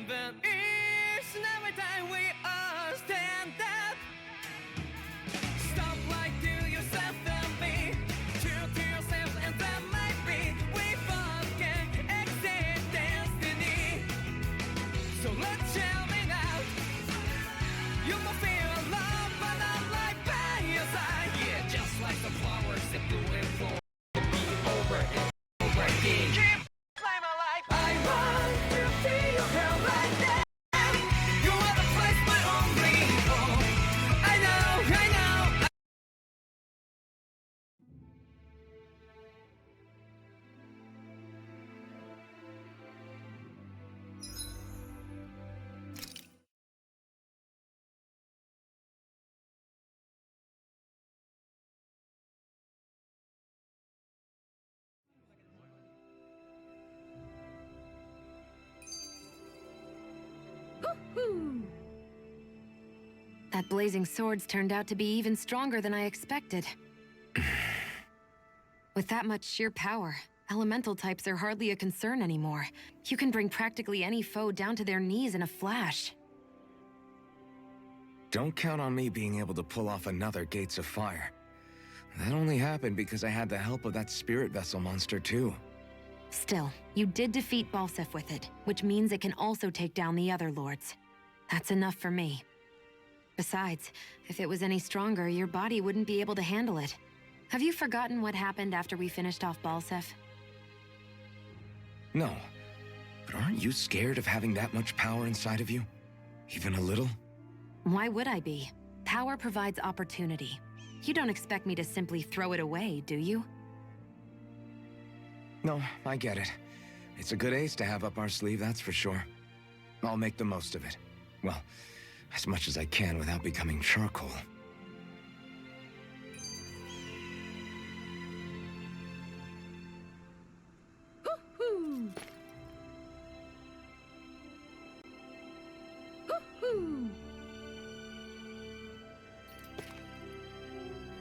Even each and every time we all stand up. Stop lying to yourself and be true to yourself, and that might be we both can exceed destiny. So let's jump it out. You must feel love, but I'm right by your side. Yeah, just like the flowers that bloom and fall. Be over and over again. Keep climbing alive. I want to feel your hell right now. You are the place my only home. I know, I know. That blazing sword's turned out to be even stronger than I expected. With that much sheer power, elemental types are hardly a concern anymore. You can bring practically any foe down to their knees in a flash. Don't count on me being able to pull off another Gates of Fire. That only happened because I had the help of that spirit vessel monster too. Still, you did defeat Balseph with it, which means it can also take down the other lords. That's enough for me. Besides, if it was any stronger, your body wouldn't be able to handle it. Have you forgotten what happened after we finished off Balseph? No, but aren't you scared of having that much power inside of you? Even a little? Why would I be? Power provides opportunity. You don't expect me to simply throw it away, do you? No, I get it. It's a good ace to have up our sleeve, that's for sure. I'll make the most of it. Well, as much as I can without becoming charcoal. Hoo-hoo! Hoo-hoo!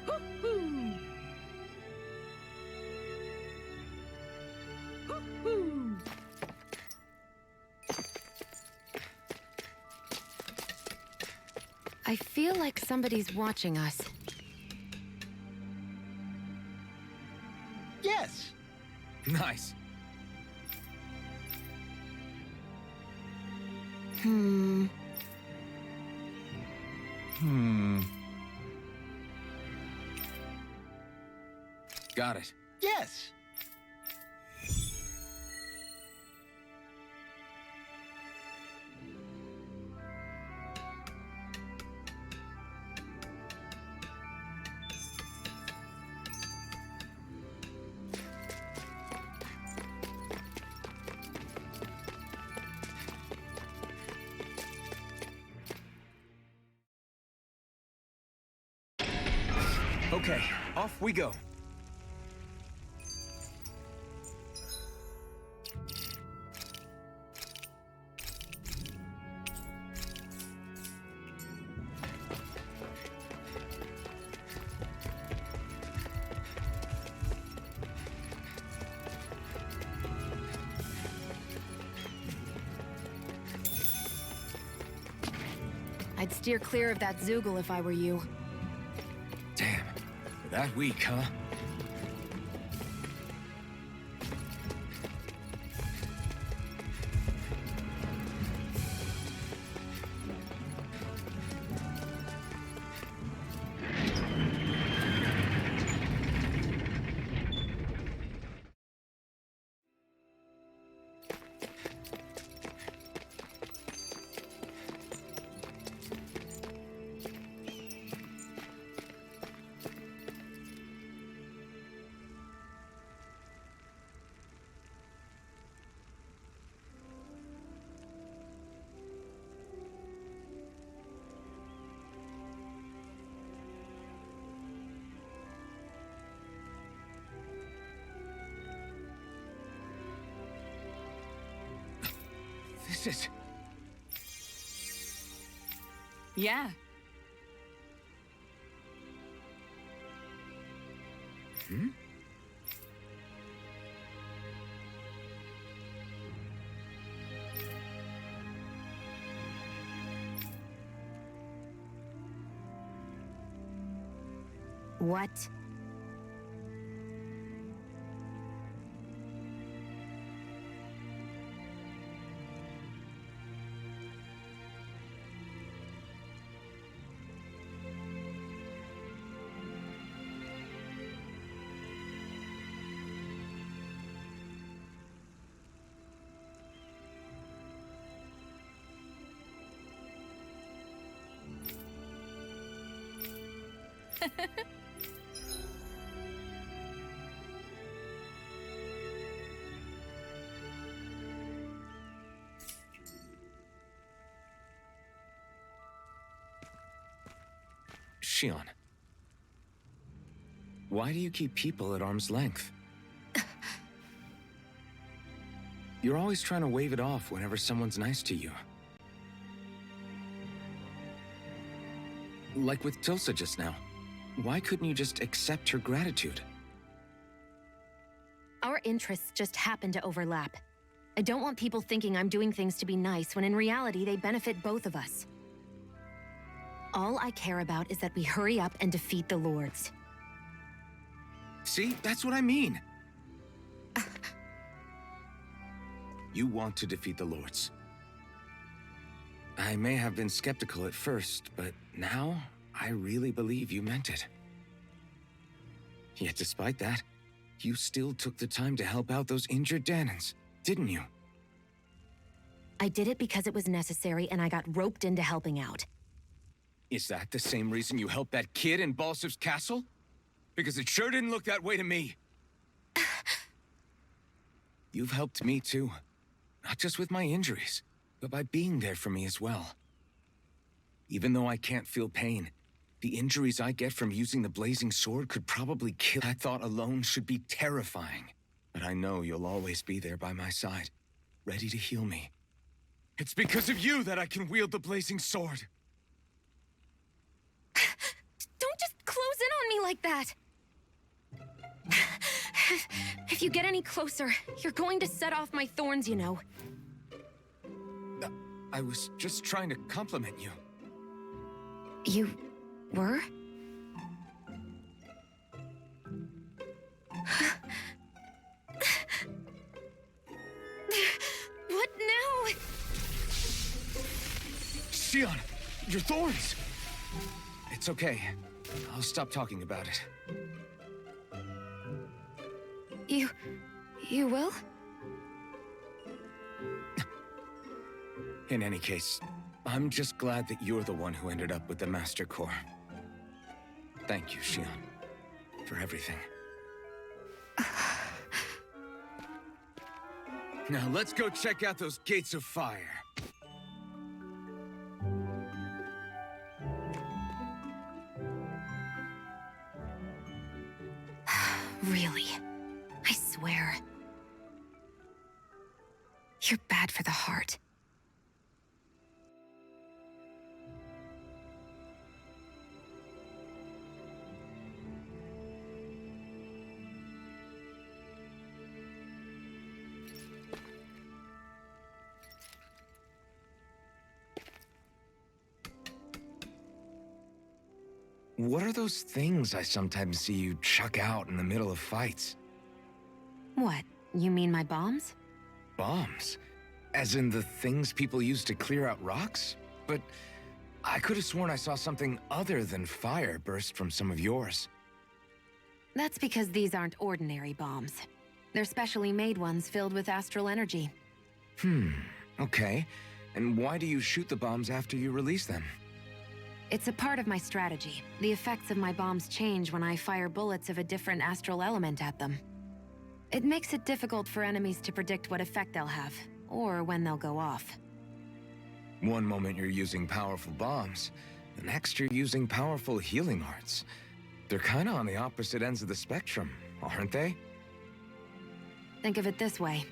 Hoo-hoo! Hoo-hoo! I feel like somebody's watching us. Yes! Nice. Hmm. Got it. Yes! Okay, off we go. I'd steer clear of that Zoogle if I were you. Damn, we're that weak, huh? This is... Yeah. Hmm? What? Shion, why do you keep people at arm's length? You're always trying to wave it off whenever someone's nice to you. Like with Tilsa just now. Why couldn't you just accept her gratitude? Our interests just happen to overlap. I don't want people thinking I'm doing things to be nice when in reality they benefit both of us. All I care about is that we hurry up and defeat the Lords. See, that's what I mean. You want to defeat the Lords. I may have been skeptical at first, but now I really believe you meant it. Yet despite that, you still took the time to help out those injured Dahnans, didn't you? I did it because it was necessary and I got roped into helping out. Is that the same reason you helped that kid in Balsev's castle? Because it sure didn't look that way to me. You've helped me too. Not just with my injuries, but by being there for me as well. Even though I can't feel pain, the injuries I get from using the blazing sword could probably kill. That thought alone should be terrifying. But I know you'll always be there by my side, ready to heal me. It's because of you that I can wield the blazing sword. Don't just close in on me like that! If you get any closer, you're going to set off my thorns, you know. I was just trying to compliment you. You were? What now? Shion, your thorns! It's okay. I'll stop talking about it. You will? In any case, I'm just glad that you're the one who ended up with the Master Core. Thank you, Shion, for everything. Now let's go check out those gates of fire. Really? I swear. You're bad for the heart. What are those things I sometimes see you chuck out in the middle of fights? What? You mean my bombs? Bombs? As in the things people use to clear out rocks? But I could have sworn I saw something other than fire burst from some of yours. That's because these aren't ordinary bombs. They're specially made ones filled with astral energy. Okay. And why do you shoot the bombs after you release them? It's a part of my strategy. The effects of my bombs change when I fire bullets of a different astral element at them. It makes it difficult for enemies to predict what effect they'll have, or when they'll go off. One moment you're using powerful bombs, the next you're using powerful healing arts. They're kinda on the opposite ends of the spectrum, aren't they? Think of it this way.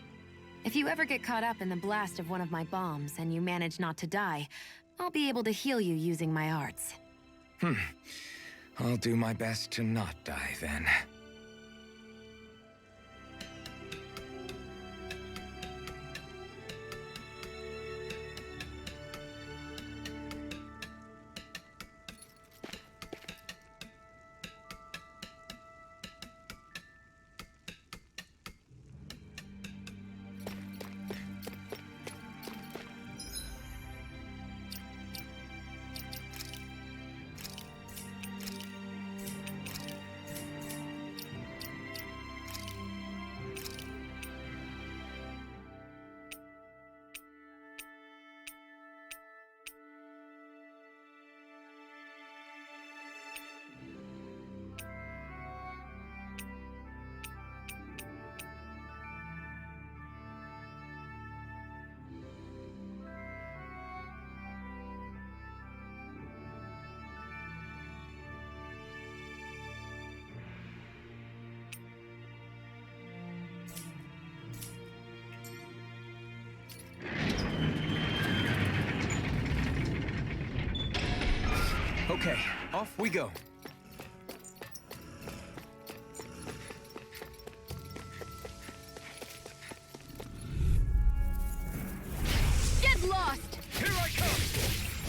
If you ever get caught up in the blast of one of my bombs and you manage not to die, I'll be able to heal you using my arts. I'll do my best to not die then. Okay, off we go. Get lost! Here I come!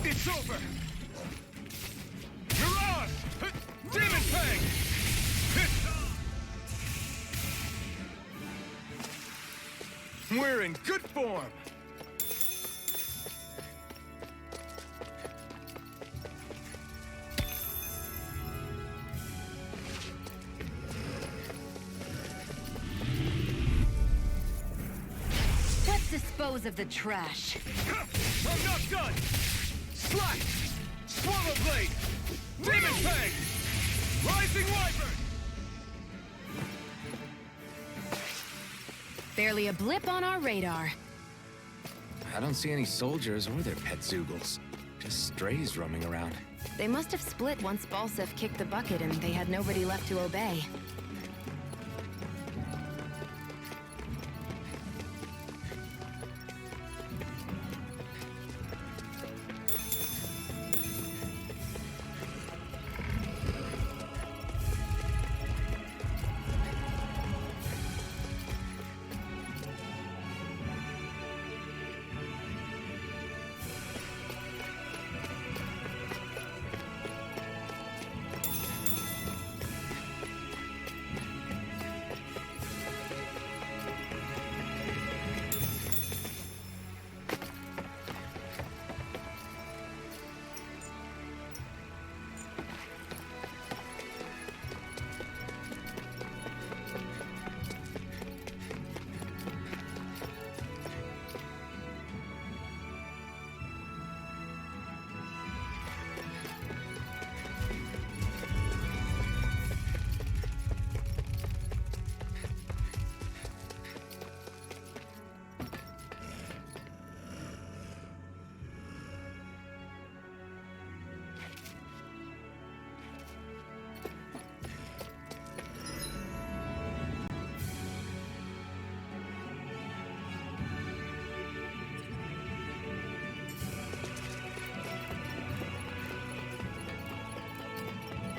It's over! Mirage! Demon Fang! We're in good form! Let's dispose of the trash. I'm not done! Slash! Swallow Blade! Demon Fang! Rising Wyvern! Barely a blip on our radar. I don't see any soldiers or their pet Zeugles. Just strays roaming around. They must have split once Balsef kicked the bucket and they had nobody left to obey.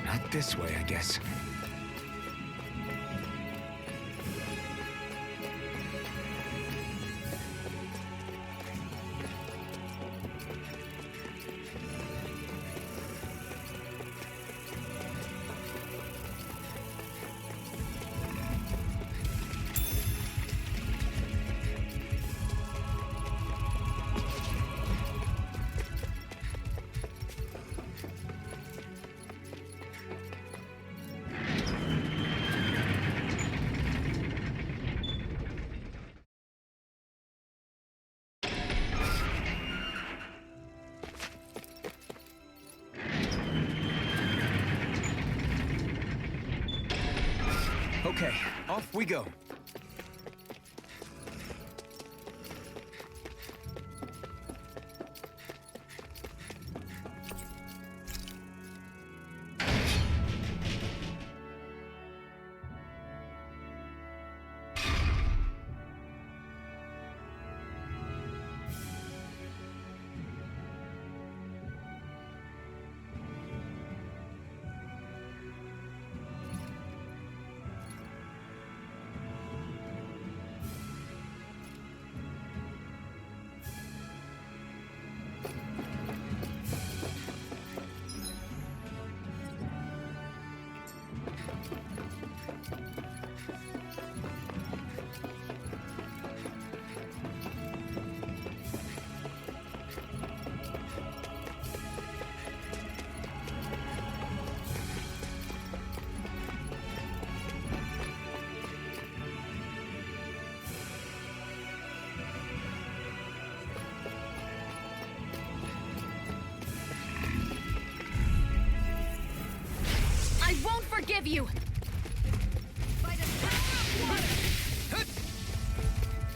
Not this way, I guess. Okay, off we go. I won't forgive you! By the power of water!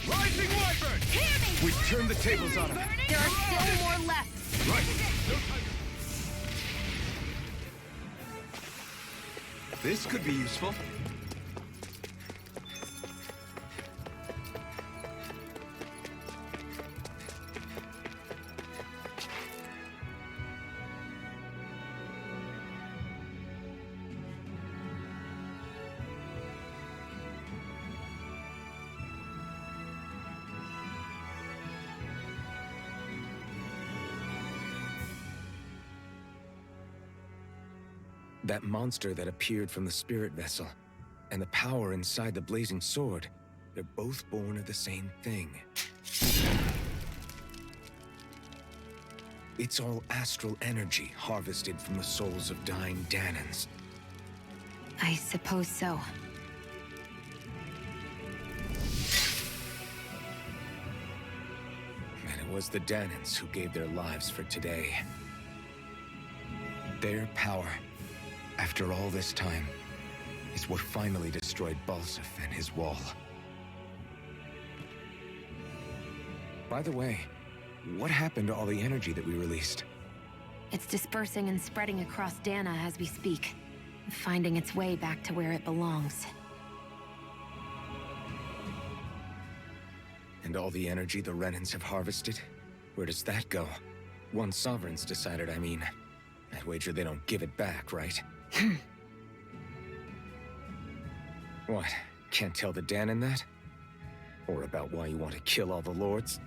Rising Wyvern! Hear me! We've turned the tables on him. There are still more left! Right! No time. This could be useful. That monster that appeared from the spirit vessel, and the power inside the blazing sword, they're both born of the same thing. It's all astral energy harvested from the souls of dying Danans. I suppose so. And it was the Danans who gave their lives for today. Their power, after all this time, is what finally destroyed Balsef and his wall. By the way, what happened to all the energy that we released? It's dispersing and spreading across Dana as we speak, finding its way back to where it belongs. And all the energy the Renans have harvested? Where does that go? Once Sovereign's decided, I mean. I'd wager they don't give it back, right? What? Can't tell the Danan that? Or about why you want to kill all the lords?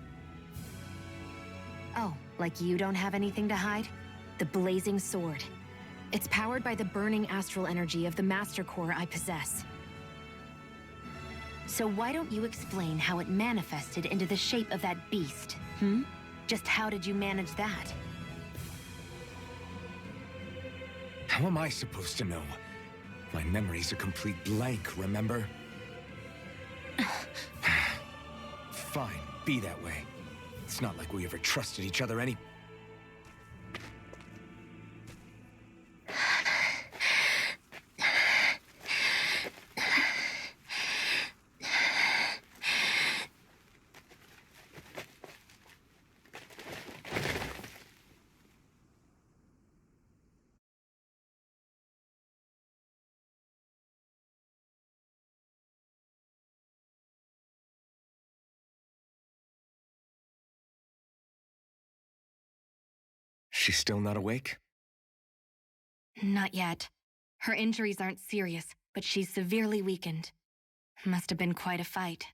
Oh, like you don't have anything to hide? The Blazing Sword. It's powered by the burning astral energy of the Master Core I possess. So why don't you explain how it manifested into the shape of that beast, Just how did you manage that? How am I supposed to know? My memory's a complete blank, remember? Fine, be that way. It's not like we ever trusted each other any... She's still not awake? Not yet. Her injuries aren't serious, but she's severely weakened. Must have been quite a fight.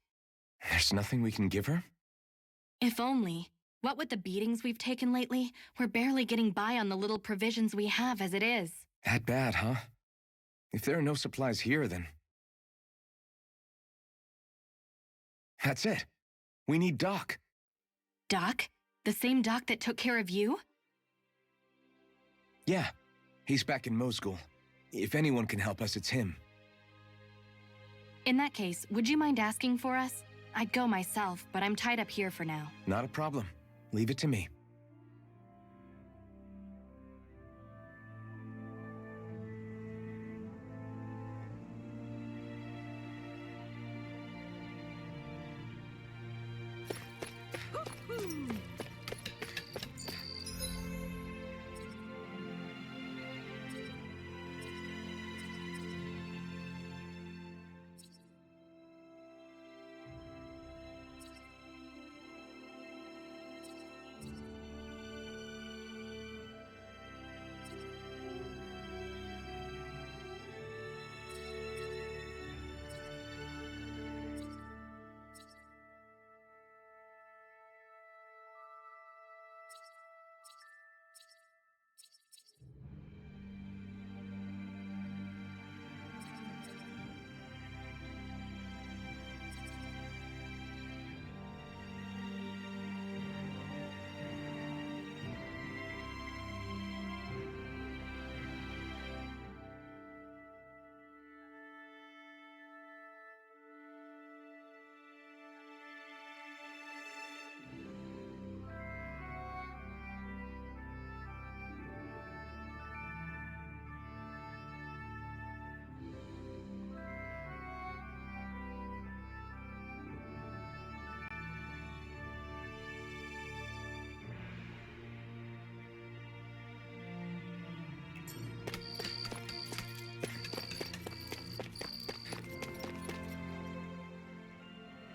There's nothing we can give her? If only. What with the beatings we've taken lately, we're barely getting by on the little provisions we have as it is. That bad, huh? If there are no supplies here, then... That's it. We need Doc. Doc? The same Doc that took care of you? Yeah, he's back in Mosgul. If anyone can help us, it's him. In that case, would you mind asking for us? I'd go myself, but I'm tied up here for now. Not a problem. Leave it to me.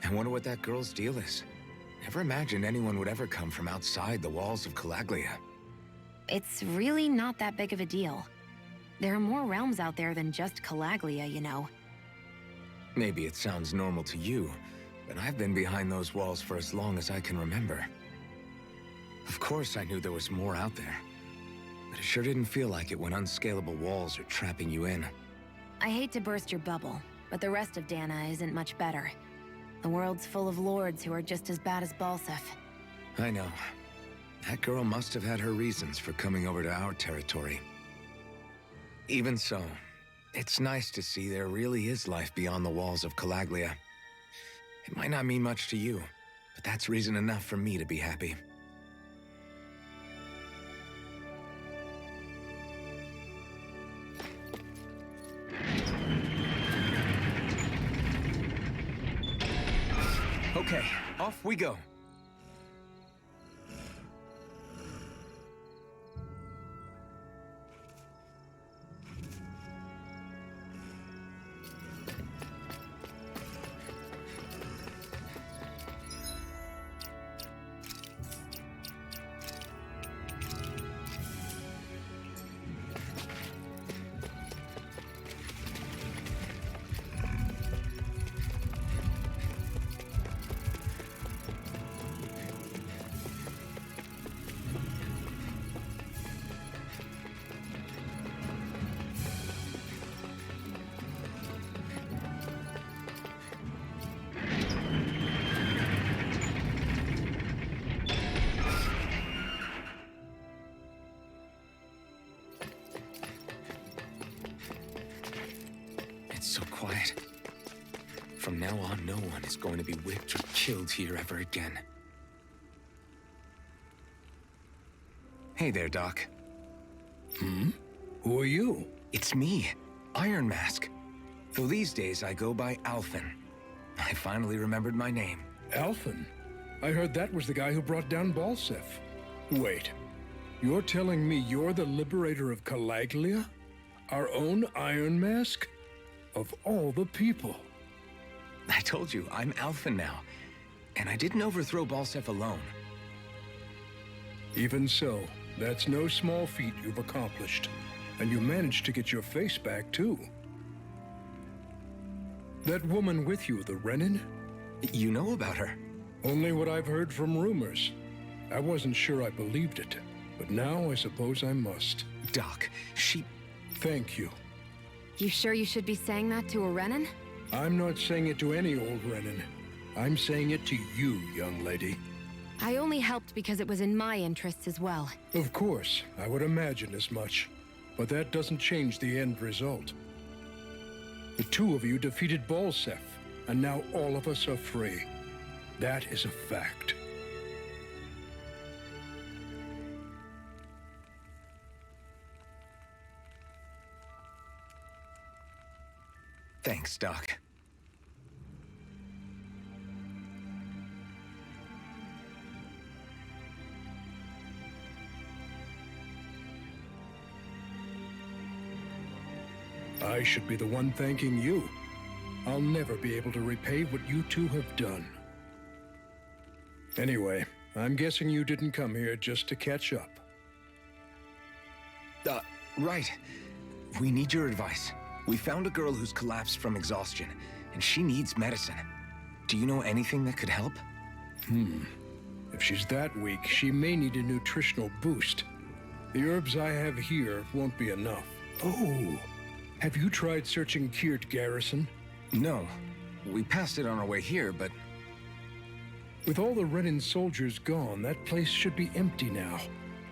I wonder what that girl's deal is. Never imagined anyone would ever come from outside the walls of Calaglia. It's really not that big of a deal. There are more realms out there than just Calaglia, you know. Maybe it sounds normal to you, but I've been behind those walls for as long as I can remember. Of course I knew there was more out there. but it sure didn't feel like it when unscalable walls are trapping you in. I hate to burst your bubble, but the rest of Dana isn't much better. The world's full of lords who are just as bad as Balsef. I know. That girl must have had her reasons for coming over to our territory. Even so, it's nice to see there really is life beyond the walls of Calaglia. It might not mean much to you, but that's reason enough for me to be happy. Okay, off we go. So quiet. From now on, no one is going to be whipped or killed here ever again. Hey there, Doc. Who are you? It's me, Iron Mask. Though these days I go by Alphen. I finally remembered my name. Alphen? I heard that was the guy who brought down Balsef. Wait, you're telling me you're the liberator of Calaglia? Our own Iron Mask? Of all the people. I told you, I'm Alphen now. And I didn't overthrow Balsef alone. Even so, that's no small feat you've accomplished. And you managed to get your face back, too. That woman with you, the Renin? You know about her? Only what I've heard from rumors. I wasn't sure I believed it, but now I suppose I must. Doc, she... Thank you. You sure you should be saying that to a Renin? I'm not saying it to any old Renin. I'm saying it to you, young lady. I only helped because it was in my interests as well. Of course, I would imagine as much. But that doesn't change the end result. The two of you defeated Balsef, and now all of us are free. That is a fact. Thanks, Doc. I should be the one thanking you. I'll never be able to repay what you two have done. Anyway, I'm guessing you didn't come here just to catch up. Right. We need your advice. We found a girl who's collapsed from exhaustion, and she needs medicine. Do you know anything that could help? If she's that weak, she may need a nutritional boost. The herbs I have here won't be enough. Oh, have you tried searching Kirt Garrison? No. We passed it on our way here, but... With all the Renin soldiers gone, that place should be empty now.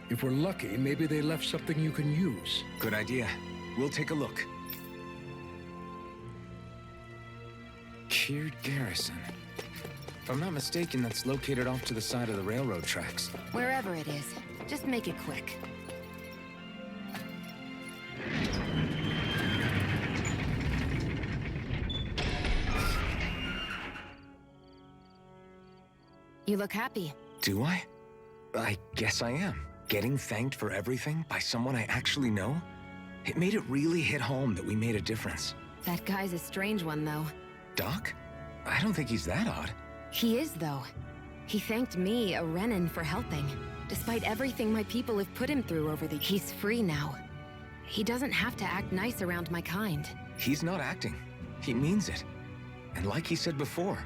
If we're lucky, maybe they left something you can use. Good idea. We'll take a look. Kirt Garrison. If I'm not mistaken, that's located off to the side of the railroad tracks. Wherever it is, just make it quick. You look happy. Do I? I guess I am. Getting thanked for everything by someone I actually know? It made it really hit home that we made a difference. That guy's a strange one, though. Doc? I don't think he's that odd. He is, though. He thanked me, a Renin, for helping. Despite everything my people have put him through over the... He's free now. He doesn't have to act nice around my kind. He's not acting. He means it. And like he said before,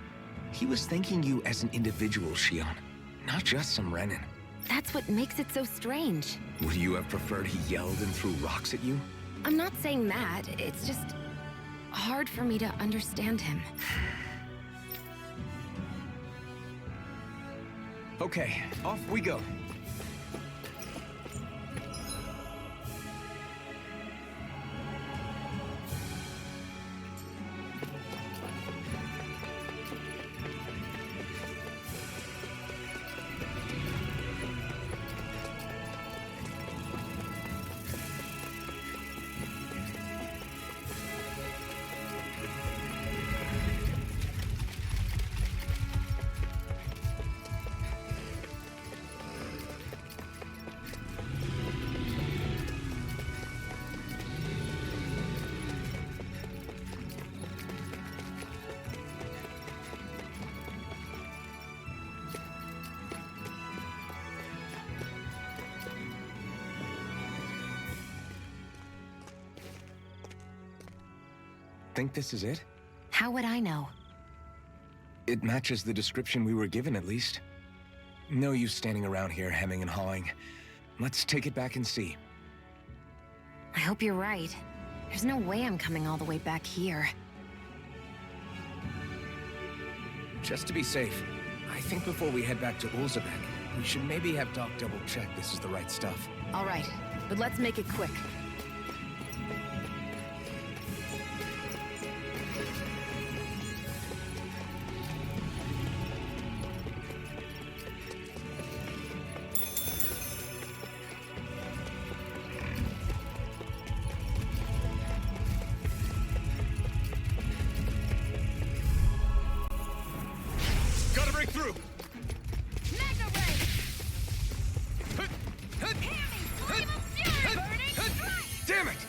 he was thanking you as an individual, Shion, not just some Renin. That's what makes it so strange. Would you have preferred he yelled and threw rocks at you? I'm not saying that. It's just hard for me to understand him. Okay, off we go. Think this is it? How would I know? It matches the description we were given, at least. No use standing around here hemming and hawing. Let's take it back and see. I hope you're right. There's no way I'm coming all the way back here. Just to be safe, I think before we head back to Ulzabek, we should maybe have Doc double-check this is the right stuff. All right, but let's make it quick. Gotta break through! Mega Ray! Hammy, Flame of Fury! Burning Strike! Damn it!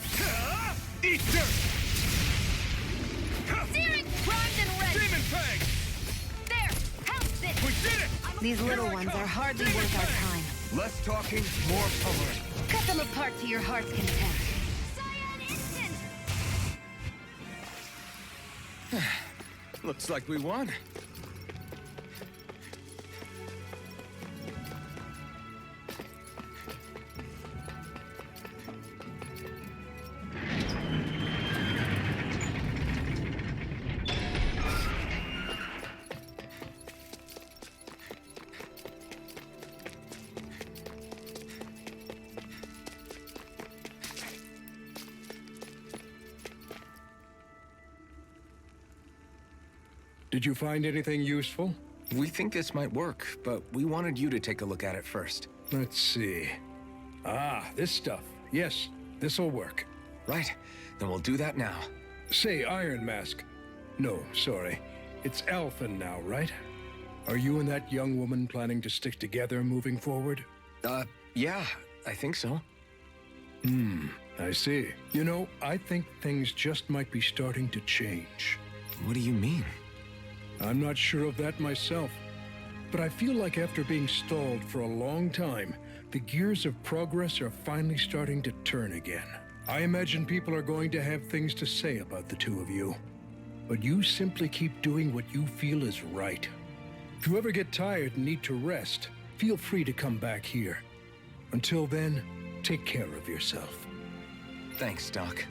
Eat dirt! Searing Bronze and Red! Demon Fang! There! Help this! We did it! These little ones are hardly worth our time. Less talking, more pummeling. Cut them apart to your heart's content. Cyan Instant! Looks like we won. Did you find anything useful? We think this might work, but we wanted you to take a look at it first. Let's see. Ah, this stuff. Yes, this'll work. Right, then we'll do that now. Say, Iron Mask. No, sorry. It's Alphen now, right? Are you and that young woman planning to stick together moving forward? Yeah, I think so. I see. You know, I think things just might be starting to change. What do you mean? I'm not sure of that myself, but I feel like after being stalled for a long time, the gears of progress are finally starting to turn again. I imagine people are going to have things to say about the two of you, but you simply keep doing what you feel is right. If you ever get tired and need to rest, feel free to come back here. Until then, take care of yourself. Thanks, Doc.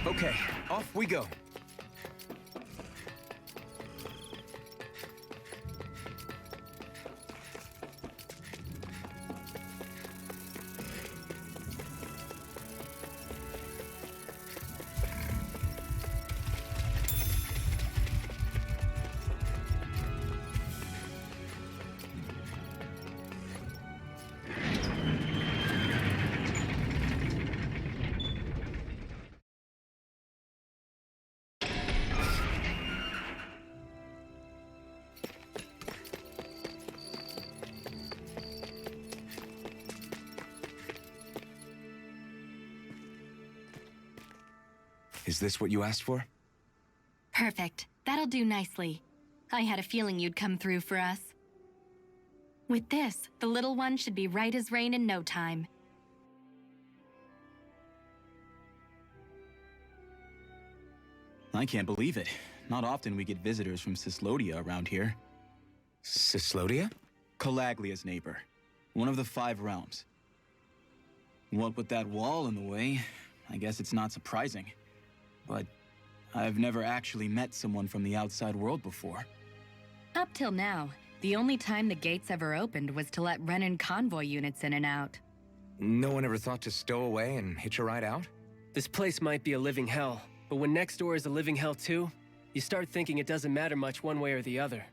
Okay, off we go. Is this what you asked for? Perfect. That'll do nicely. I had a feeling you'd come through for us. With this, the little one should be right as rain in no time. I can't believe it. Not often we get visitors from Cyslodia around here. Cyslodia? Calaglia's neighbor. One of the 5 realms. What with that wall in the way, I guess it's not surprising. But I've never actually met someone from the outside world before. Up till now, the only time the gates ever opened was to let Renan convoy units in and out. No one ever thought to stow away and hitch a ride out? This place might be a living hell, but when next door is a living hell too, you start thinking it doesn't matter much one way or the other.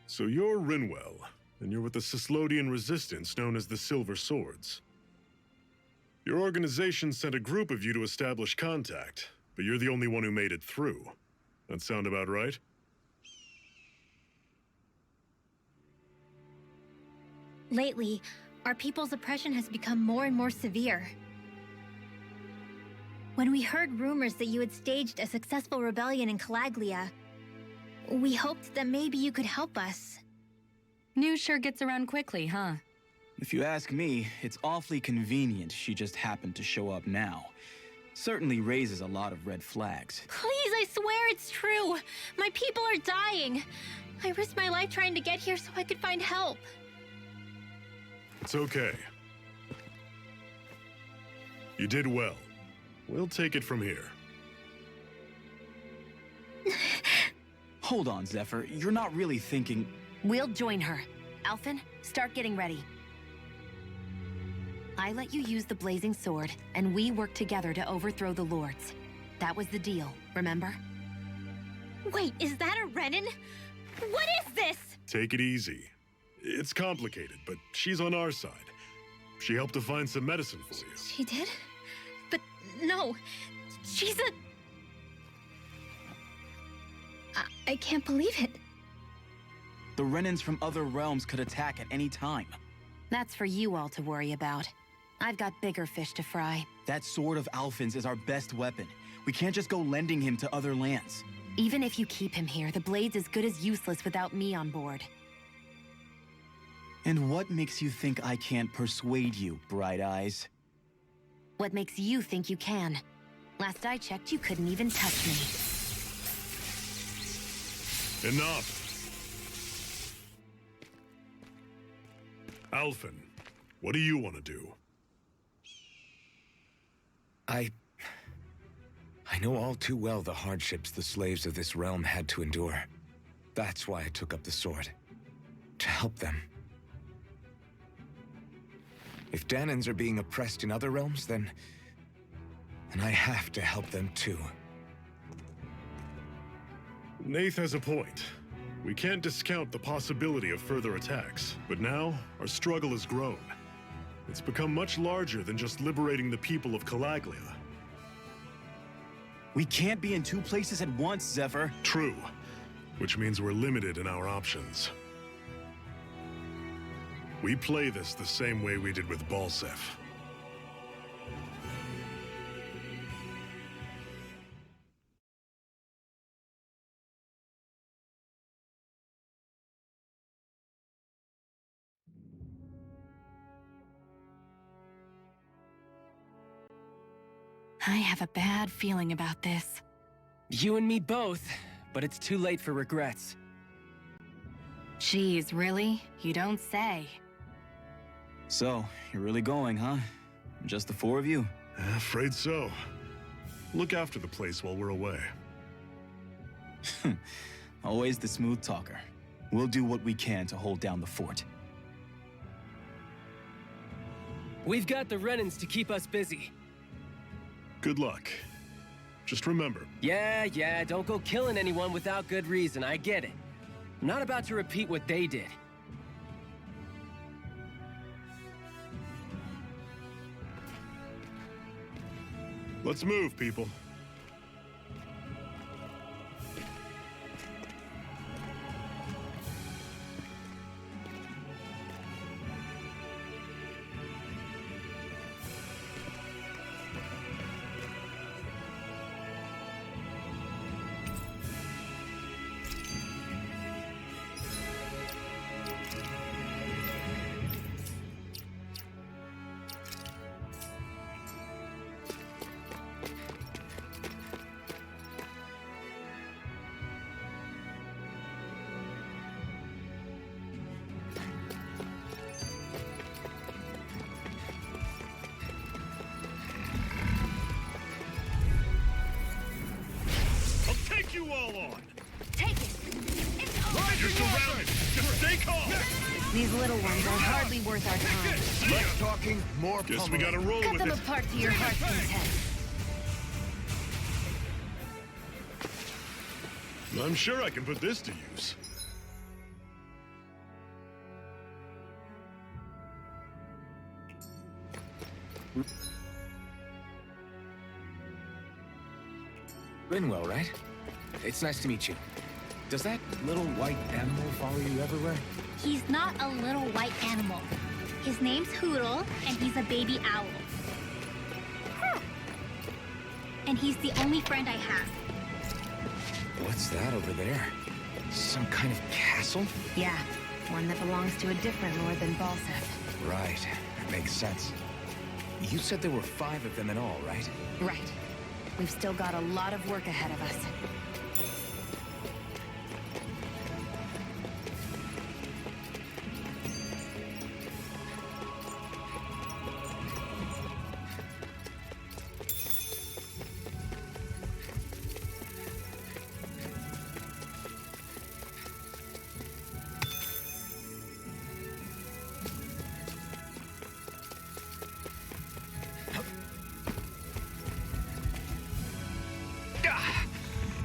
So you're Rinwell, and you're with the Cyslodian resistance known as the Silver Swords. Your organization sent a group of you to establish contact, but you're the only one who made it through. That sound about right? Lately, our people's oppression has become more and more severe. When we heard rumors that you had staged a successful rebellion in Calaglia, we hoped that maybe you could help us. News sure gets around quickly, huh? If you ask me, it's awfully convenient she just happened to show up now. Certainly raises a lot of red flags. Please, I swear it's true! My people are dying! I risked my life trying to get here so I could find help. It's okay. You did well. We'll take it from here. Hold on, Zephyr. You're not really thinking... We'll join her. Alphen, start getting ready. I let you use the blazing sword, and we worked together to overthrow the lords. That was the deal, remember? Wait, is that a Renan? What is this? Take it easy. It's complicated, but she's on our side. She helped to find some medicine for you. She did? But no, she's a... I can't believe it. The Renans from other realms could attack at any time. That's for you all to worry about. I've got bigger fish to fry. That sword of Alphen's is our best weapon. We can't just go lending him to other lands. Even if you keep him here, the blade's as good as useless without me on board. And what makes you think I can't persuade you, Bright Eyes? What makes you think you can? Last I checked, you couldn't even touch me. Enough! Alphen, what do you want to do? I know all too well the hardships the slaves of this realm had to endure. That's why I took up the sword. To help them. If Dahnans are being oppressed in other realms, then I have to help them too. Nath has a point. We can't discount the possibility of further attacks, but now our struggle has grown. It's become much larger than just liberating the people of Calaglia. We can't be in 2 places at once, Zephyr. True, which means we're limited in our options. We play this the same way we did with Balseph. I have a bad feeling about this. You and me both, but it's too late for regrets. Jeez, really? You don't say. So, you're really going, huh? Just the 4 of you? Afraid so. Look after the place while we're away. Always the smooth talker. We'll do what we can to hold down the fort. We've got the Renans to keep us busy. Good luck. Just remember, Yeah, don't go killing anyone without good reason, I get it. I'm not about to repeat what they did. let's move, people. all on! Take it! It's over! You're surrounded! Just stay calm! These little ones are hardly worth our time. Less talking, more Guess we pummeling. gotta roll Cut with them it. apart to your heart's content. I'm sure I can put this to use. Rinwell, right? It's nice to meet you. Does that little white animal follow you everywhere? He's not a little white animal. His name's Hootle, and he's a baby owl. And he's the only friend I have. What's that over there? Some kind of castle? Yeah, one that belongs to a different lord than Balsef. Right, that makes sense. You said there were 5 of them in all, right? Right. We've still got a lot of work ahead of us.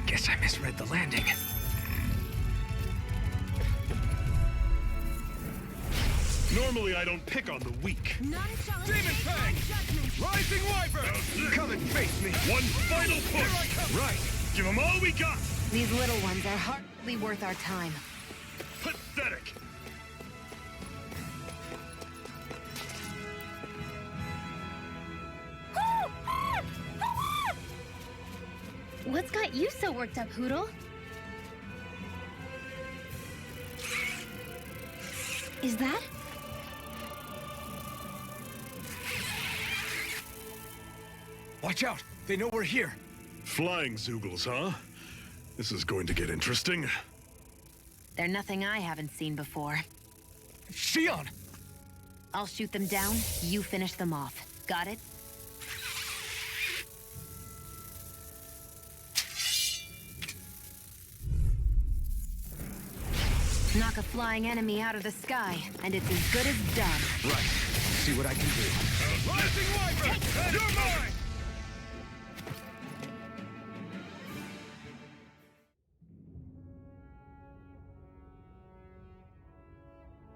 Guess I misread the landing. Normally I don't pick on the weak. Demon Fang! Rising Wyvern! Come and face me! One final push! Right! Give them all we got! These little ones are hardly worth our time. Pathetic! What's got you so worked up, Hootle? Is that? Watch out! They know we're here! Flying Zoogles, huh? This is going to get interesting. They're nothing I haven't seen before. Shion! I'll shoot them down, you finish them off. Got it? Knock a flying enemy out of the sky, and it's as good as done. Right. See what I can do. Rising Wyvern! You're mine!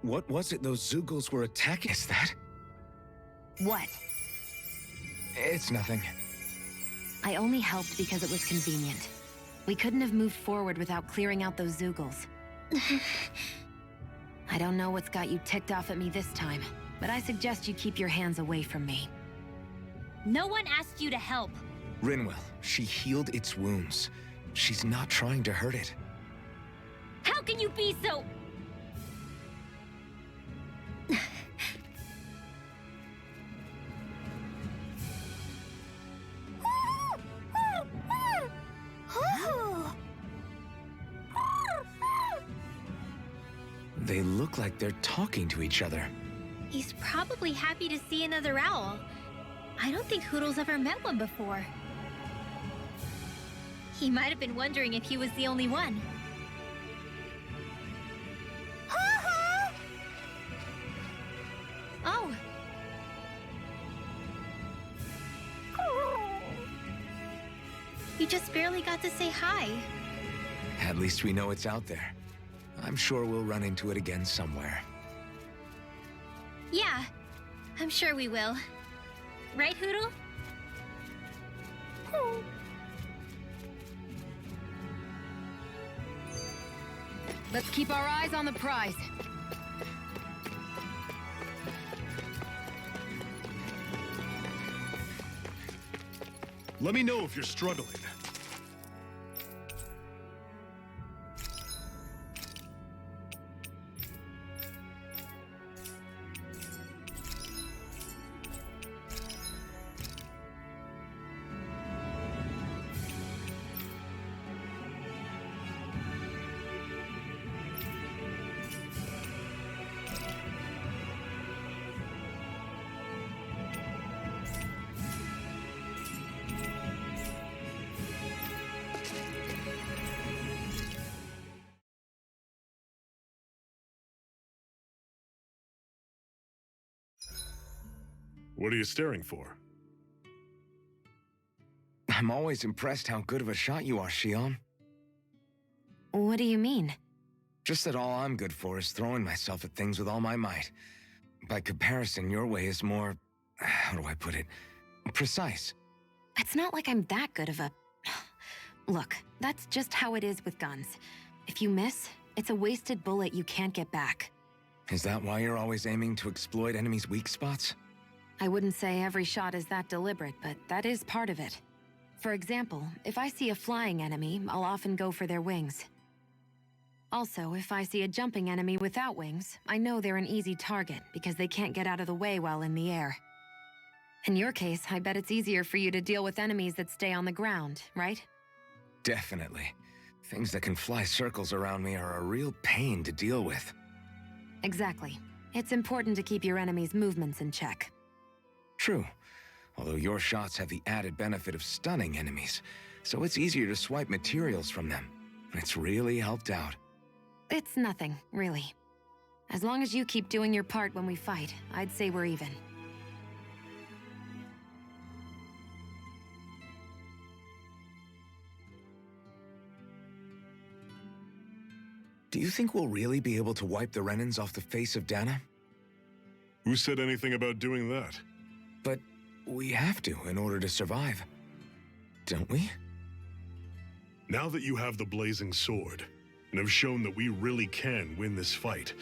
What was it those Zoogles were attacking? Is that? What? It's nothing. I only helped because it was convenient. We couldn't have moved forward without clearing out those Zoogles. I don't know what's got you ticked off at me this time, but I suggest you keep your hands away from me. No one asked you to help. Rinwell, she healed its wounds. She's not trying to hurt it. How can you be so... They look like they're talking to each other. He's probably happy to see another owl. I don't think Hootle's ever met one before. He might have been wondering if he was the only one. Oh. You just barely got to say hi. At least we know it's out there. I'm sure we'll run into it again somewhere. Yeah, I'm sure we will. Right, Hootle? Let's keep our eyes on the prize. Let me know if you're struggling. What are you staring for? I'm always impressed how good of a shot you are, Shion. What do you mean? Just that all I'm good for is throwing myself at things with all my might. By comparison, your way is more... how do I put it? Precise. It's not like I'm that good of a... Look, that's just how it is with guns. If you miss, it's a wasted bullet you can't get back. Is that why you're always aiming to exploit enemies' weak spots? I wouldn't say every shot is that deliberate, but that is part of it. For example, if I see a flying enemy, I'll often go for their wings. Also, if I see a jumping enemy without wings, I know they're an easy target because they can't get out of the way while in the air. In your case, I bet it's easier for you to deal with enemies that stay on the ground, right? Definitely. Things that can fly circles around me are a real pain to deal with. Exactly. It's important to keep your enemies' movements in check. True. Although your shots have the added benefit of stunning enemies, so it's easier to swipe materials from them. It's really helped out. It's nothing, really. As long as you keep doing your part when we fight, I'd say we're even. Do you think we'll really be able to wipe the Renans off the face of Dana? Who said anything about doing that? But we have to in order to survive. Don't we? Now that you have the Blazing Sword, and have shown that we really can win this fight,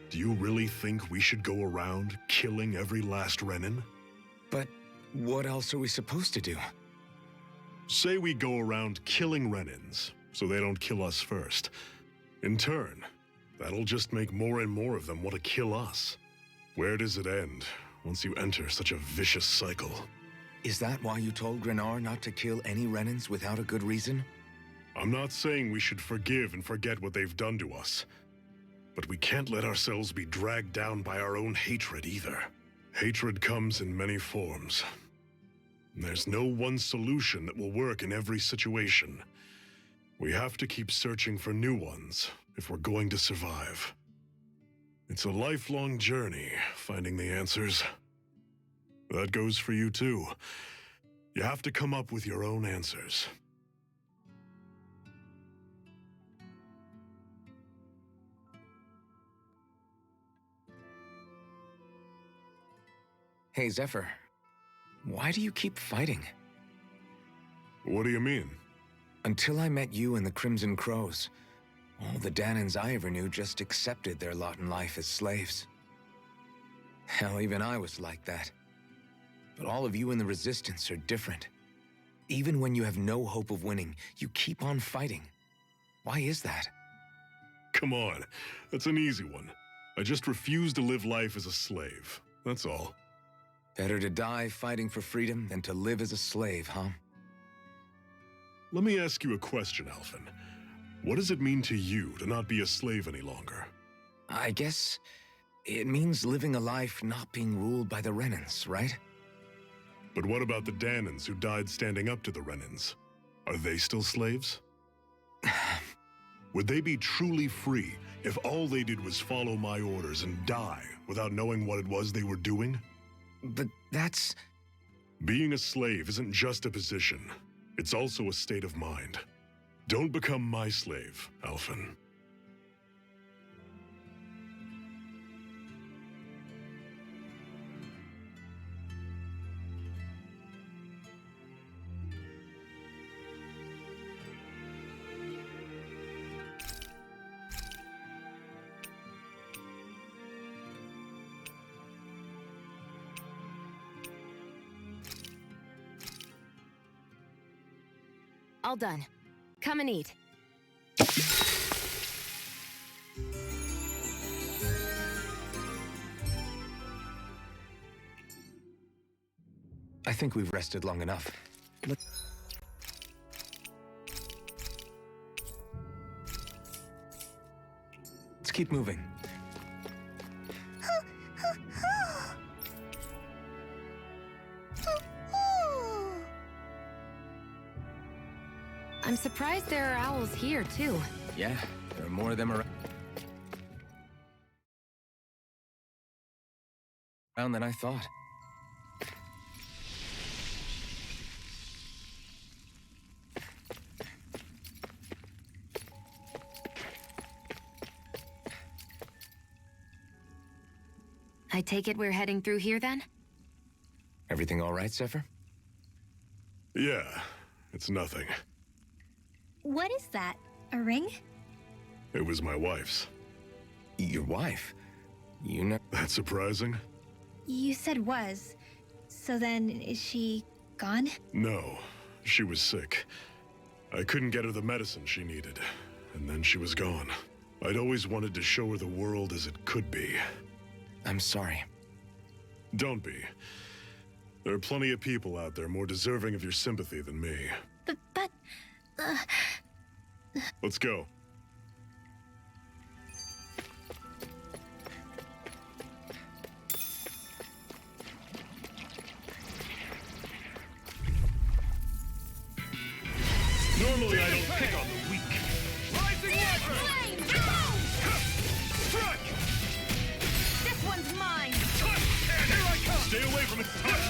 do you really think we should go around killing every last Renan? But what else are we supposed to do? Say we go around killing Renans, so they don't kill us first. In turn, that'll just make more and more of them want to kill us. Where does it end, once you enter such a vicious cycle? Is that why you told Grenar not to kill any Renans without a good reason? I'm not saying we should forgive and forget what they've done to us. But we can't let ourselves be dragged down by our own hatred either. Hatred comes in many forms. There's no one solution that will work in every situation. We have to keep searching for new ones if we're going to survive. It's a lifelong journey, finding the answers. That goes for you too. You have to come up with your own answers. Hey, Zephyr. Why do you keep fighting? What do you mean? Until I met you and the Crimson Crows, all the Danans I ever knew just accepted their lot in life as slaves. Hell, even I was like that. But all of you in the Resistance are different. Even when you have no hope of winning, you keep on fighting. Why is that? Come on, that's an easy one. I just refuse to live life as a slave, that's all. Better to die fighting for freedom than to live as a slave, huh? Let me ask you a question, Alphen. What does it mean to you to not be a slave any longer? I guess it means living a life not being ruled by the Renans, right? But what about the Danans who died standing up to the Renans? Are they still slaves? Would they be truly free if all they did was follow my orders and die without knowing what it was they were doing? But that's... Being a slave isn't just a position. It's also a state of mind. Don't become my slave, Alphen. All done. Come and eat. I think we've rested long enough. Let's keep moving. I'm surprised there are owls here, too. Yeah, there are more of them around than I thought. I take it we're heading through here then? Everything all right, Zephyr? Yeah, it's nothing. What is that? A ring? It was my wife's. Your wife? You know... That surprising? You said was. So then, is she gone? No, she was sick. I couldn't get her the medicine she needed, and then she was gone. I'd always wanted to show her the world as it could be. I'm sorry. Don't be. There are plenty of people out there more deserving of your sympathy than me. But... Let's go. Normally I don't pick on the weak. Rising Weapon! Strike! This one's mine! Here I come! Stay away from its touch.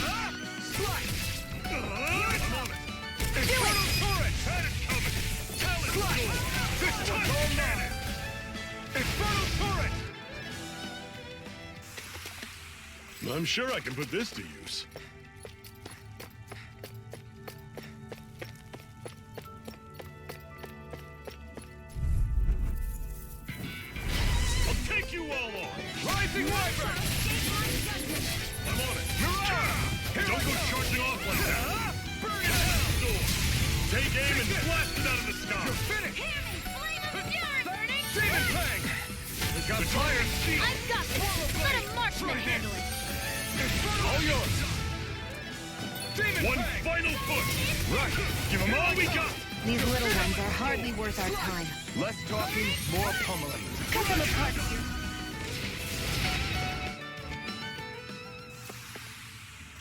Slice! I'm on it. Infernal Turret! Had it coming. Talon Slice! Sword. This one's all mine! Infernal Turret! I'm sure I can put this to use. I'll take you all on. Rising Wyvern! I'm on it. Here Don't I go go! charging off like that. Burn it down! Sword. Take aim and blast it out of the sky. You're finished! Flame of fury burning! Demon Fang! We've got fire steel! I've got this! Let a marksman handle it! All yours! Demon One Fang! final push. Right! Give them all we got. These little ones are hardly worth our time. Less talking, more pummeling. Cut them apart!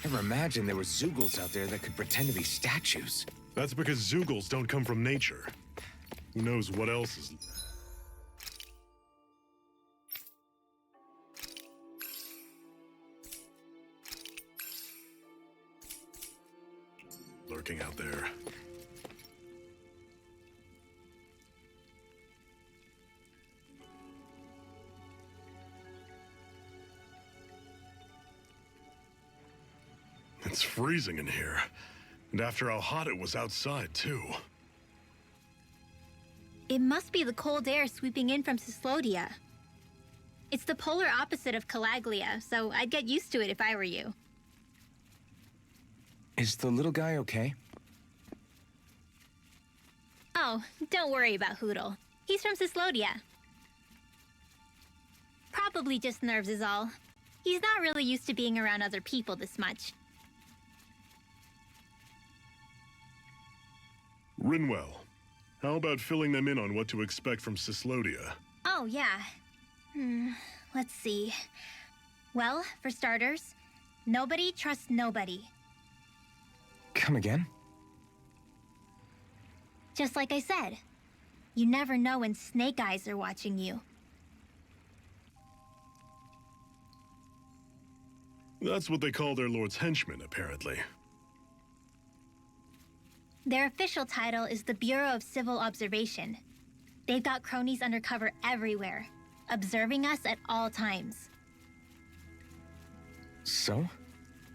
Never imagined there were Zeugles out there that could pretend to be statues. That's because Zeugles don't come from nature. Who knows what else is... lurking out there. It's freezing in here. And after how hot it was outside, too. It must be the cold air sweeping in from Cyslodia. It's the polar opposite of Calaglia, so I'd get used to it if I were you. Is the little guy okay? Oh, don't worry about Hootle. He's from Cyslodia. Probably just nerves is all. He's not really used to being around other people this much. Rinwell, how about filling them in on what to expect from Cyslodia? Oh, yeah. Let's see. Well, for starters, nobody trusts nobody. Come again? Just like I said. You never know when Snake Eyes are watching you. That's what they call their lord's henchmen, apparently. Their official title is the Bureau of Civil Observation. They've got cronies undercover everywhere, observing us at all times. So?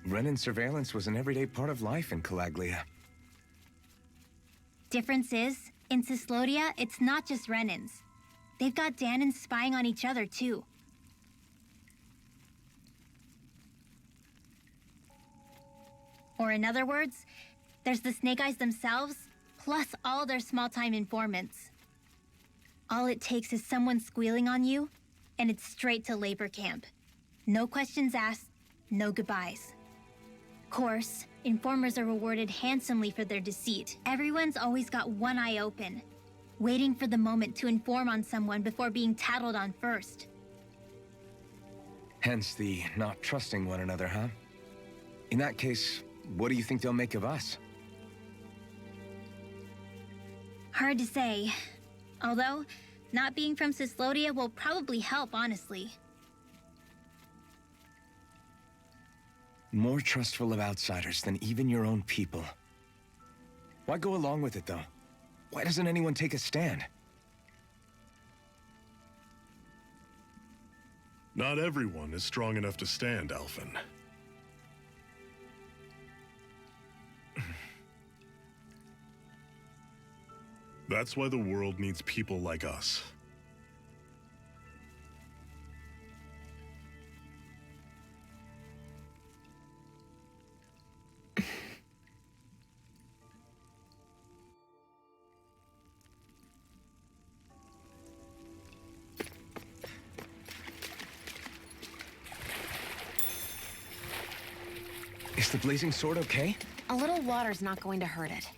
Renan surveillance was an everyday part of life in Calaglia. Difference is, in Cyslodia, it's not just Renans. They've got Danans spying on each other, too. Or in other words, there's the Snake Eyes themselves, plus all their small-time informants. All it takes is someone squealing on you, and it's straight to labor camp. No questions asked, no goodbyes. Course, informers are rewarded handsomely for their deceit. Everyone's always got one eye open, waiting for the moment to inform on someone before being tattled on first. Hence the not trusting one another, huh? In that case, what do you think they'll make of us? Hard to say. Although, not being from Cyslodia will probably help, honestly. More trustful of outsiders than even your own people. Why go along with it, though? Why doesn't anyone take a stand? Not everyone is strong enough to stand, Alphen. That's why the world needs people like us. Is the blazing sword okay? A little water's not going to hurt it.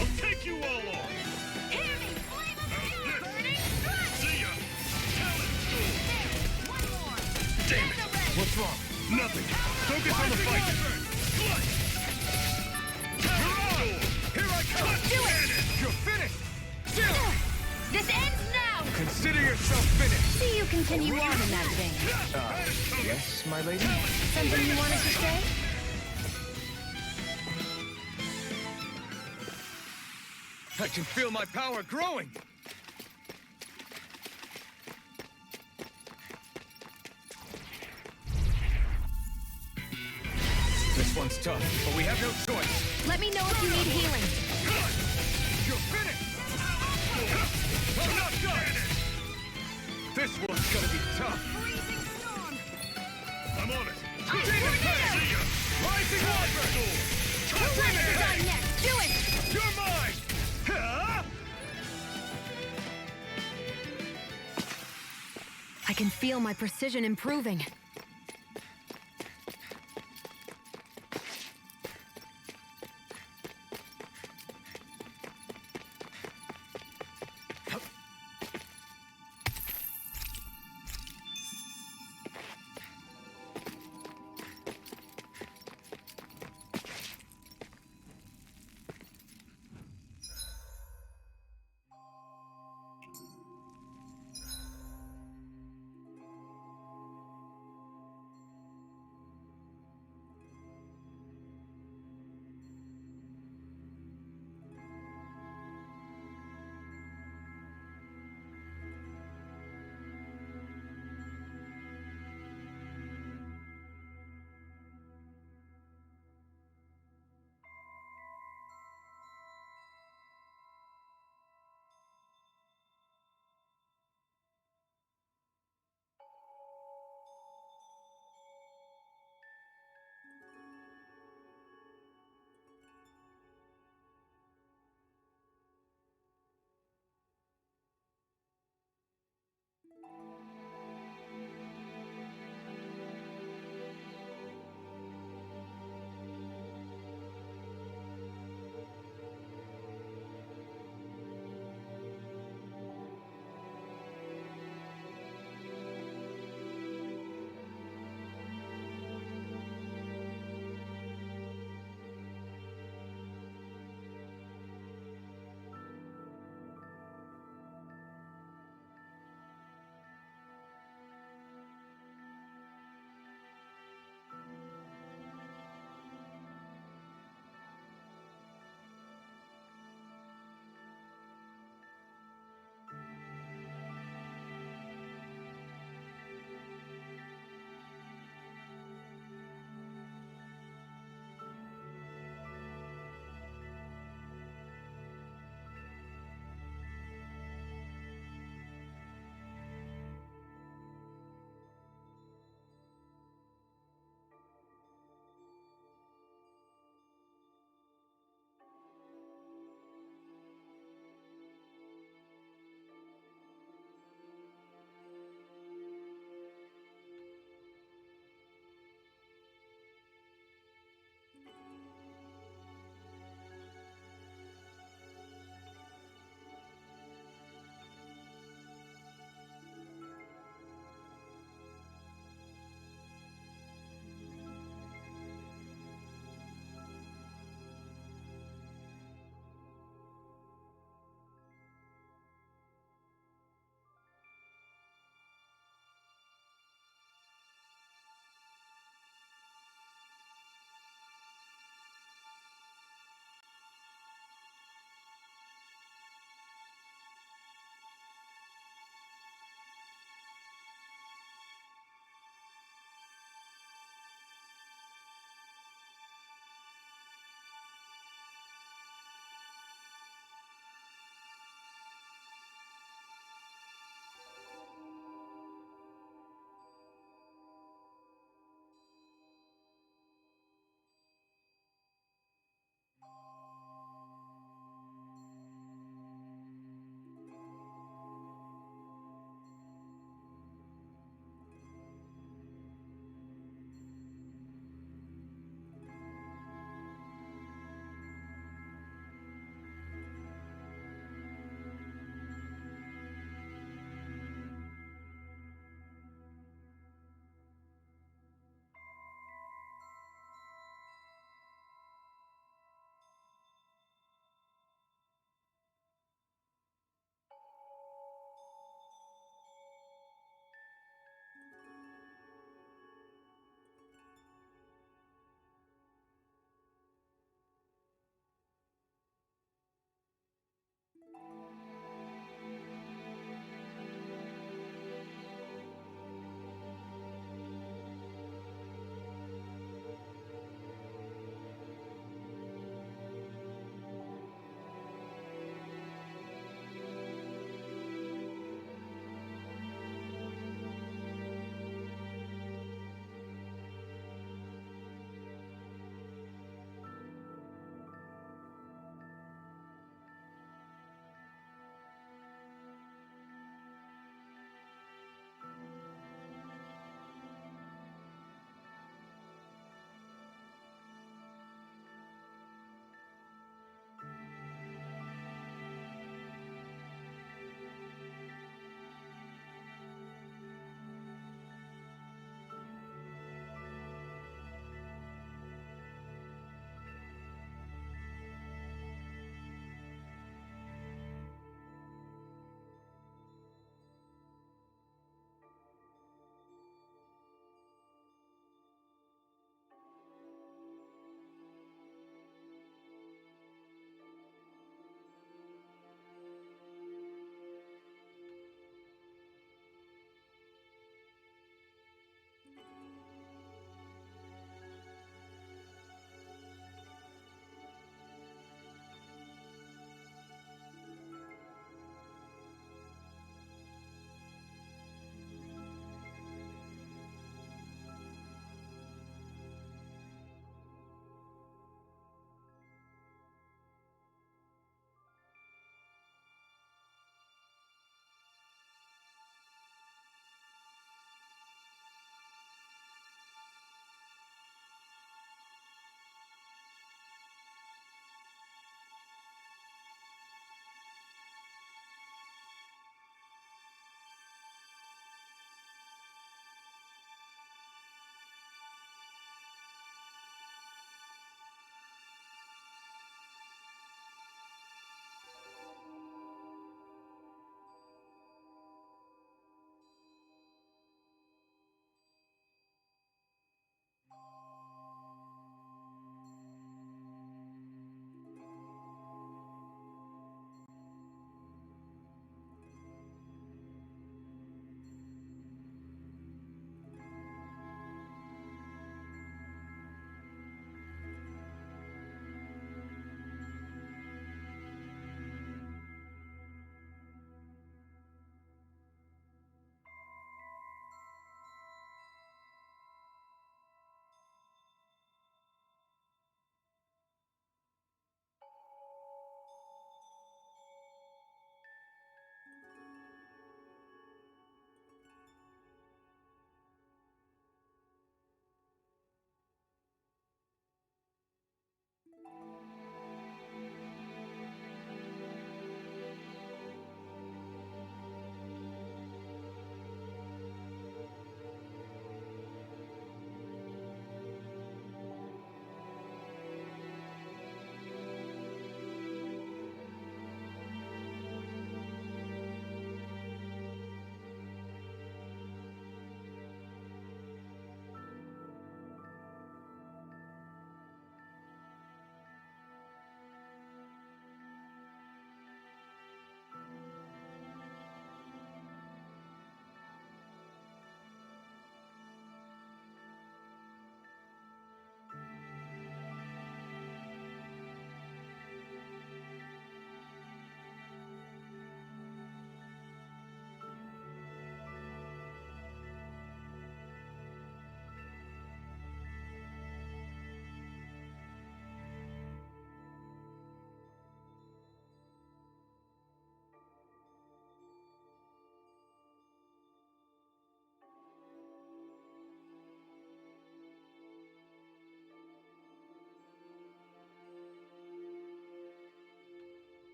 I'll take you all on! See ya! Talent Storm! Damn it! What's wrong? Nothing. Focus on the fight. Talent Storm! Here I come! Do it! You're finished! This ends now! Consider yourself finished! See you continue on in that vein. Yes, my lady? Something you wanted to say? I can feel my power growing! This one's tough, but we have no choice. Let me know if you need healing. You're finished! I'm not done! This one's gonna be tough. I'm on it! See ya! Rising Wyvern! Design next! Do it! You're mine! Huh? I can feel my precision improving.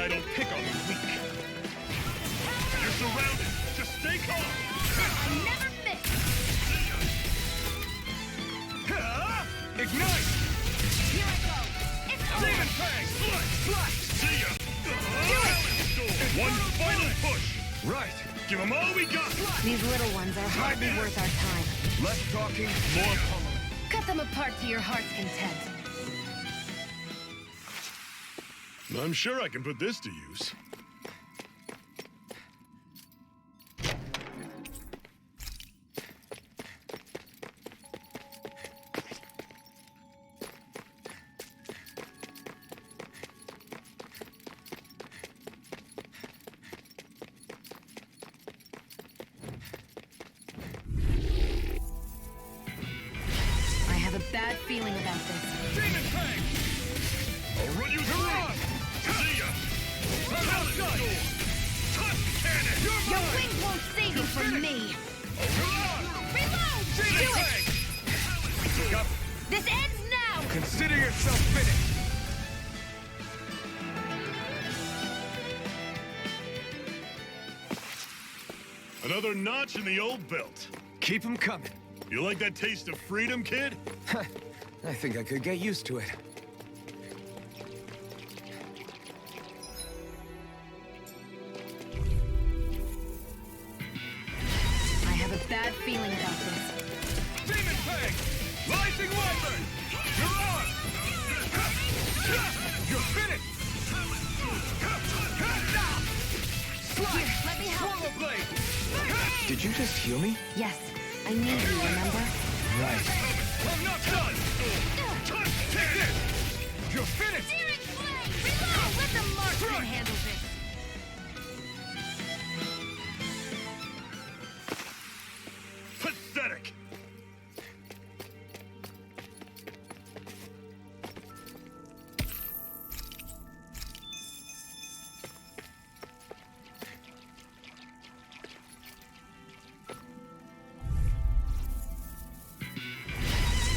I don't pick on the weak. You're surrounded. Just stay calm. I never miss! Ignite! Here I go! It's over! Demon Fang! Slash! See ya! One final push! Right. Give them all we got! These little ones are hardly worth our time. Less talking, more pummeling. Cut them apart to your heart's content. I'm sure I can put this to use. I have a bad feeling about this. Demon Fang! I'll run you through! See ya! Talent Sword! Tusk Cannon! Your wings won't save you from me! Reload! Demon Fang! Look up. This ends now! Consider yourself finished. Another notch in the old belt. Keep them coming. You like that taste of freedom, kid? I think I could get used to it. I have a bad feeling about this. Demon Fang! Rising Wyvern! You're on! You're finished! Here, let me help. Swallow Blade! Did you just heal me? Yes, I need you, remember? Right. I'm not done! Take this! You're finished! Searing Flame! Reload! Let the marksman handle this! Pathetic!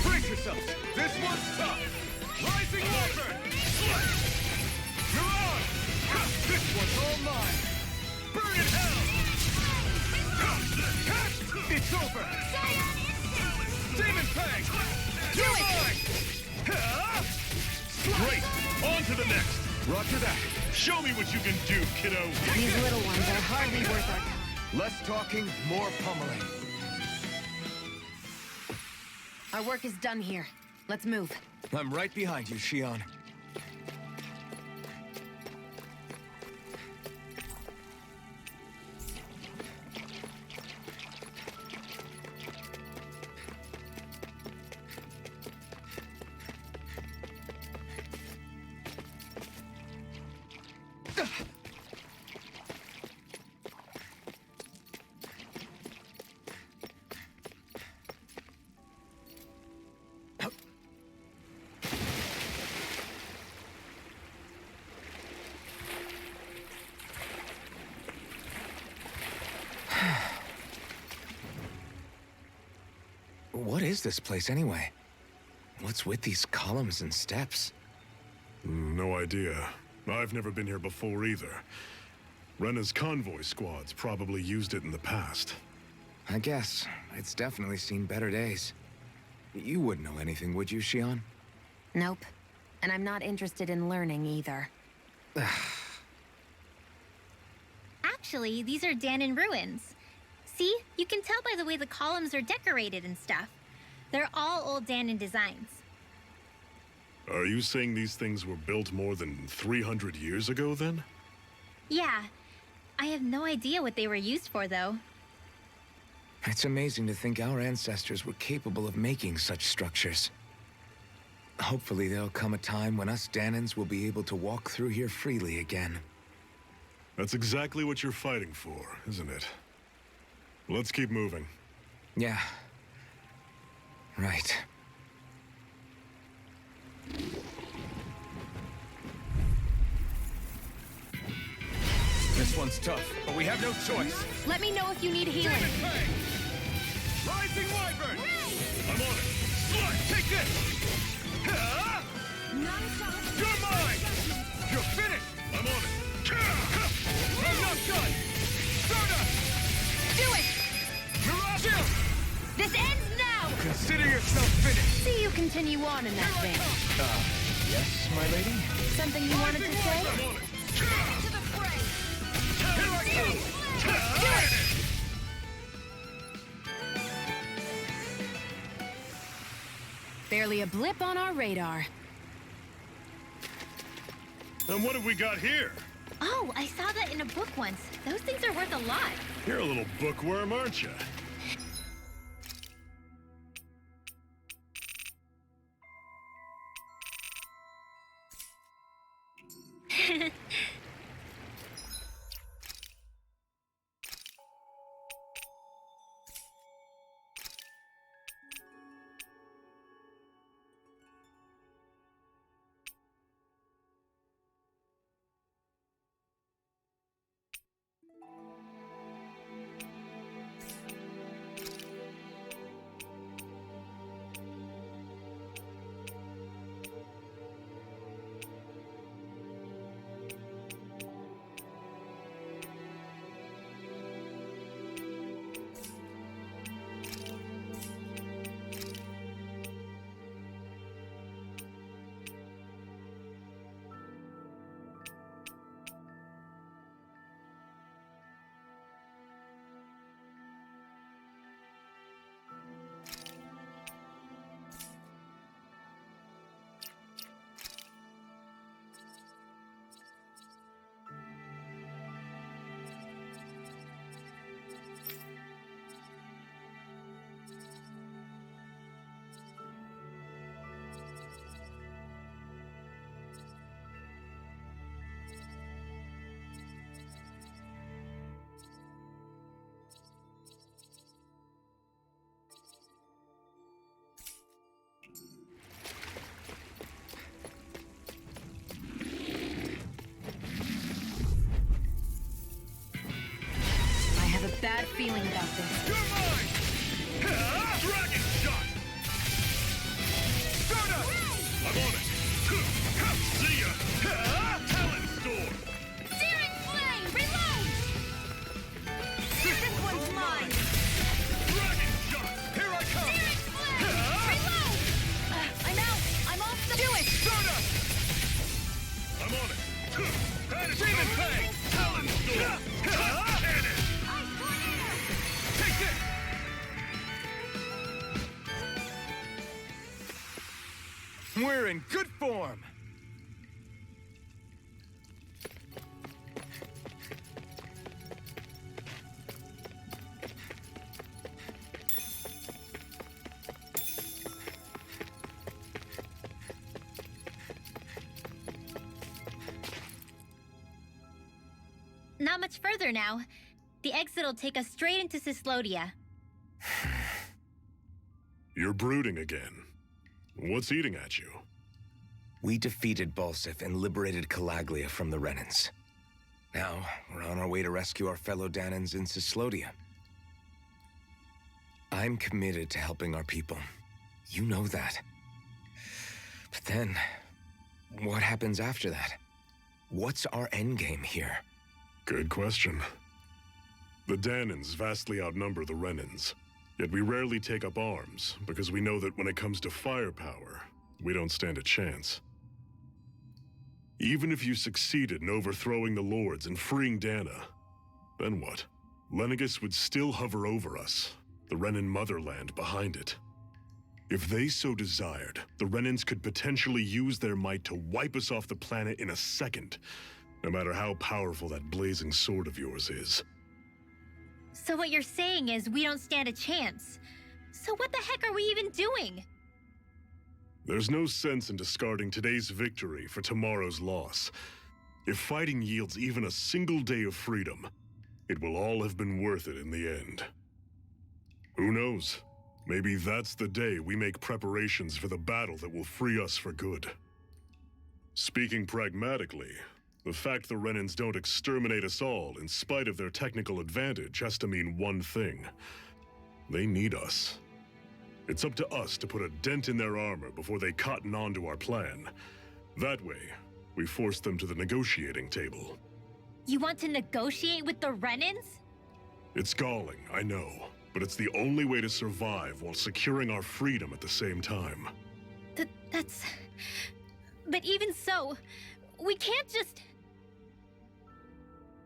Brace yourselves! This one's tough! Rising Wyvern! You're on! This one's all mine! Burn in hell! It's over! Demon Fang! You're mine! Great! On to the next! Roger that. Show me what you can do, kiddo! These little ones are hardly worth our time. Less talking, more pummeling. Our work is done here. Let's move. I'm right behind you, Shion. What is this place anyway? What's with these columns and steps? No idea. I've never been here before either. Rena's convoy squads probably used it in the past. I guess. It's definitely seen better days. You wouldn't know anything, would you, Shion? Nope. And I'm not interested in learning either. Actually, these are Danon ruins. See? You can tell by the way the columns are decorated and stuff. They're all old Danon designs. Are you saying these things were built more than 300 years ago, then? Yeah. I have no idea what they were used for, though. It's amazing to think our ancestors were capable of making such structures. Hopefully there'll come a time when us Danons will be able to walk through here freely again. That's exactly what you're fighting for, isn't it? Let's keep moving. Yeah. Right. This one's tough, but we have no choice. Let me know if you need healing. Demon Fang! Rising Wyvern! I'm on it! Slut, take this! You're mine! You're finished! I'm on it! I'm not done! Stardust! Do it! Mirage! This ends now! Consider yourself finished! See you continue on in that vein. Yes, my lady? Something you wanted to say? I'm on it! To the fray! Here I come! Barely a blip on our radar. And what have we got here? Oh, I saw that in a book once. Those things are worth a lot. You're a little bookworm, aren't you? I have a bad feeling about this. You're mine! Dragon shot! Stardust! I'm on it. See ya. Talon storm. Searing flame, reload! This one's mine! Dragon shot. Here I come! Searing flame, reload! I'm out! I'm off the... Do it! Stardust! I'm on it. Demon Fang! Talon storm. Cannon. Take this! We're in good form! Not much further now. The exit will take us straight into Cyslodia. You're brooding again. What's eating at you? We defeated Balsif and liberated Calaglia from the Renans. Now, we're on our way to rescue our fellow Danans in Cyslodia. I'm committed to helping our people. You know that. But then, what happens after that? What's our endgame here? Good question. The Danans vastly outnumber the Renans. Yet we rarely take up arms, because we know that when it comes to firepower, we don't stand a chance. Even if you succeeded in overthrowing the Lords and freeing Dana, then what? Lenegis would still hover over us, the Renan motherland behind it. If they so desired, the Renans could potentially use their might to wipe us off the planet in a second, no matter how powerful that blazing sword of yours is. So what you're saying is we don't stand a chance. So what the heck are we even doing? There's no sense in discarding today's victory for tomorrow's loss. If fighting yields even a single day of freedom, it will all have been worth it in the end. Who knows? Maybe that's the day we make preparations for the battle that will free us for good. Speaking pragmatically, the fact the Renans don't exterminate us all in spite of their technical advantage has to mean one thing. They need us. It's up to us to put a dent in their armor before they cotton on to our plan. That way, we force them to the negotiating table. You want to negotiate with the Renans? It's galling, I know, but it's the only way to survive while securing our freedom at the same time. That's... But even so, we can't just...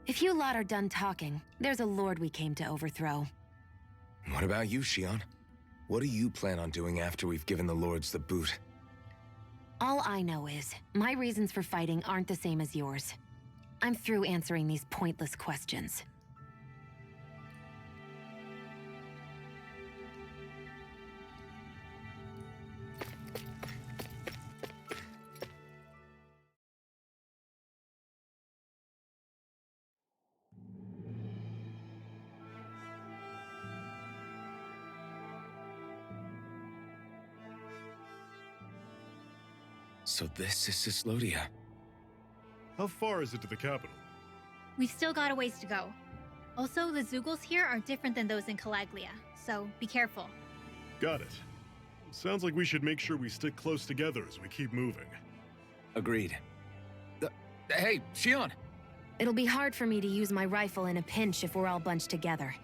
If you lot are done talking, there's a lord we came to overthrow. What about you, Shion? What do you plan on doing after we've given the lords the boot? All I know is, my reasons for fighting aren't the same as yours. I'm through answering these pointless questions. So this is Cyslodia. How far is it to the capital? We've still got a ways to go. Also, the Zeugles here are different than those in Calaglia, so be careful. Got it. Sounds like we should make sure we stick close together as we keep moving. Agreed. Hey, Shion! It'll be hard for me to use my rifle in a pinch if we're all bunched together.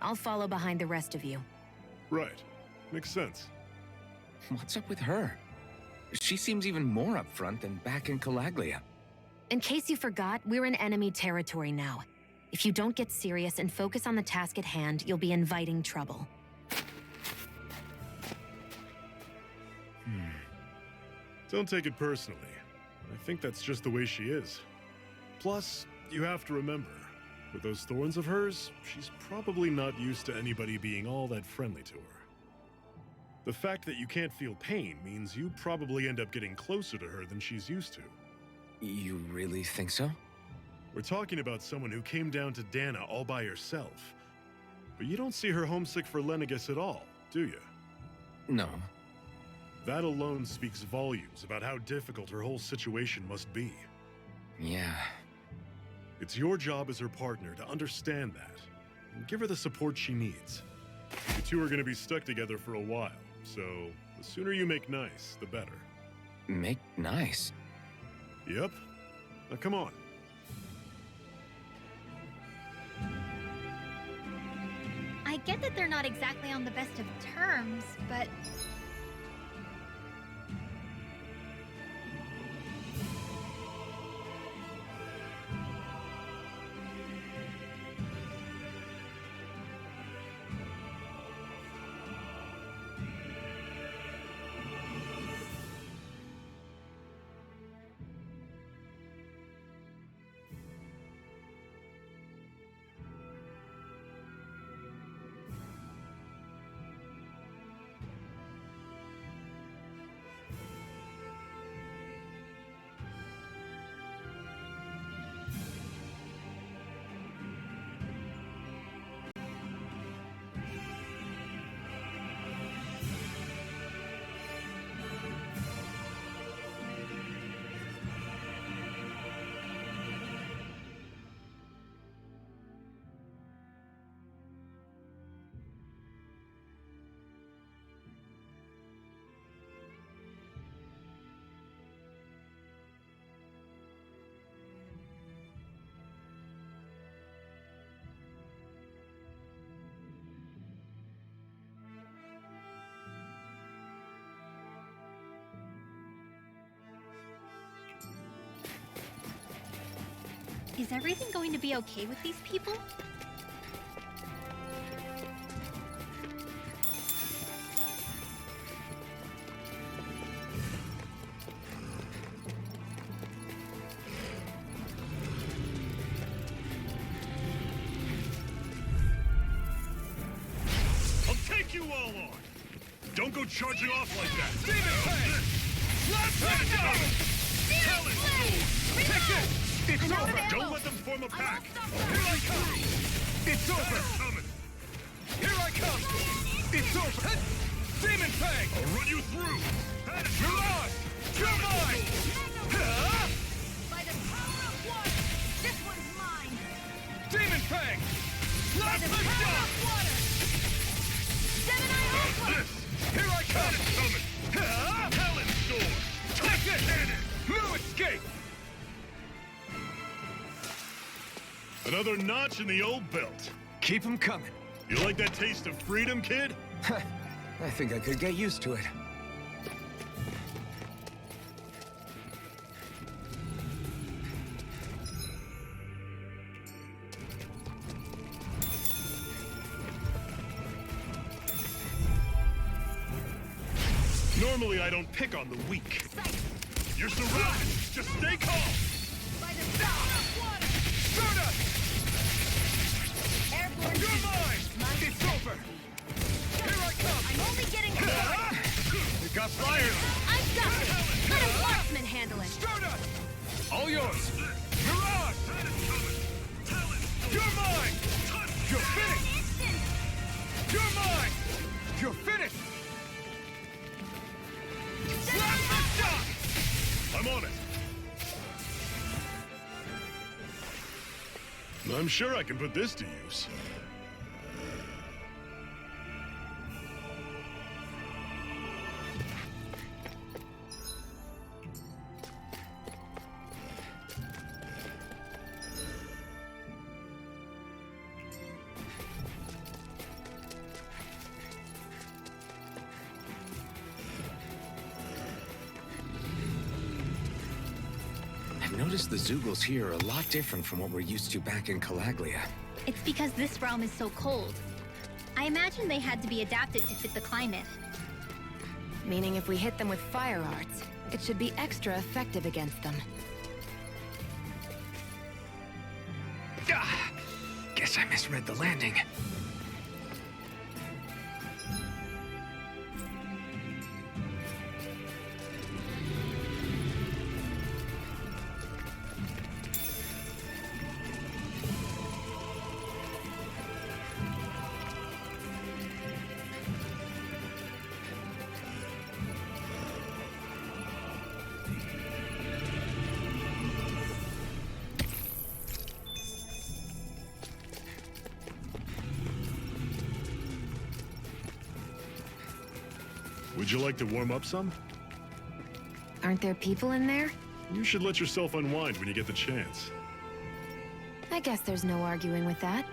I'll follow behind the rest of you. Right. Makes sense. What's up with her? She seems even more upfront than back in Calaglia. In case you forgot, we're in enemy territory now. If you don't get serious and focus on the task at hand, you'll be inviting trouble. Don't take it personally. I think that's just the way she is. Plus, you have to remember, with those thorns of hers, she's probably not used to anybody being all that friendly to her. The fact that you can't feel pain means you probably end up getting closer to her than she's used to. You really think so? We're talking about someone who came down to Dana all by herself. But you don't see her homesick for Lenegis at all, do you? No. That alone speaks volumes about how difficult her whole situation must be. Yeah. It's your job as her partner to understand that, and give her the support she needs. You two are going to be stuck together for a while, so the sooner you make nice, the better. Make nice? Yep. Now come on. I get that they're not exactly on the best of terms, but... Is everything going to be okay with these people? I'll take you all on! Don't go charging off like that! It's over! Don't let them form a pack! Here I come! It's over! Coming! Here I come! It's over! Demon Fang! I'll run you through! Mirage! You're mine! By the power of water, this one's mine. Demon Fang! Let the Power of water. Gemini Ultra. This! Here I come! Coming! Talon Sword! Take it! No escape! Another notch in the old belt. Keep 'em coming. You like that taste of freedom, kid? I think I could get used to it. Normally, I don't pick on the weak. You're surrounded. Just stay calm. Shoot us! Airborne. You're mine! It's over! Here I come! I'm only getting started. It got fired. I've got it. Let a marksman handle it. Shoot us! All yours! You're on! You're mine! You're finished! You're mine! You're finished! Last shot! I'm on it. I'm sure I can put this to use. I've noticed the Zeugles here are a lot different from what we're used to back in Calaglia. It's because this realm is so cold. I imagine they had to be adapted to fit the climate. Meaning if we hit them with fire arts, it should be extra effective against them. Ah, guess I misread the landing. Would you like to warm up some? Aren't there people in there? You should let yourself unwind when you get the chance. I guess there's no arguing with that.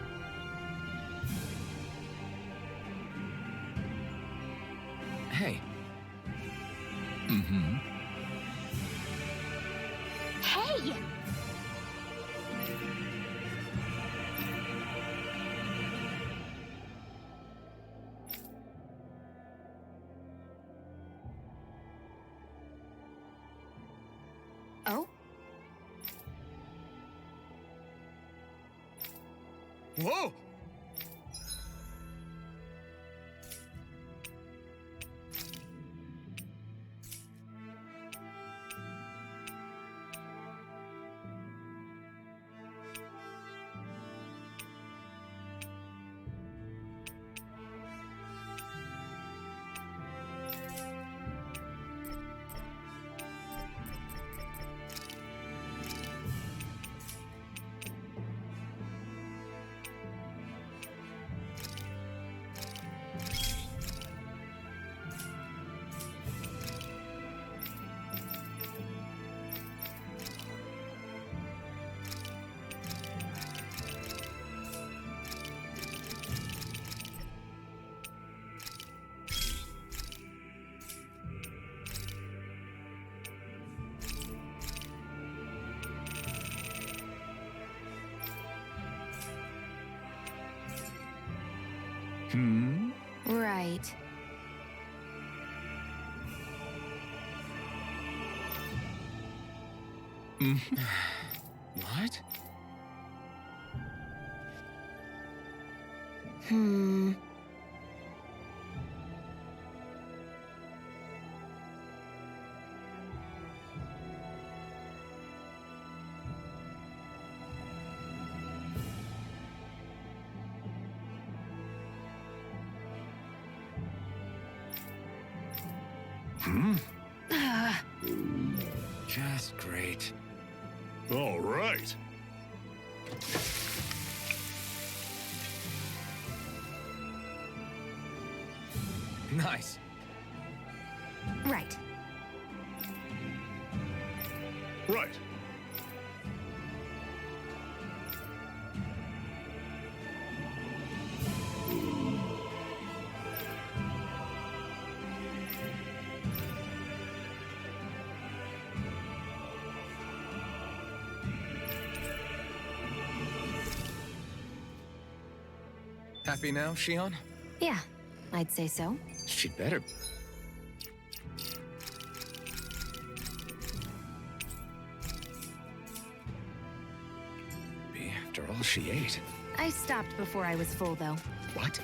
Hey. Hey! Oh? Whoa! Right. What? Hmm. Just great. All right. Nice. Right. Right. Happy now, Shion? Yeah, I'd say so. She'd better. Be after all she ate. I stopped before I was full, though. What?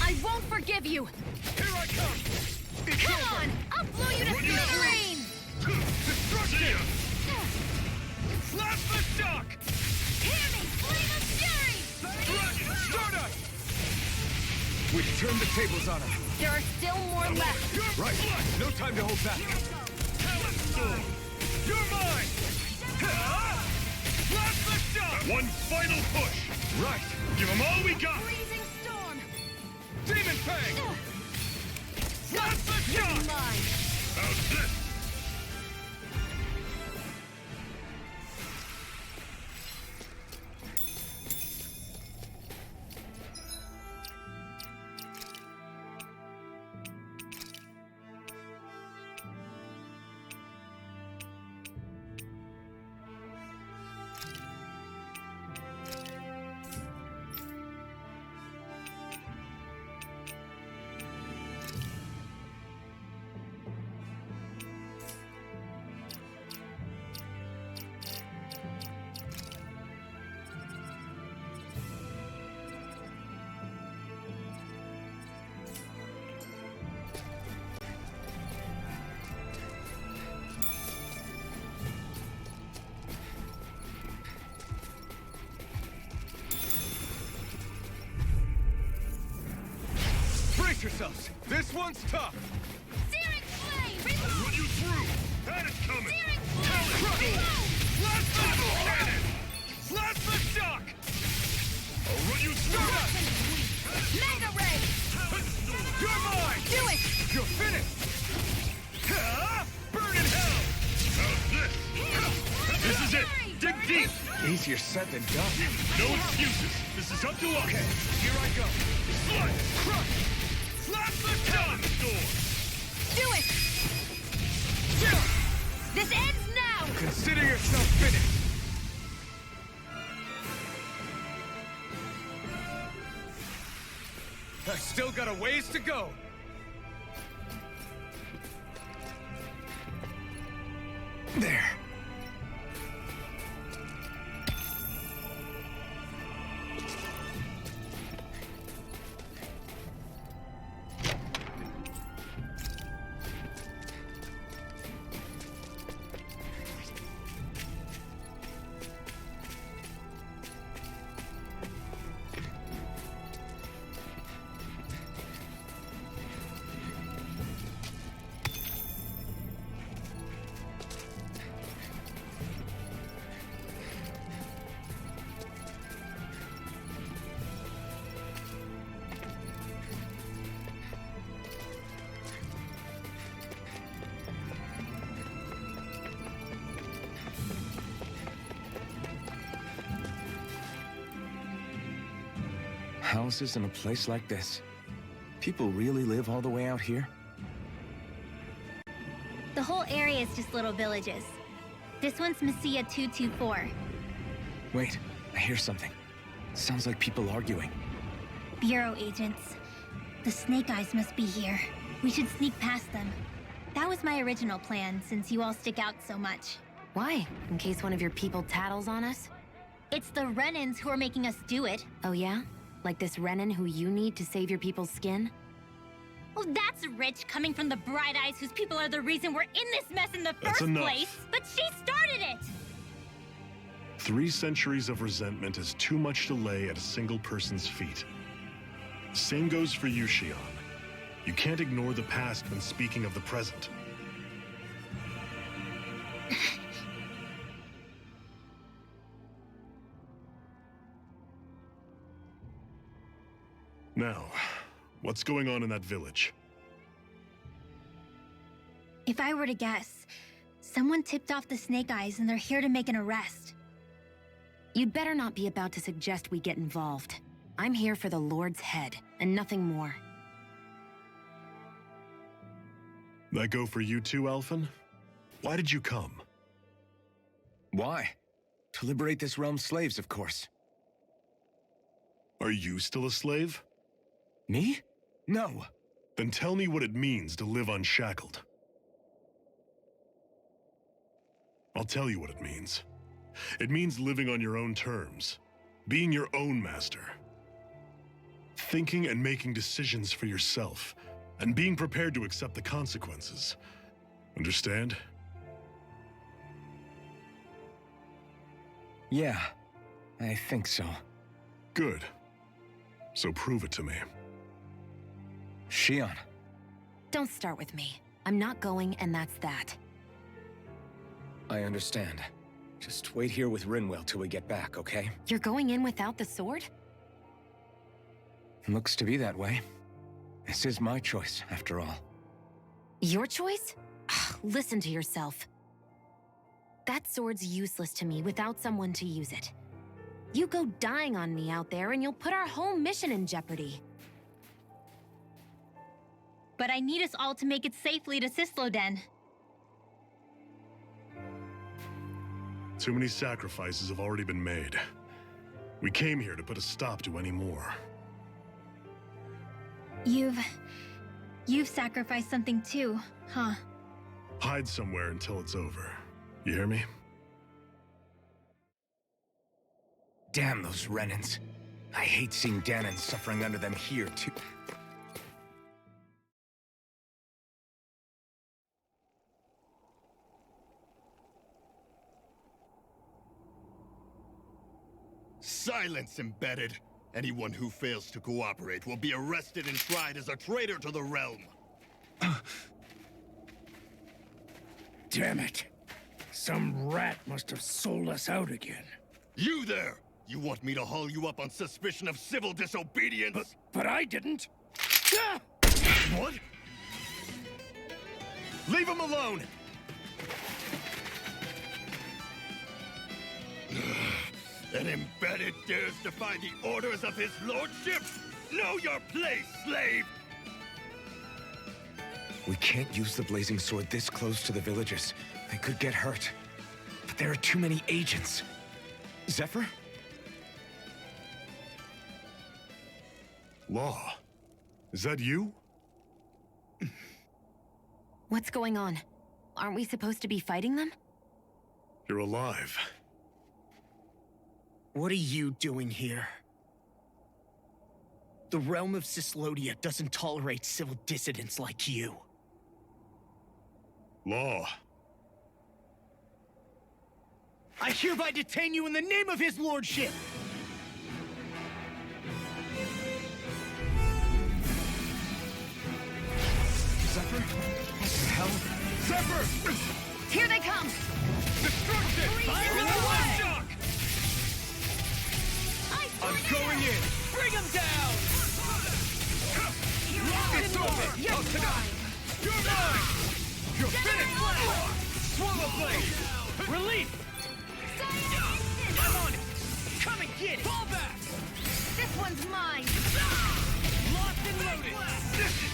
I won't forgive you! Here I come! It's Come over! on! I'll blow you to Run you smithereens! Destruction! Slap the shock! Hear me! Flame of fury! Dragon, start us! We turned the tables on her. There are still more left. Right. No time to hold back. Talon Storm! You're mine! Slap the shock! One final push! Right. Give them all we got! Freezing storm! Demon Fang! Slap the shock! Mine! How's this? Brace yourselves! This one's tough! Searing flame! I'll run you through! That is coming! Searing Talon flame! Storm! Slap the Cannon! Slap the shock! I'll run you through! Mega ray! You're mine! Do it! You're finished! Burn in hell! How's this? This is it! Dig deep! Easier said than done. No excuses! This is up to us! Okay, here I go. Slice! Crush! Slap the Talon shock! Storm! Do it! This ends now! Consider yourself finished. I still got a ways to go! There. Houses in a place like this. People really live all the way out here? The whole area is just little villages. This one's Messia 224. Wait, I hear something. Sounds like people arguing. Bureau agents. The Snake Eyes must be here. We should sneak past them. That was my original plan, since you all stick out so much. Why? In case one of your people tattles on us? It's the Renans who are making us do it. Oh yeah? Like this Renan who you need to save your people's skin? Oh, that's rich coming from the Bright Eyes whose people are the reason we're in this mess in the That's first enough. place. But she started it! 3 centuries of resentment is too much to lay at a single person's feet. Same goes for you, Shion. You can't ignore the past when speaking of the present. Now, what's going on in that village? If I were to guess, someone tipped off the Snake Eyes and they're here to make an arrest. You'd better not be about to suggest we get involved. I'm here for the Lord's head, and nothing more. That go for you too, Alphen? Why did you come? Why? To liberate this realm's slaves, of course. Are you still a slave? Me? No. Then tell me what it means to live unshackled. I'll tell you what it means. It means living on your own terms, being your own master. Thinking and making decisions for yourself, and being prepared to accept the consequences. Understand? Yeah, I think so. Good. So prove it to me. Shionne. Don't start with me. I'm not going, and that's that. I understand. Just wait here with Rinwell till we get back, okay? You're going in without the sword? Looks to be that way. This is my choice, after all. Your choice? Listen to yourself. That sword's useless to me without someone to use it. You go dying on me out there and you'll put our whole mission in jeopardy. But I need us all to make it safely to Sisloden. Too many sacrifices have already been made. We came here to put a stop to any more. You've sacrificed something too, huh? Hide somewhere until it's over. You hear me? Damn those Renans. I hate seeing Dahnan suffering under them here, too. Silence, Embedded! Anyone who fails to cooperate will be arrested and tried as a traitor to the realm. Damn it. Some rat must have sold us out again. You there! You want me to haul you up on suspicion of civil disobedience? But I didn't. Ah! What? Leave him alone! An Embedded dares defy the orders of his lordship? Know your place, slave! We can't use the blazing sword this close to the villagers. They could get hurt. But there are too many agents. Zephyr? Law. Is that you? What's going on? Aren't we supposed to be fighting them? You're alive. What are you doing here? The realm of Cyslodia doesn't tolerate civil dissidents like you. Law. I hereby detain you in the name of his lordship! Zephyr? What the hell? Zephyr! Here they come! Destruction! Fire in the way! I'm going in! Bring him down! It's over! You're tonight! You're mine! You're finished! Swallow blade! Release! I'm on it! Come and get it! Fall back! This one's mine! Locked and loaded!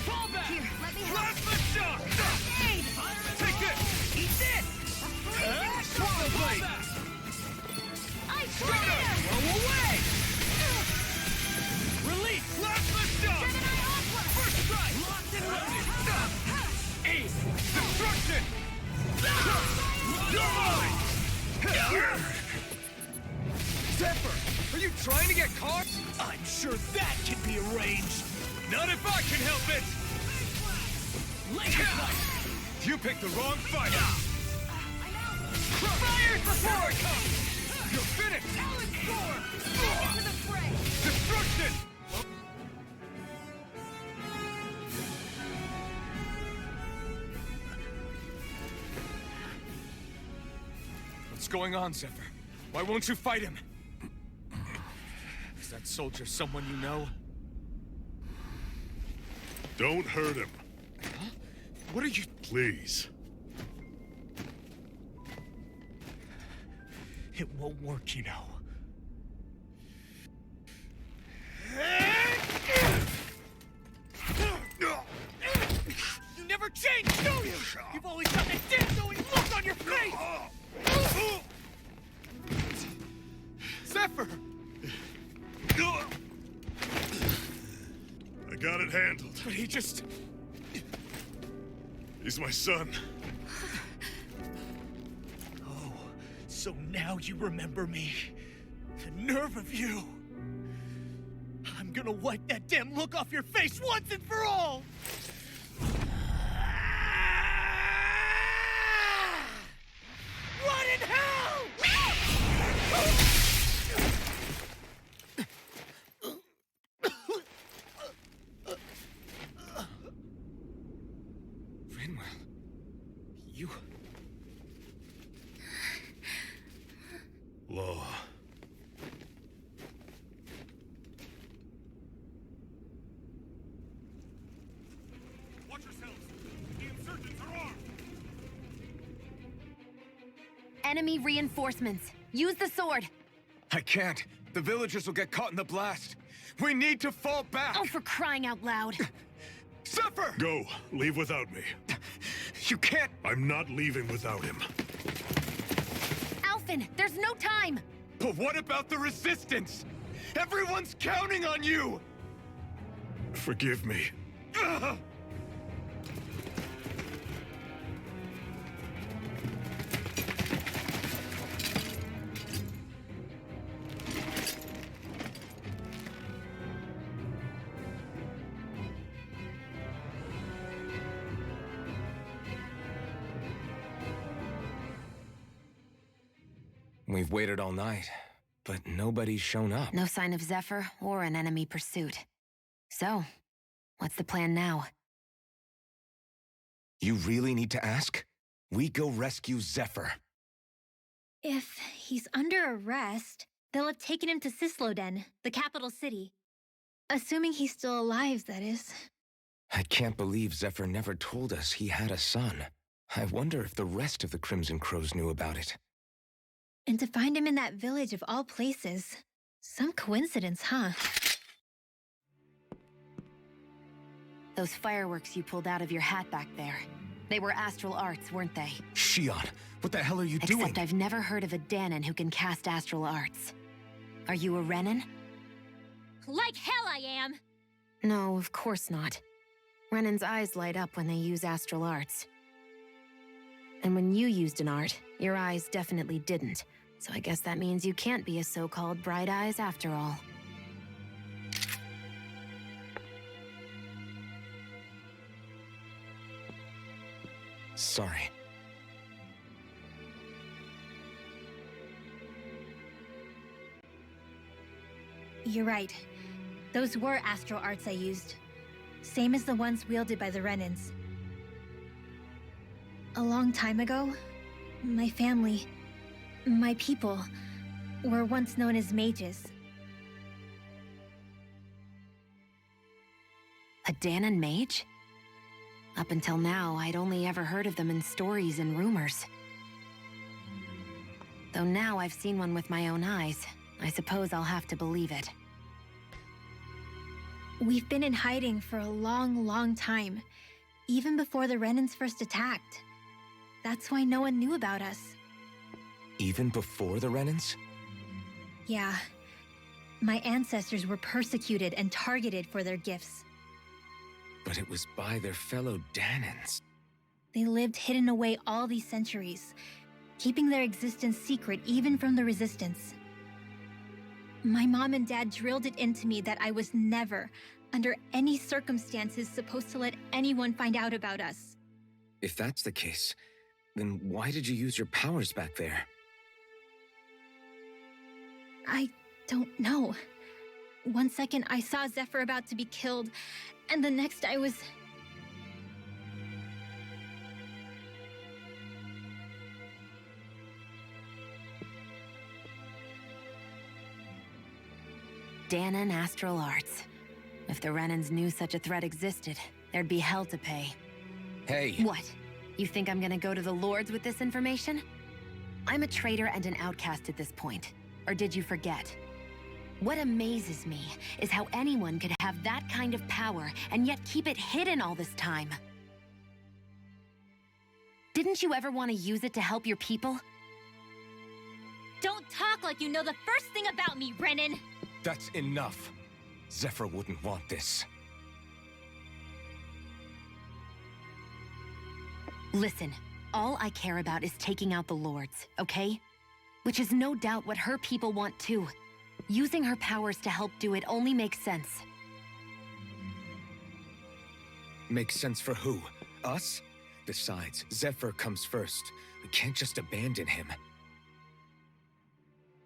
Fall back! Here, let me help. Plasma shock! Aid! Take this! Eat this! Swallow blade! I Throw tried! away! Release! Plasma shock! First strike! Locked and loaded! Aim! Destruction! You're mine! Zephyr! Are you trying to get caught? I'm sure that can be arranged! Not if I can help it! You picked the wrong fight! Fire before it comes! You're finished! Destruction! What's going on, Zephyr? Why won't you fight him? Is that soldier someone you know? Don't hurt him. What are you... Please. It won't work, you know. You never change, do you? You've always got that damn knowing look on your face! Zephyr! I got it handled. But he just... He's my son. Oh, so now you remember me. The nerve of you. I'm gonna wipe that damn look off your face once and for all! What in hell? Rinwell, you... Law. Watch yourselves! The insurgents are armed! Enemy reinforcements. Use the sword. I can't. The villagers will get caught in the blast. We need to fall back! Oh, for crying out loud. Zephyr! Go. Leave without me. You can't... I'm not leaving without him. Alphen, there's no time. But what about the resistance? Everyone's counting on you! Forgive me. Ugh! We've waited all night, but nobody's shown up. No sign of Zephyr or an enemy pursuit. So, what's the plan now? You really need to ask? We go rescue Zephyr. If he's under arrest, they'll have taken him to Cisloden, the capital city. Assuming he's still alive, that is. I can't believe Zephyr never told us he had a son. I wonder if the rest of the Crimson Crows knew about it. And to find him in that village of all places. Some coincidence, huh? Those fireworks you pulled out of your hat back there. They were astral arts, weren't they? Shion, what the hell are you doing? Except I've never heard of a Dahnan who can cast astral arts. Are you a Renan? Like hell I am! No, of course not. Renan's eyes light up when they use astral arts. And when you used an art, your eyes definitely didn't. So I guess that means you can't be a so-called Bright Eyes after all. Sorry. You're right. Those were astral arts I used. Same as the ones wielded by the Renans. A long time ago, my family, my people, were once known as mages. A Dahnan mage? Up until now, I'd only ever heard of them in stories and rumors. Though now I've seen one with my own eyes, I suppose I'll have to believe it. We've been in hiding for a long, long time. Even before the Renans first attacked. That's why no one knew about us. Even before the Renans? Yeah. My ancestors were persecuted and targeted for their gifts. But it was by their fellow Dahnans. They lived hidden away all these centuries, keeping their existence secret even from the Resistance. My mom and dad drilled it into me that I was never, under any circumstances, supposed to let anyone find out about us. If that's the case, then why did you use your powers back there? I don't know. One second I saw Zephyr about to be killed, and the next I was... Dahnan astral arts. If the Renans knew such a threat existed, there'd be hell to pay. Hey! What? You think I'm gonna go to the Lords with this information? I'm a traitor and an outcast at this point. Or did you forget? What amazes me is how anyone could have that kind of power and yet keep it hidden all this time. Didn't you ever want to use it to help your people? Don't talk like you know the first thing about me, Renan! That's enough. Zephyr wouldn't want this. Listen, all I care about is taking out the Lords, okay? Which is no doubt what her people want too. Using her powers to help do it only makes sense. Makes sense for who? Us? Besides, Zephyr comes first. We can't just abandon him.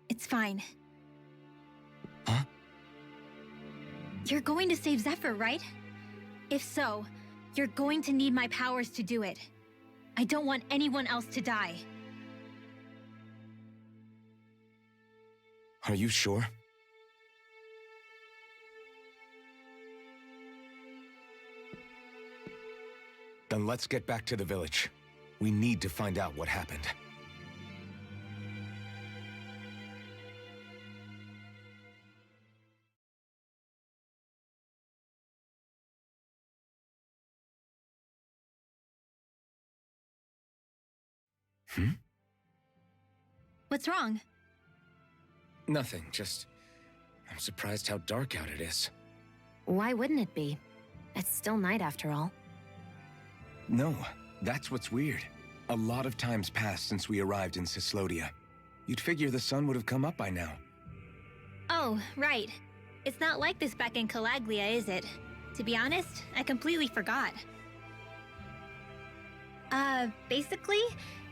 It's fine. Huh? You're going to save Zephyr, right? If so, you're going to need my powers to do it. I don't want anyone else to die. Are you sure? Then let's get back to the village. We need to find out what happened. What's wrong? Nothing, just... I'm surprised how dark out it is. Why wouldn't it be? It's still night after all. No, that's what's weird. A lot of time's passed since we arrived in Cyslodia. You'd figure the sun would have come up by now. Oh, right. It's not like this back in Calaglia, is it? To be honest, I completely forgot. Basically,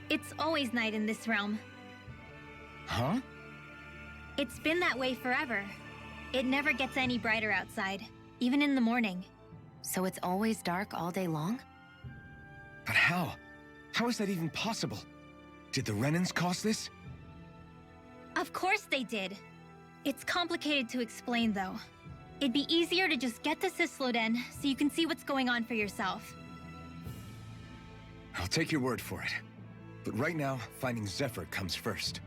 it's always night in this realm. Huh? It's been that way forever. It never gets any brighter outside, even in the morning. So it's always dark all day long? But how? How is that even possible? Did the Renans cause this? Of course they did. It's complicated to explain, though. It'd be easier to just get to Cysloden so you can see what's going on for yourself. I'll take your word for it. But right now, finding Zephyr comes first.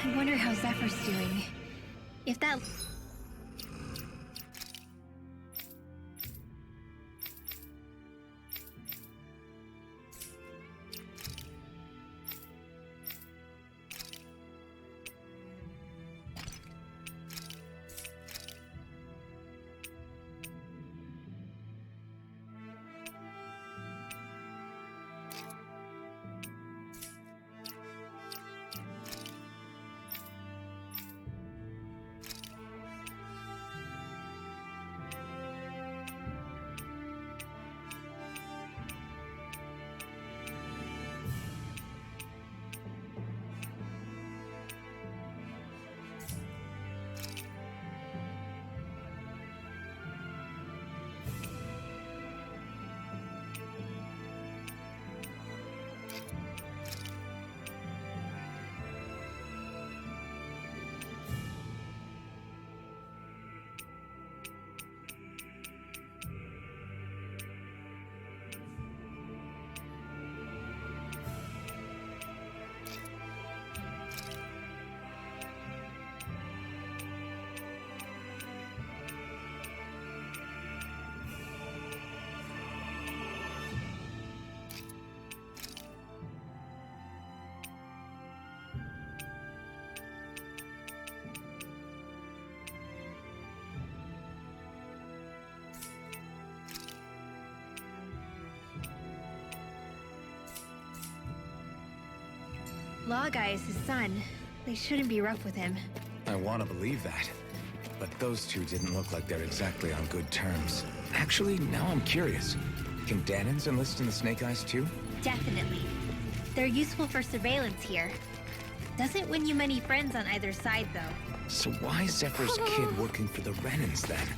I wonder how Zephyr's doing. If that... Law Guy is his son. They shouldn't be rough with him. I want to believe that. But those two didn't look like they're exactly on good terms. Actually, now I'm curious. Can Danans enlist in the Snake Eyes too? Definitely. They're useful for surveillance here. Doesn't win you many friends on either side, though. So why is Zephyr's kid working for the Renans then?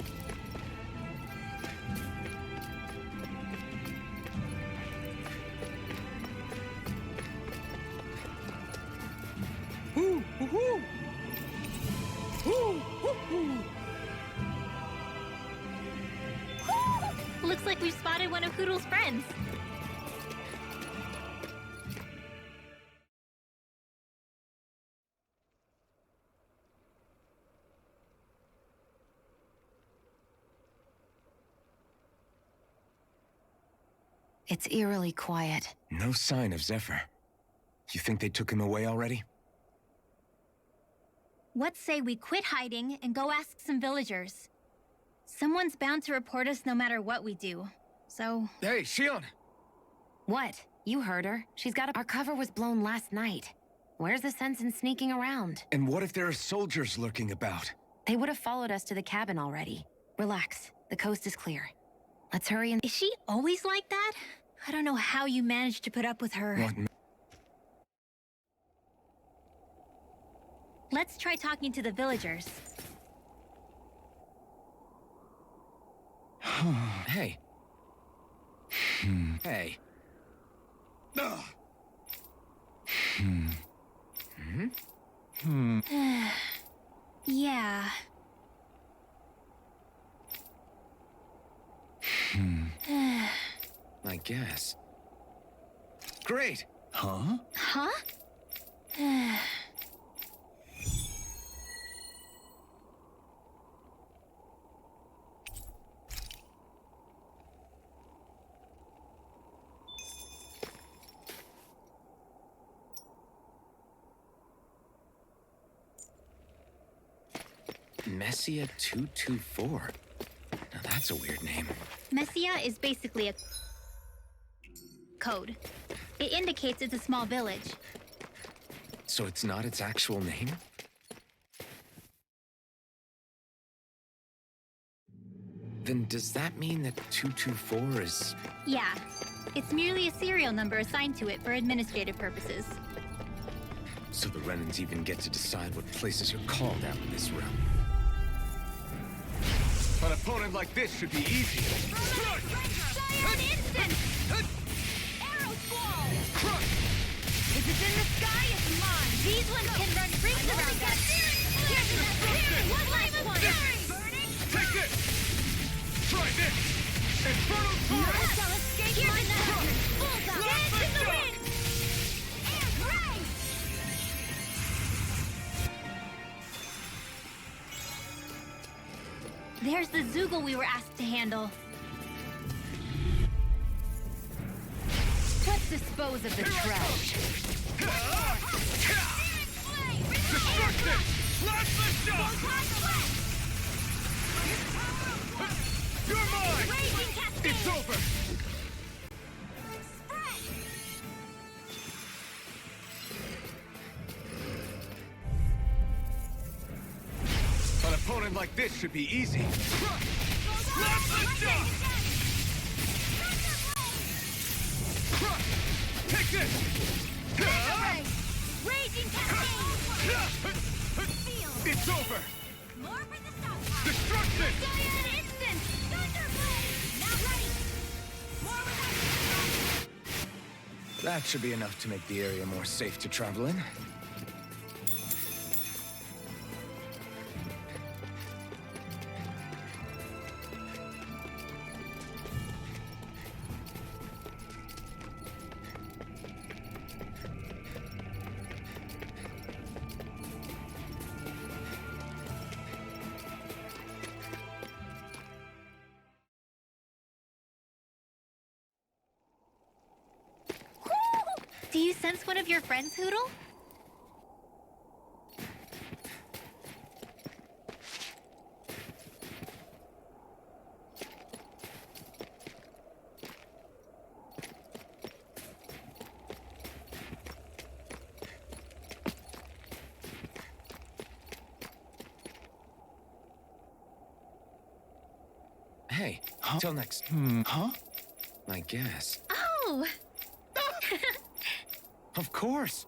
Looks like we've spotted one of Hoodle's friends. It's eerily quiet. No sign of Zephyr. You think they took him away already? What say we quit hiding and go ask some villagers? Someone's bound to report us no matter what we do. So... Hey, Shion! What? You heard her. She's got Our cover was blown last night. Where's the sense in sneaking around? And what if there are soldiers lurking about? They would have followed us to the cabin already. Relax. The coast is clear. Let's hurry and... Is she always like that? I don't know how you managed to put up with her. What? Let's try talking to the villagers. Hey. Hey. Yeah. I guess. Great! Huh? Huh? Messia 224. Now that's a weird name. Messia is basically a code. It indicates it's a small village. So it's not its actual name? Then does that mean that 224 is... Yeah. It's merely a serial number assigned to it for administrative purposes. So the Renans even get to decide what places you're called out in this realm. An opponent like this should be easy. Giant instant! Arrow squall! If it's in the sky, it's mine! These ones can run rings around us. Here's one last one! Take this! Try this! Infernal No Torrent! shall escape my net! Bullseye! Dance in the wind! Air ray! There's the Zoogle we were asked to handle. Let's dispose of the trash. Destruction! Blast the shot! You're mine! Raging cascade! It's over! An opponent like this should be easy. Blast the shot! Take this! Raging cascade! It's over! More for the south! Destruction! Giant instant! Thunderblade! Now ready! More with that! That should be enough to make the area more safe to travel in. Do you sense one of your friends, Hoodle? Hey, till next... Huh? I guess. Oh! Of course!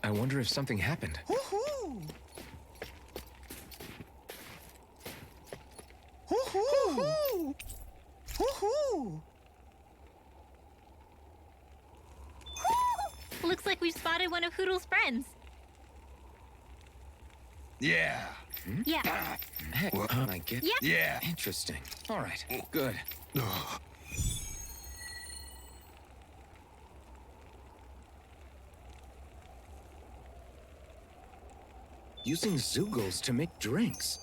I wonder if something happened. Woohoo! Woohoo! Woohoo! Looks like we've spotted one of Hoodle's friends. Yeah. Yeah. Hey, I get... Yeah. Yeah. Interesting. All right, good. Using Zeugles to make drinks.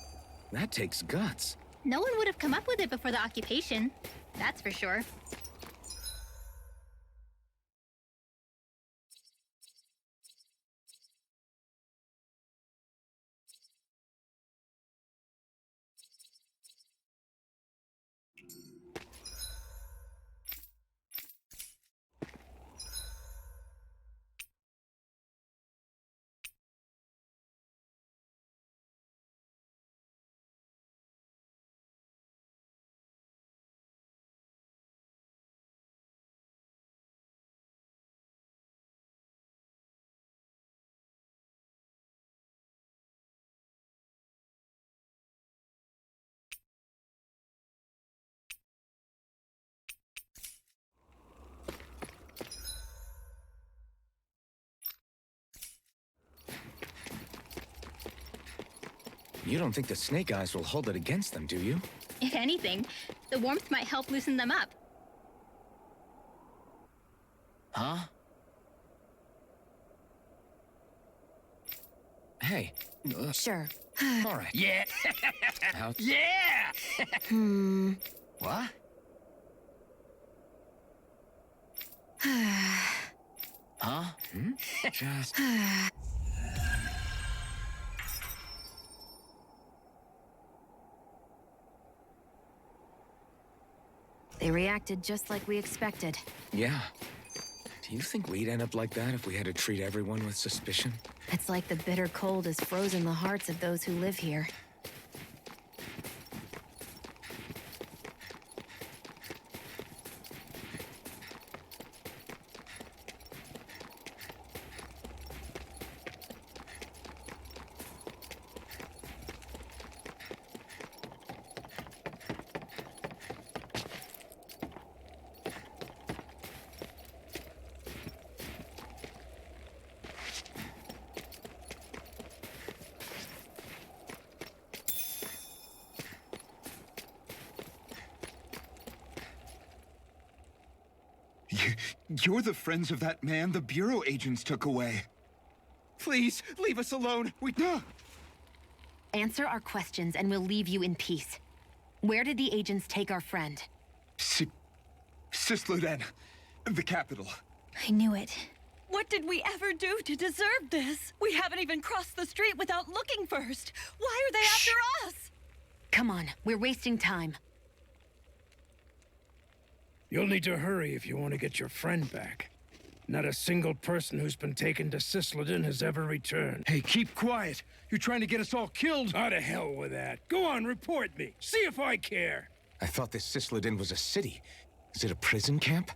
That takes guts. No one would have come up with it before the occupation. That's for sure. You don't think the Snake Eyes will hold it against them, do you? If anything, the warmth might help loosen them up. Huh? Hey. Sure. All right. Yeah. Out. Yeah. What? Huh? Just... They reacted just like we expected. Yeah. Do you think we'd end up like that if we had to treat everyone with suspicion? It's like the bitter cold has frozen the hearts of those who live here. You're the friends of that man the Bureau agents took away. Please, leave us alone. Answer our questions and we'll leave you in peace. Where did the agents take our friend? Sysloden, the capital. I knew it. What did we ever do to deserve this? We haven't even crossed the street without looking first. Why are they after us? Come on, we're wasting time. You'll need to hurry if you want to get your friend back. Not a single person who's been taken to Sysloden has ever returned. Hey, keep quiet. You're trying to get us all killed. Out of hell with that. Go on, report me. See if I care. I thought this Sysloden was a city. Is it a prison camp?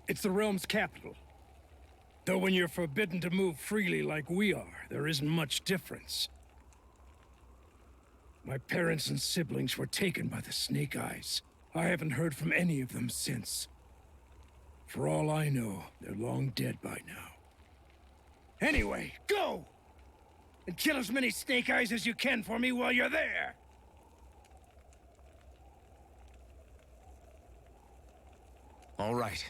It's the realm's capital. Though when you're forbidden to move freely like we are, there isn't much difference. My parents and siblings were taken by the Snake Eyes. I haven't heard from any of them since. For all I know, they're long dead by now. Anyway, go! And kill as many snake eyes as you can for me while you're there! All right.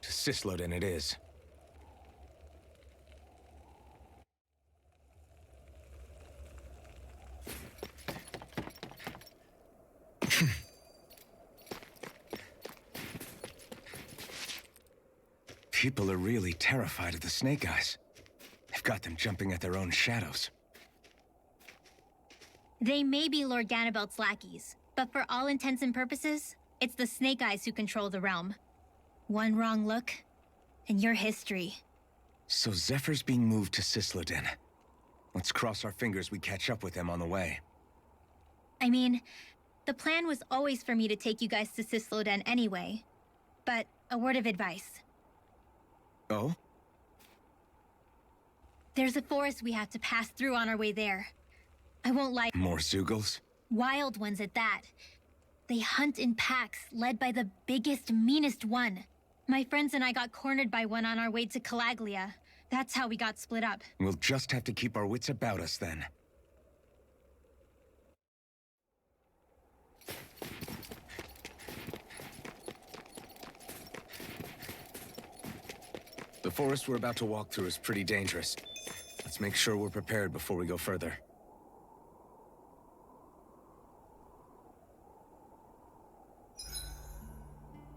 To Cisloden it is. People are really terrified of the Snake Eyes. They've got them jumping at their own shadows. They may be Lord Ganabelt's lackeys, but for all intents and purposes, it's the Snake Eyes who control the realm. One wrong look, and your history. So Zephyr's being moved to Cisloden. Let's cross our fingers we catch up with them on the way. I mean, the plan was always for me to take you guys to Cisloden anyway. But a word of advice. Oh? There's a forest we have to pass through on our way there. I won't lie. More Zeugles? Wild ones at that. They hunt in packs, led by the biggest, meanest one. My friends and I got cornered by one on our way to Calaglia. That's how we got split up. We'll just have to keep our wits about us then. The forest we're about to walk through is pretty dangerous. Let's make sure we're prepared before we go further.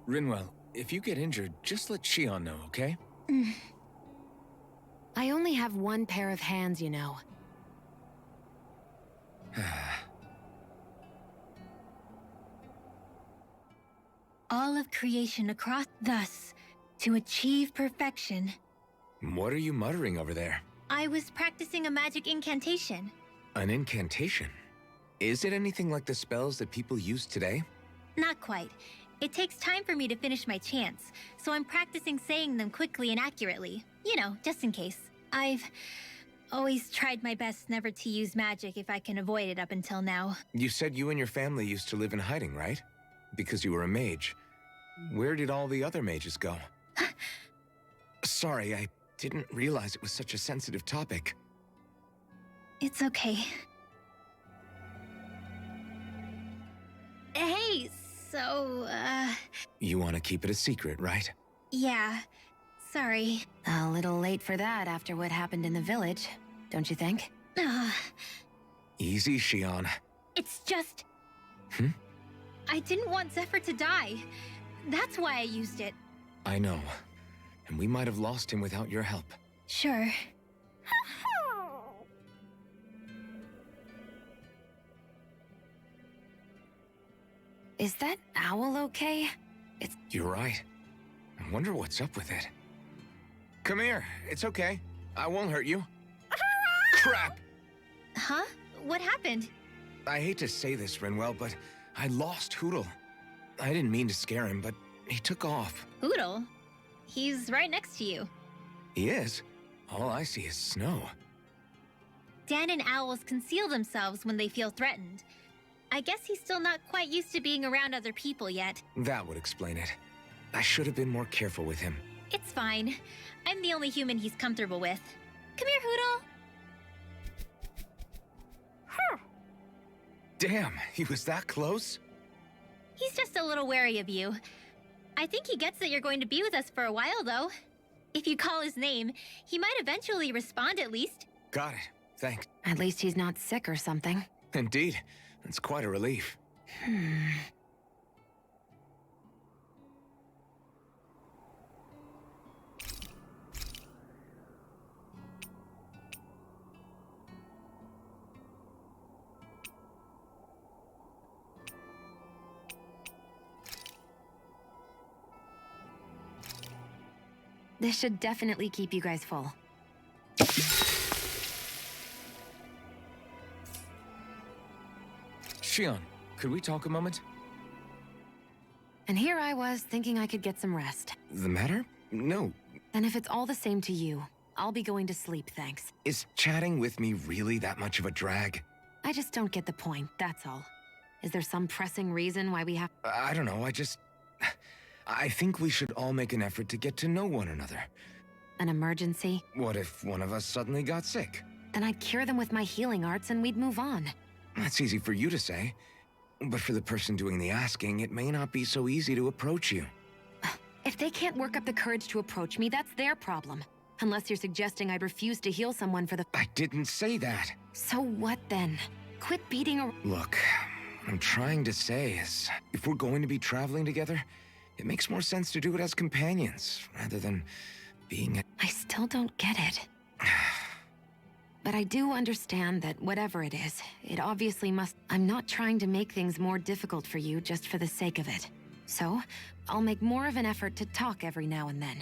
Rinwell, if you get injured, just let Shion know, okay? I only have one pair of hands, you know. All of creation across thus, to achieve perfection. What are you muttering over there? I was practicing a magic incantation. An incantation? Is it anything like the spells that people use today? Not quite. It takes time for me to finish my chants, so I'm practicing saying them quickly and accurately. You know, just in case. I've always tried my best never to use magic if I can avoid it up until now. You said you and your family used to live in hiding, right? Because you were a mage. Where did all the other mages go? Sorry, I didn't realize it was such a sensitive topic. It's okay. Hey, so, You want to keep it a secret, right? yeah. Sorry. A little late for that after what happened in the village, don't you think? Easy, Shion. It's just... Hmm? I didn't want Zephyr to die. That's why I used it. I know. And we might have lost him without your help. Sure. Is that owl okay? You're right. I wonder what's up with it. Come here. It's okay. I won't hurt you. Crap! Huh? What happened? I hate to say this, Rinwell, but I lost Hootle. I didn't mean to scare him, but he took off. Hootle? He's right next to you. He is? All I see is snow. Dan and owls conceal themselves when they feel threatened. I guess he's still not quite used to being around other people yet. That would explain it. I should have been more careful with him. It's fine. I'm the only human he's comfortable with. Come here, Hootle. Damn, he was that close? He's just a little wary of you. I think he gets that you're going to be with us for a while, though. If you call his name, he might eventually respond at least. Got it. Thanks. At least he's not sick or something. Indeed. That's quite a relief. This should definitely keep you guys full. Shion, could we talk a moment? And here I was thinking I could get some rest. The matter? No. And if it's all the same to you, I'll be going to sleep, thanks. Is chatting with me really that much of a drag? I just don't get the point, that's all. Is there some pressing reason why we have— I don't know, I think we should all make an effort to get to know one another. An emergency? What if one of us suddenly got sick? Then I'd cure them with my healing arts and we'd move on. That's easy for you to say. But for the person doing the asking, it may not be so easy to approach you. If they can't work up the courage to approach me, that's their problem. Unless you're suggesting I'd refuse to heal someone for the— I didn't say that. So what then? Quit beating a— Look, what I'm trying to say is, if we're going to be traveling together, it makes more sense to do it as companions, rather than being— I still don't get it. But I do understand that whatever it is, it obviously must— I'm not trying to make things more difficult for you just for the sake of it. So, I'll make more of an effort to talk every now and then.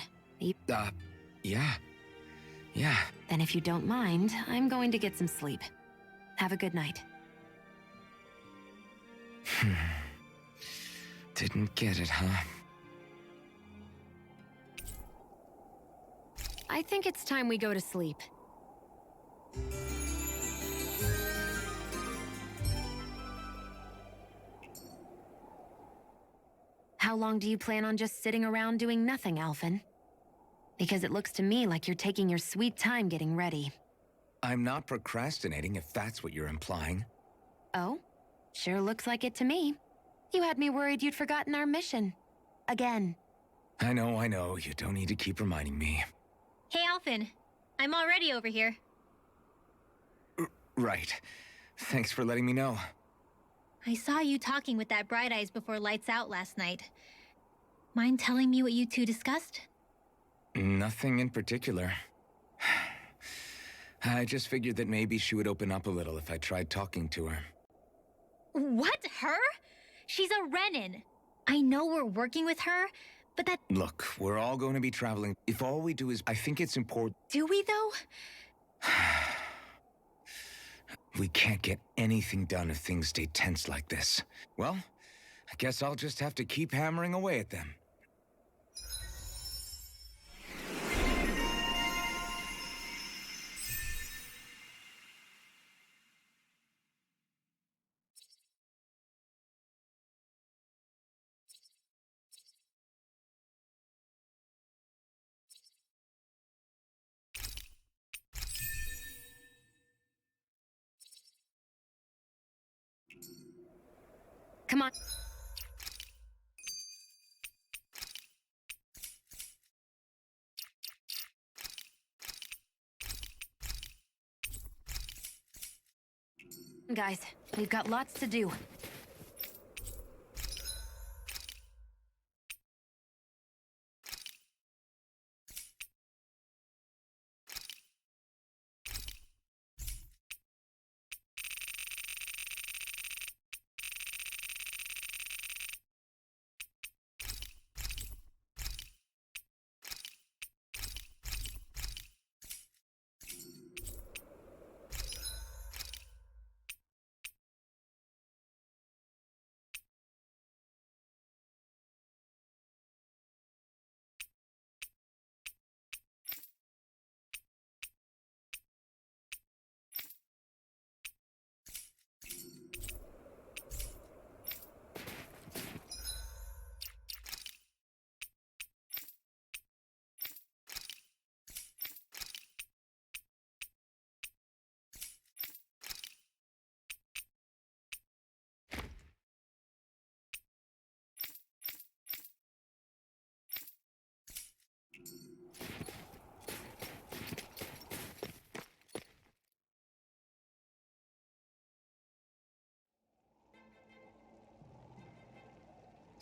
Yeah. Yeah. Then if you don't mind, I'm going to get some sleep. Have a good night. Didn't get it, huh? I think it's time we go to sleep. How long do you plan on just sitting around doing nothing, Alphen? Because it looks to me like you're taking your sweet time getting ready. I'm not procrastinating, if that's what you're implying. Oh? Sure looks like it to me. You had me worried you'd forgotten our mission. Again. I know. You don't need to keep reminding me. Hey, Alphen. I'm already over here. Right. Thanks for letting me know. I saw you talking with that Bright Eyes before lights out last night. Mind telling me what you two discussed? Nothing in particular. I just figured that maybe she would open up a little if I tried talking to her. What? Her? She's a Renin. I know we're working with her, but that— Look, we're all going to be traveling. If all we do is— I think it's important— Do we, though? We can't get anything done if things stay tense like this. Well, I guess I'll just have to keep hammering away at them. Come on. Guys, we've got lots to do.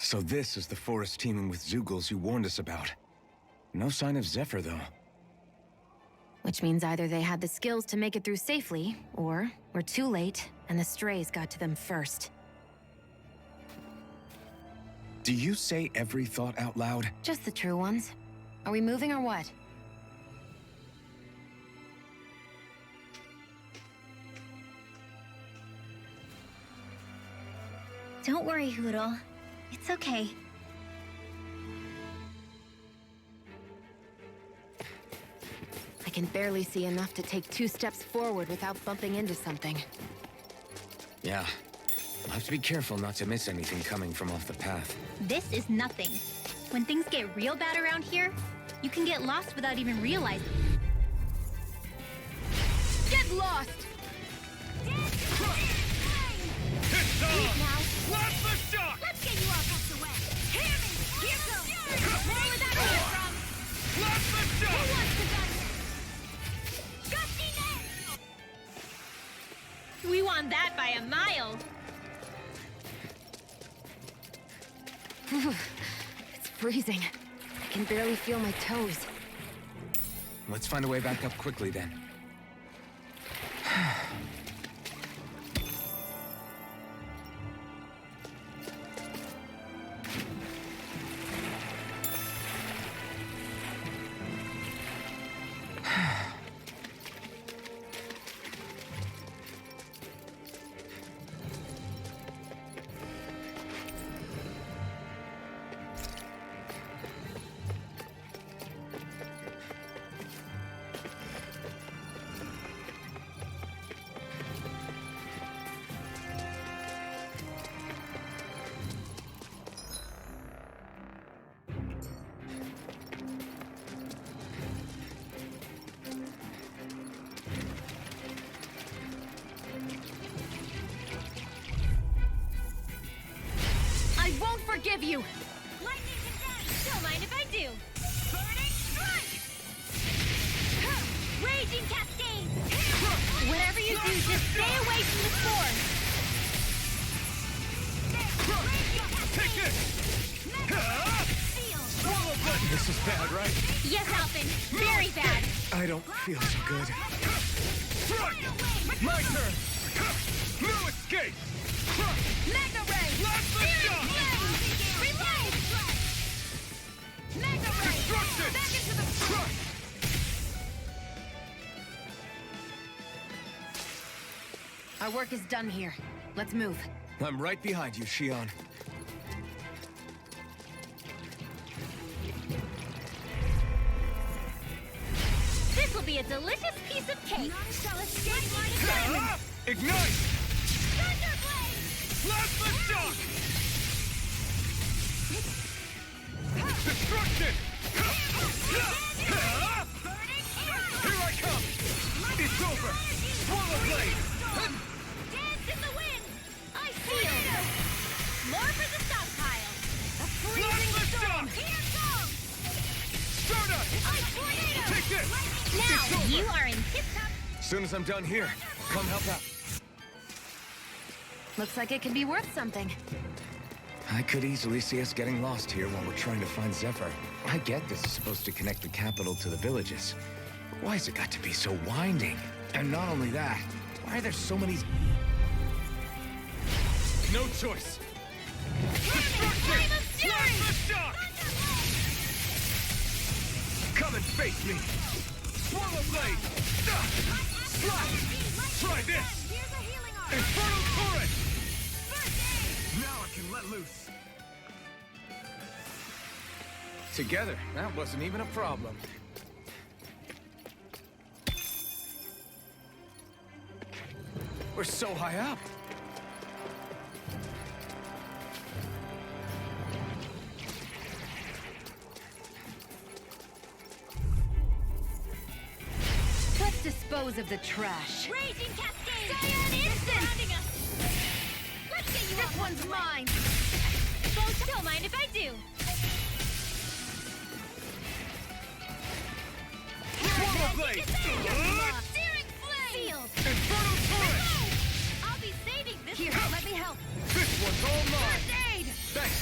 So this is the forest teeming with Zeugles you warned us about. No sign of Zephyr, though. Which means either they had the skills to make it through safely, or we're too late, and the strays got to them first. Do you say every thought out loud? Just the true ones. Are we moving or what? Don't worry, Hootle. It's okay. I can barely see enough to take 2 steps forward without bumping into something. Yeah. I'll have to be careful not to miss anything coming from off the path. This is nothing. When things get real bad around here, You can get lost without even realizing. Get lost! It's on! Now, Blast the shock! let's get you all tucked away. Hear me! Here goes! More where that came from! Blast the Who shock! wants to gun this? Gusty net! We won that by a mile. It's freezing. I can barely feel my toes. Let's find a way back up quickly then. I won't forgive you! Lightning condensed! Don't mind if I do. Burning strike! Raging cascade! Whatever you do, just stay away from the storm. Take this! This is bad, right? Yes, Alphen. Very bad. I don't feel so good. Strike! My turn! No escape! Mega Ray! Blast the shock! Reload! Mega Ray! Destruction! Back into the front! Our work is done here. Let's move. I'm right behind you, Shion. This will be a delicious piece of cake. None shall escape my diamond. Ignite! Thunderblade! Blast the shock! Destruction! Here I come! It's over! Swallow blade! Dance in the wind! I feel! More for the stockpile! A freezing Blast the storm! shock! Here comes! Stardust! Ice tornado! Take this! Now, It's over! you are in tip-top... As soon as I'm done here, come help out. Looks like it could be worth something. I could easily see us getting lost here while we're trying to find Zephyr. I get this is supposed to connect the capital to the villages. But why's it got to be so winding? And not only that, why are there so many... No choice! Flame of Fury! Blast the shock! Come and face me! Swallow blade! Slash! Try this! Here's a healing arm! Infernal torrent! Now I can let loose. Together, that wasn't even a problem. We're so high up. Let's dispose of the trash. Raging cascade! Cyan instant! Surrounding us! Let's get you This off one's the way. mine! Don't mind if I do. Swallow blade! Searing flame! Sealed! Infernal torrent! I'll be saving this. Here, let me help. This one's all mine! First aid! Thanks!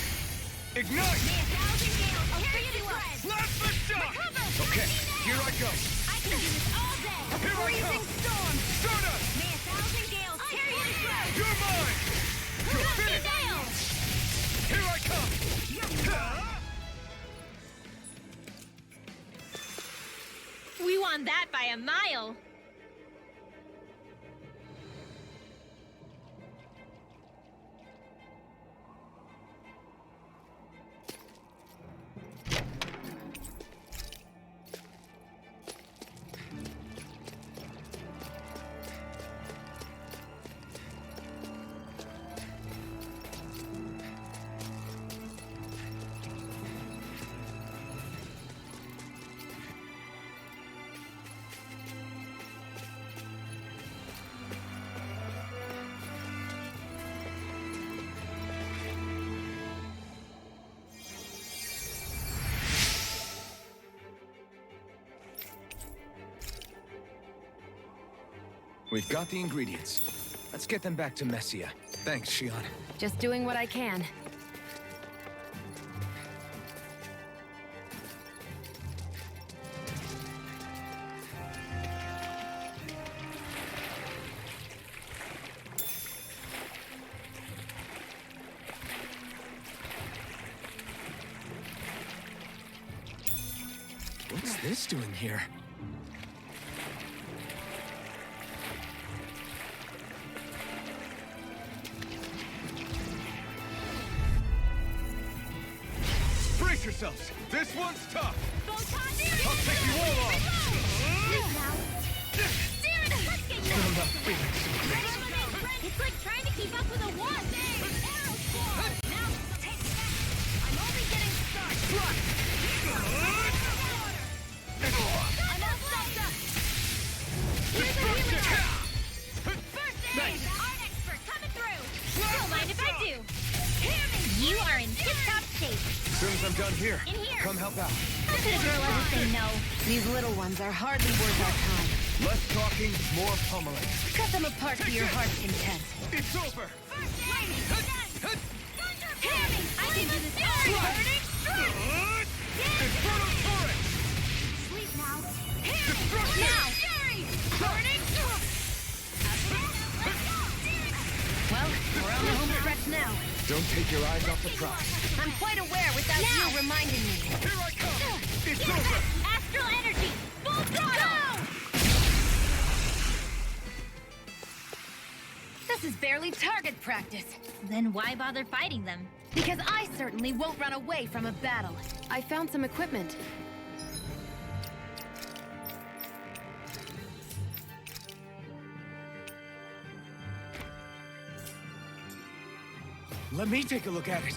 Ignite! May 1,000 gales carry you to us. Blast the shock! Okay, here I go. I can do this all day. Here I come! Storm! Stardust! May 1,000 gales carry you to shreds. You're mine! You're finished! Gales! Here I come! We won that by a mile. We've got the ingredients. Let's get them back to Messia. Thanks, Shion. Just doing what I can. What's this doing here? Brace yourselves! This one's tough! Photon I'll take you all off! It's like trying to keep up with a wasp! Arrow squall! Now, take that! I'm only getting started! I'm all set up! Here's a healing! First aid! Art expert coming through! Don't mind if I do! You are in tip-top shape! As soon as I'm done here, In here. come help out. How could a girl ever say no? These little ones are hardly worth our time. Less talking, more pummeling. Cut them apart to your heart's content. It's over! First lightning! Thunder! Hammy! I can do this all! Burning strike! Inferno turret! Sleep now! Destruction! Now! Fury! Burning! Well, we're on the home stretch now. Don't take your eyes off the prize. I'm quite aware without you reminding me. Here I come! It's over! Astral energy! Full throttle! This is barely target practice. Then why bother fighting them? Because I certainly won't run away from a battle. I found some equipment. Let me take a look at it.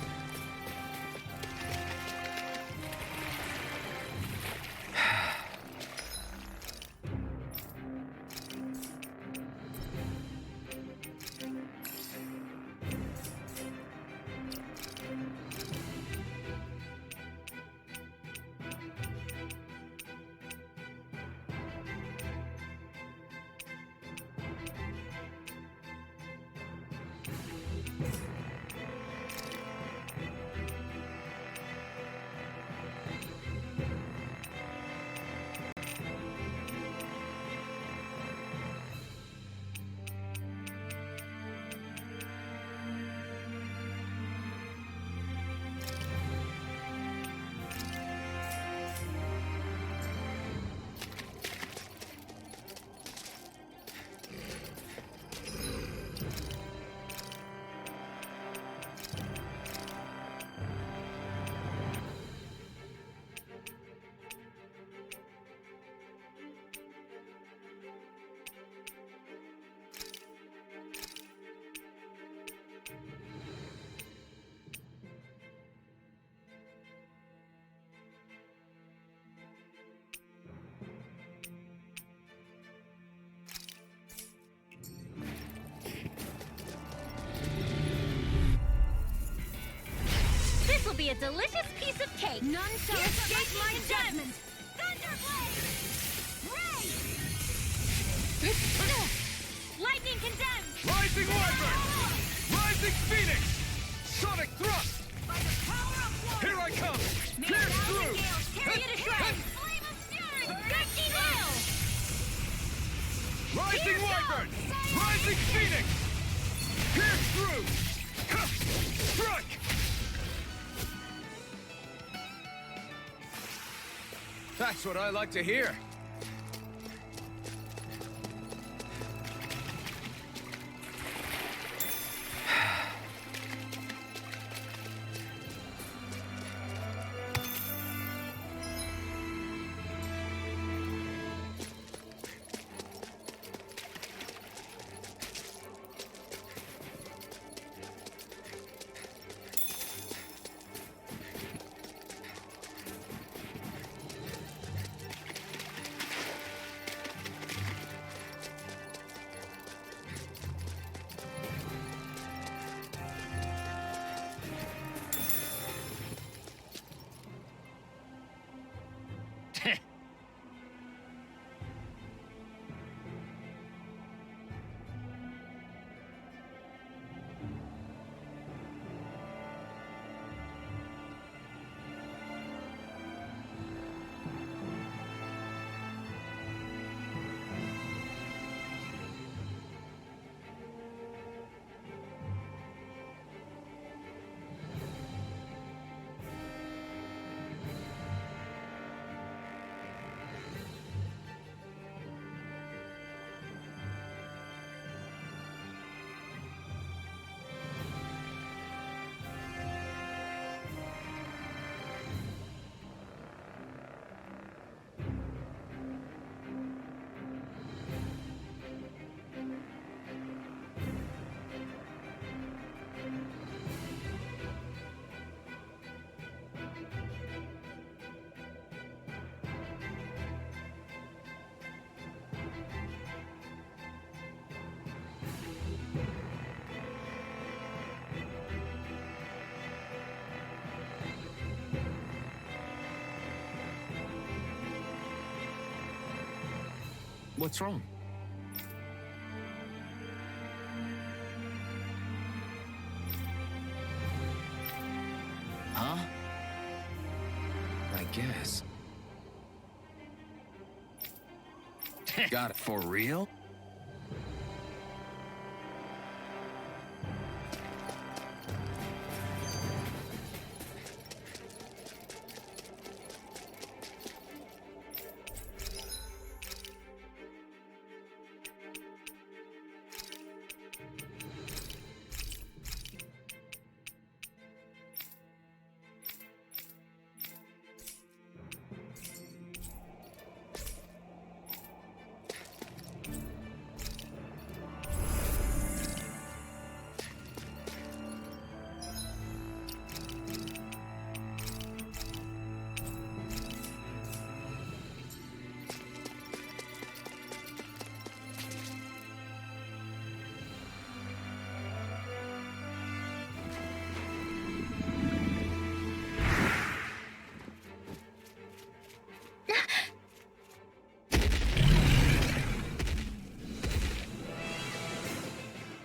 This'll be a delicious piece of cake! None shall escape my judgment! Thunderblade! Ray! Lightning condemned! Rising Wyvern! Rising Phoenix! Sonic Thrust! By the power of Here I come! Pierce through! Carry it to shreds! Flame of fury! Gusty nail! Rising Here Wyvern! goes! Rising Phoenix! Pierce through! Ha! Strike! That's what I like to hear. What's wrong? Huh? I guess. Got it. For real?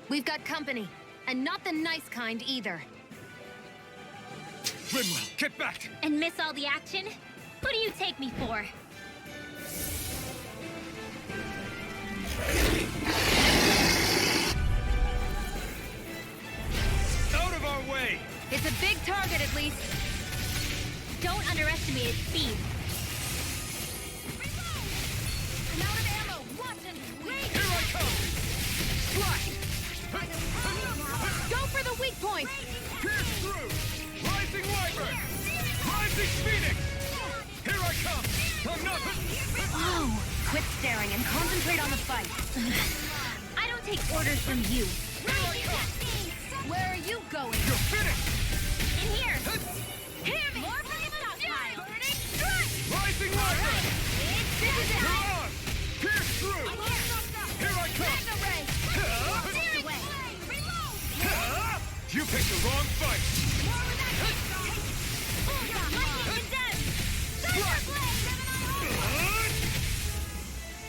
We've got company, and not the nice kind either. Rinwell, get back! And miss all the action? Who do you take me for? Out of our way! It's a big target, at least. Don't underestimate its speed. I'm out of ammo! Watch and wait! Here I come! Slash! Go for the weak point! Pierce through! Rising Wyvern! Rising Phoenix! Here I come! I'm not... Oh, quit staring and concentrate on the fight. I don't take orders from you. Where are you going? You're finished! In here! Hear me! More for the stockpile! Rising Wyvern! This is it! You're on! Pierce through! Here I come! You picked the wrong fight!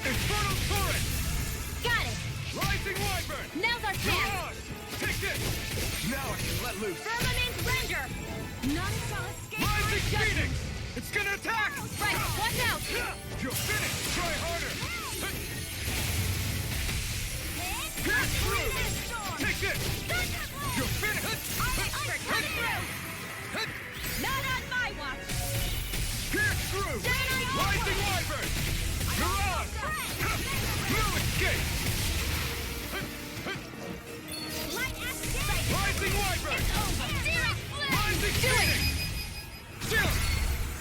Infernal Torrent! Got it! Rising Wyvern! Now's our You're chance! on! Take this! Now I can let loose! Firmament Ranger! None shall escape! Rising Phoenix! It's gonna attack! Right, watch out! You're finished! Try harder! Pierce through! Take this! You're finished! Not on my watch! Pierce through! Rising Wyvern! You're on! No escape! Rising Wyvern! Rising Phoenix! Jump!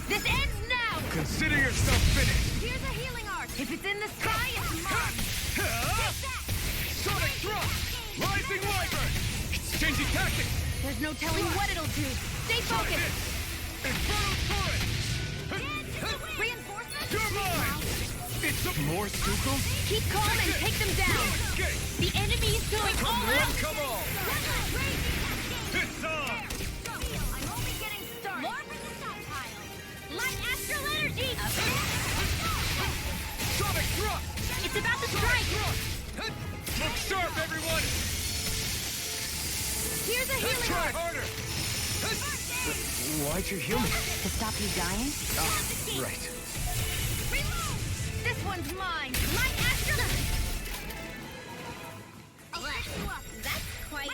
This ends now! Consider yourself finished! Here's a healing art! If it's in the sky, it's mine! Sonic Thrust! Rising Wyvern! It's changing tactics! There's no telling what it'll do. Stay focused! Infernal Torrent! Reinforcements? You're mine! It's a more Stukos? Keep calm and take them down! Escape! The enemy is going all out! Come on! It's on! I'm only getting started! More for the stockpile! Light astral energy! Sonic Thrust! It's about to strike! Look sharp, everyone! Here's a healing Try art! harder! Why'd you heal me? To stop you dying? Right. This one's mine! Light astral... That's quite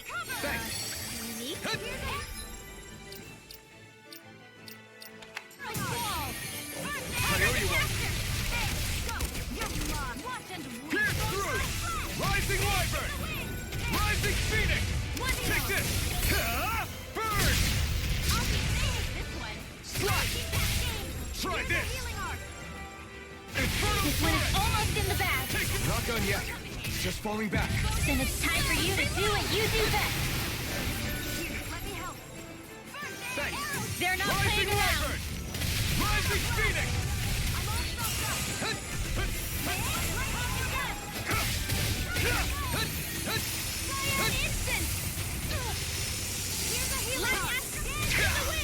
unique. I owe you one. Pierce through! Rising Wyvern! Rising Phoenix! Take this! Burn! Slash! Try this! Infernal This one is Torrent! almost in the bag. Not done yet. Just falling back. Then it's time for you to do what you do best. Thanks. They're not Rising playing around. Wyvern! Rising Phoenix!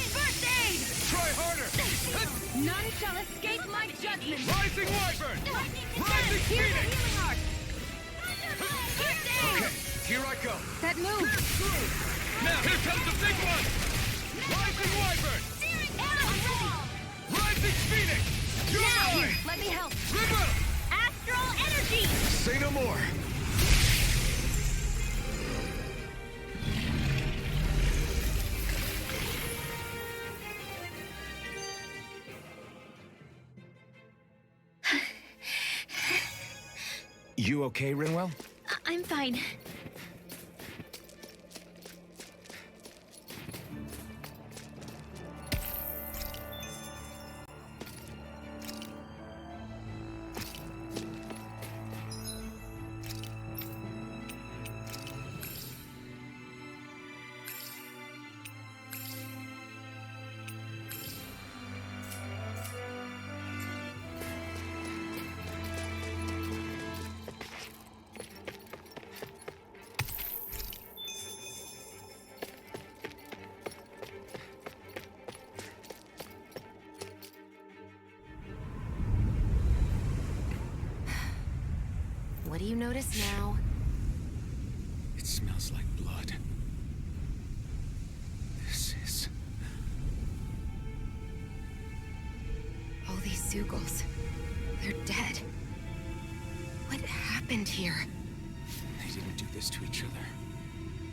First aid! Try harder! None shall escape my judgment! Rising Wyvern! Rising Phoenix! Okay, here I go. That move! Now, here comes the big one! Rising Wyvern! Rising Phoenix! You're mine! Let me help. River! Astral energy! Say no more. You okay, Rinwell? I'm fine. What do you notice now? It smells like blood. This is... All these Zeugles. They're dead. What happened here? They didn't do this to each other.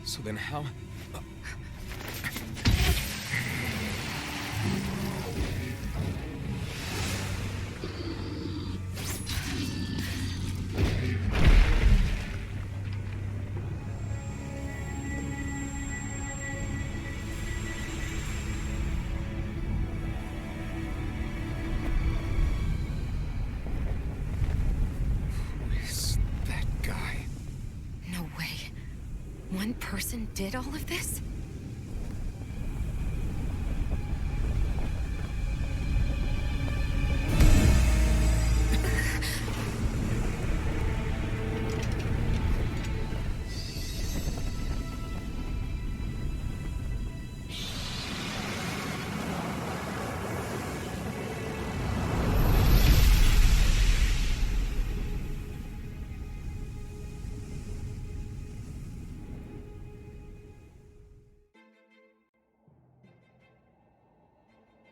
So then how... One person did all of this?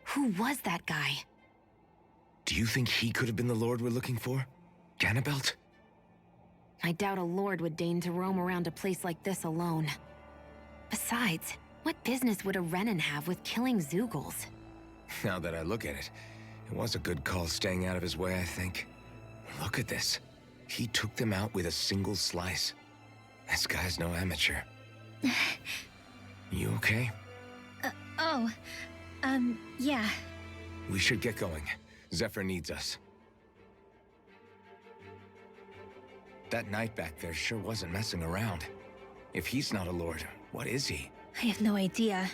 Who was that guy? Do you think he could have been the Lord we're looking for? Ganabelt? I doubt a lord would deign to roam around a place like this alone. Besides, what business would a Renan have with killing Zeugles? Now that I look at it, it was a good call staying out of his way, I think. Look at this. He took them out with a single slice. This guy's no amateur. You okay? Yeah. We should get going. Zephyr needs us. That knight back there sure wasn't messing around. If he's not a lord, what is he? I have no idea.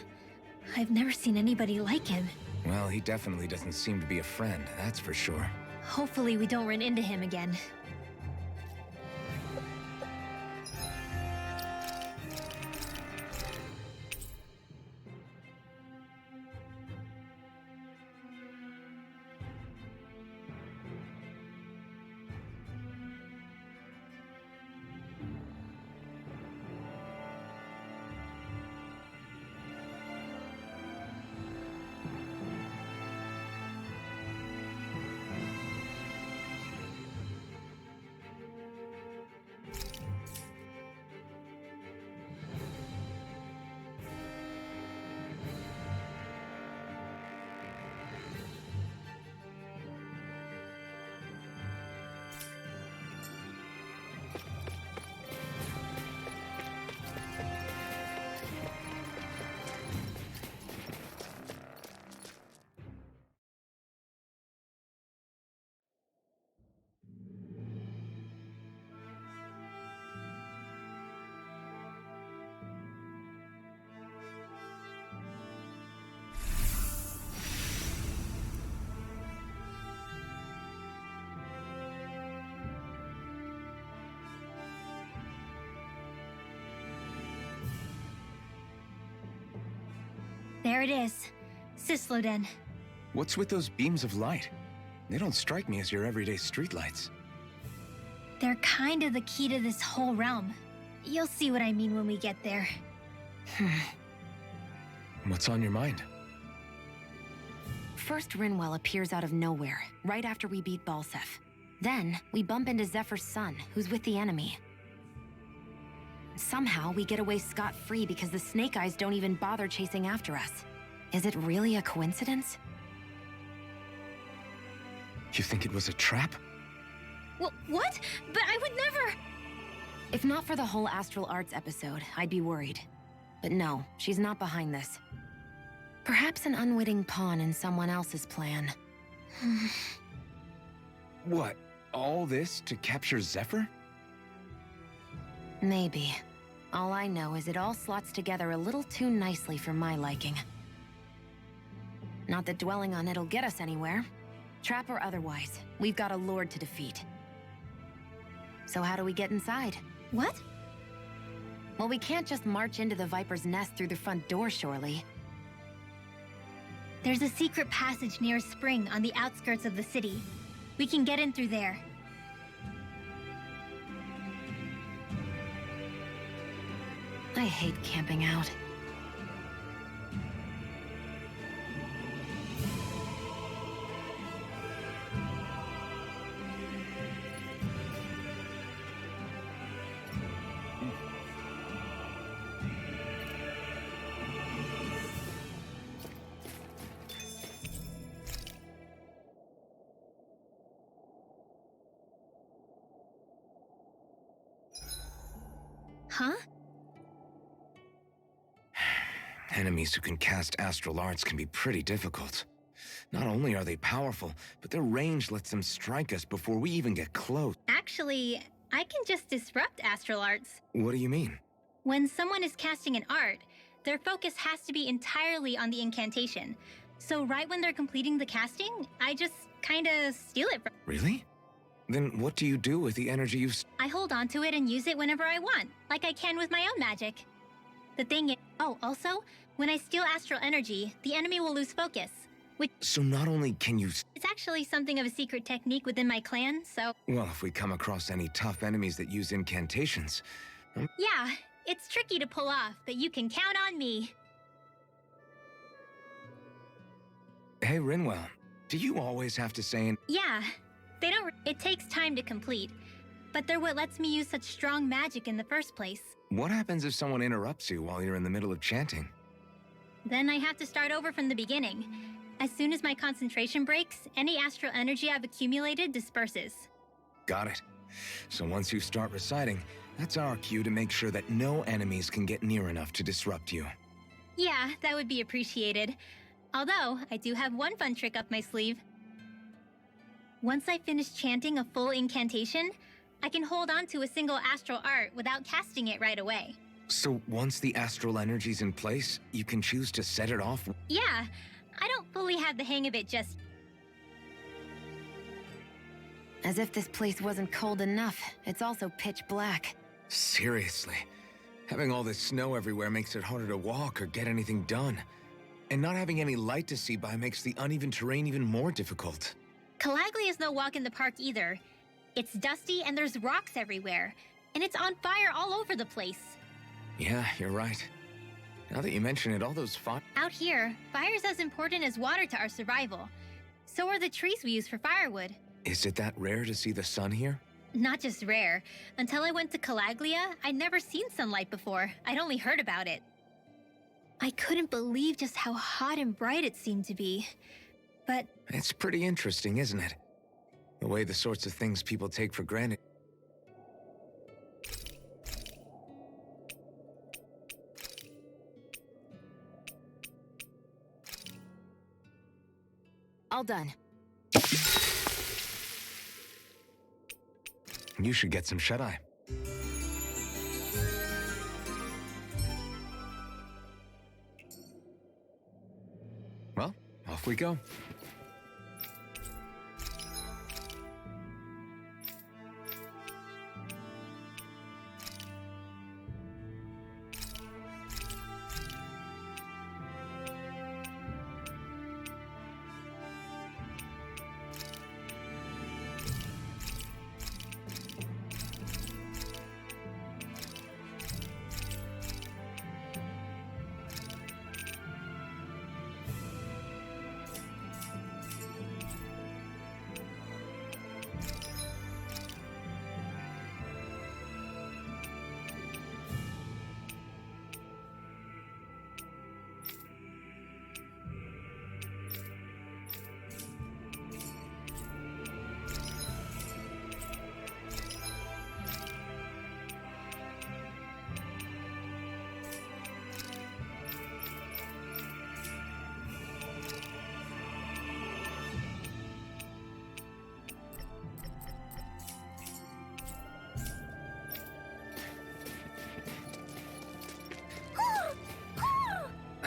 I've never seen anybody like him. Well, he definitely doesn't seem to be a friend, that's for sure. Hopefully we don't run into him again. There it is. Sisloden. What's with those beams of light? They don't strike me as your everyday streetlights. They're kind of the key to this whole realm. You'll see what I mean when we get there. What's on your mind? First, Rinwell appears out of nowhere, right after we beat Balsef. Then, we bump into Zephyr's son, who's with the enemy. Somehow, we get away scot-free because the Snake Eyes don't even bother chasing after us. Is it really a coincidence? You think it was a trap? What? But I would never... If not for the whole Astral Arts episode, I'd be worried. But no, she's not behind this. Perhaps an unwitting pawn in someone else's plan. What? All this to capture Zephyr? Maybe. All I know is it all slots together a little too nicely for my liking. Not that dwelling on it'll get us anywhere. Trap or otherwise, we've got a Lord to defeat. So how do we get inside? What? Well, we can't just march into the Viper's nest through the front door, surely. There's a secret passage near a spring on the outskirts of the city. We can get in through there. I hate camping out. Huh? Enemies who can cast astral arts can be pretty difficult. Not only are they powerful, but their range lets them strike us before we even get close. Actually, I can just disrupt astral arts. What do you mean? When someone is casting an art, their focus has to be entirely on the incantation. So right when they're completing the casting, I just kinda steal it from... Really? Then what do you do with the energy you've... I hold on to it and use it whenever I want, like I can with my own magic. The thing is... Oh, also, when I steal astral energy, the enemy will lose focus, which... So not only can you... It's actually something of a secret technique within my clan, so... Well, if we come across any tough enemies that use incantations... Yeah, it's tricky to pull off, but you can count on me. Hey, Rinwell, do you always have to say... Yeah, they don't... It takes time to complete, but they're what lets me use such strong magic in the first place. What happens if someone interrupts you while you're in the middle of chanting? Then I have to start over from the beginning. As soon as my concentration breaks, any astral energy I've accumulated disperses. Got it. So once you start reciting, that's our cue to make sure that no enemies can get near enough to disrupt you. Yeah, that would be appreciated. Although, I do have one fun trick up my sleeve. Once I finish chanting a full incantation, I can hold on to a single astral art without casting it right away. So once the astral energy's in place, you can choose to set it off? Yeah, I don't fully have the hang of it just... As if this place wasn't cold enough, it's also pitch black. Seriously. Having all this snow everywhere makes it harder to walk or get anything done. And not having any light to see by makes the uneven terrain even more difficult. Calaglia is no walk in the park either. It's dusty and there's rocks everywhere. And it's on fire all over the place. Yeah, you're right. Now that you mention it, all those Out here, fire's as important as water to our survival. So are the trees we use for firewood. Is it that rare to see the sun here? Not just rare. Until I went to Calaglia, I'd never seen sunlight before. I'd only heard about it. I couldn't believe just how hot and bright it seemed to be. But... It's pretty interesting, isn't it? The way the sorts of things people take for granted. All done. You should get some shut-eye. Well, off we go.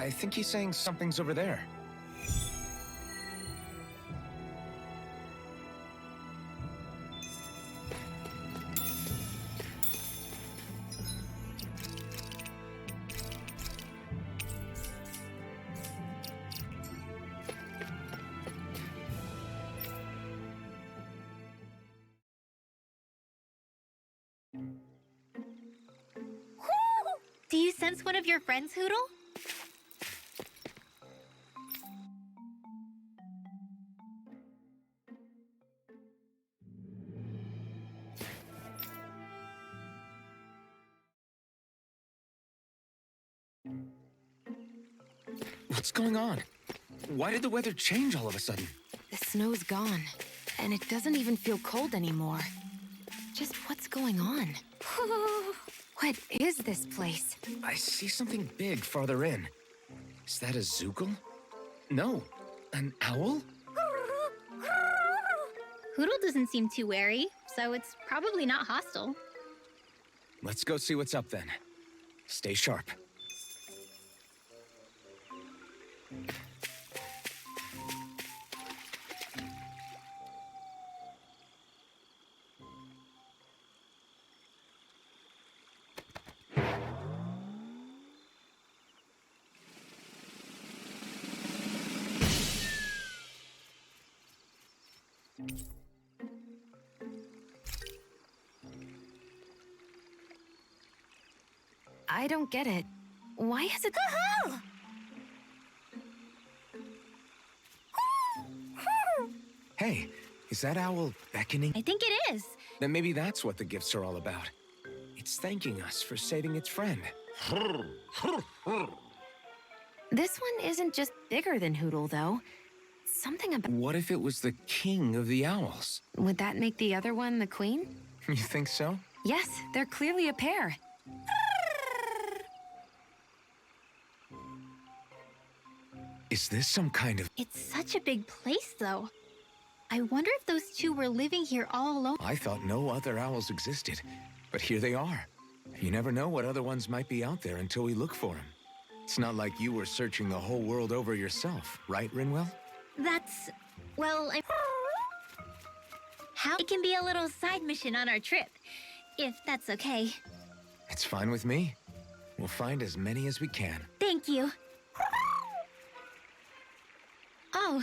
I think he's saying something's over there. Do you sense one of your friends, Hootle? What's going on? Why did the weather change all of a sudden? The snow's gone, and it doesn't even feel cold anymore. Just what's going on? What is this place? I see something big farther in. Is that a Zookle? No, an owl? Hootle doesn't seem too wary, so it's probably not hostile. Let's go see what's up then. Stay sharp. I don't get it. Why is it... Hey, is that owl beckoning? I think it is. Then maybe that's what the gifts are all about. It's thanking us for saving its friend. This one isn't just bigger than Hootle, though. Something about... What if it was the king of the owls? Would that make the other one the queen? You think so? Yes, they're clearly a pair. Is this some kind of... It's such a big place, though. I wonder if those two were living here all alone. I thought no other owls existed, but here they are. You never know what other ones might be out there until we look for them. It's not like you were searching the whole world over yourself, right, Rinwell? That's... well, how... It can be a little side mission on our trip, if that's okay. It's fine with me. We'll find as many as we can. Thank you. Oh,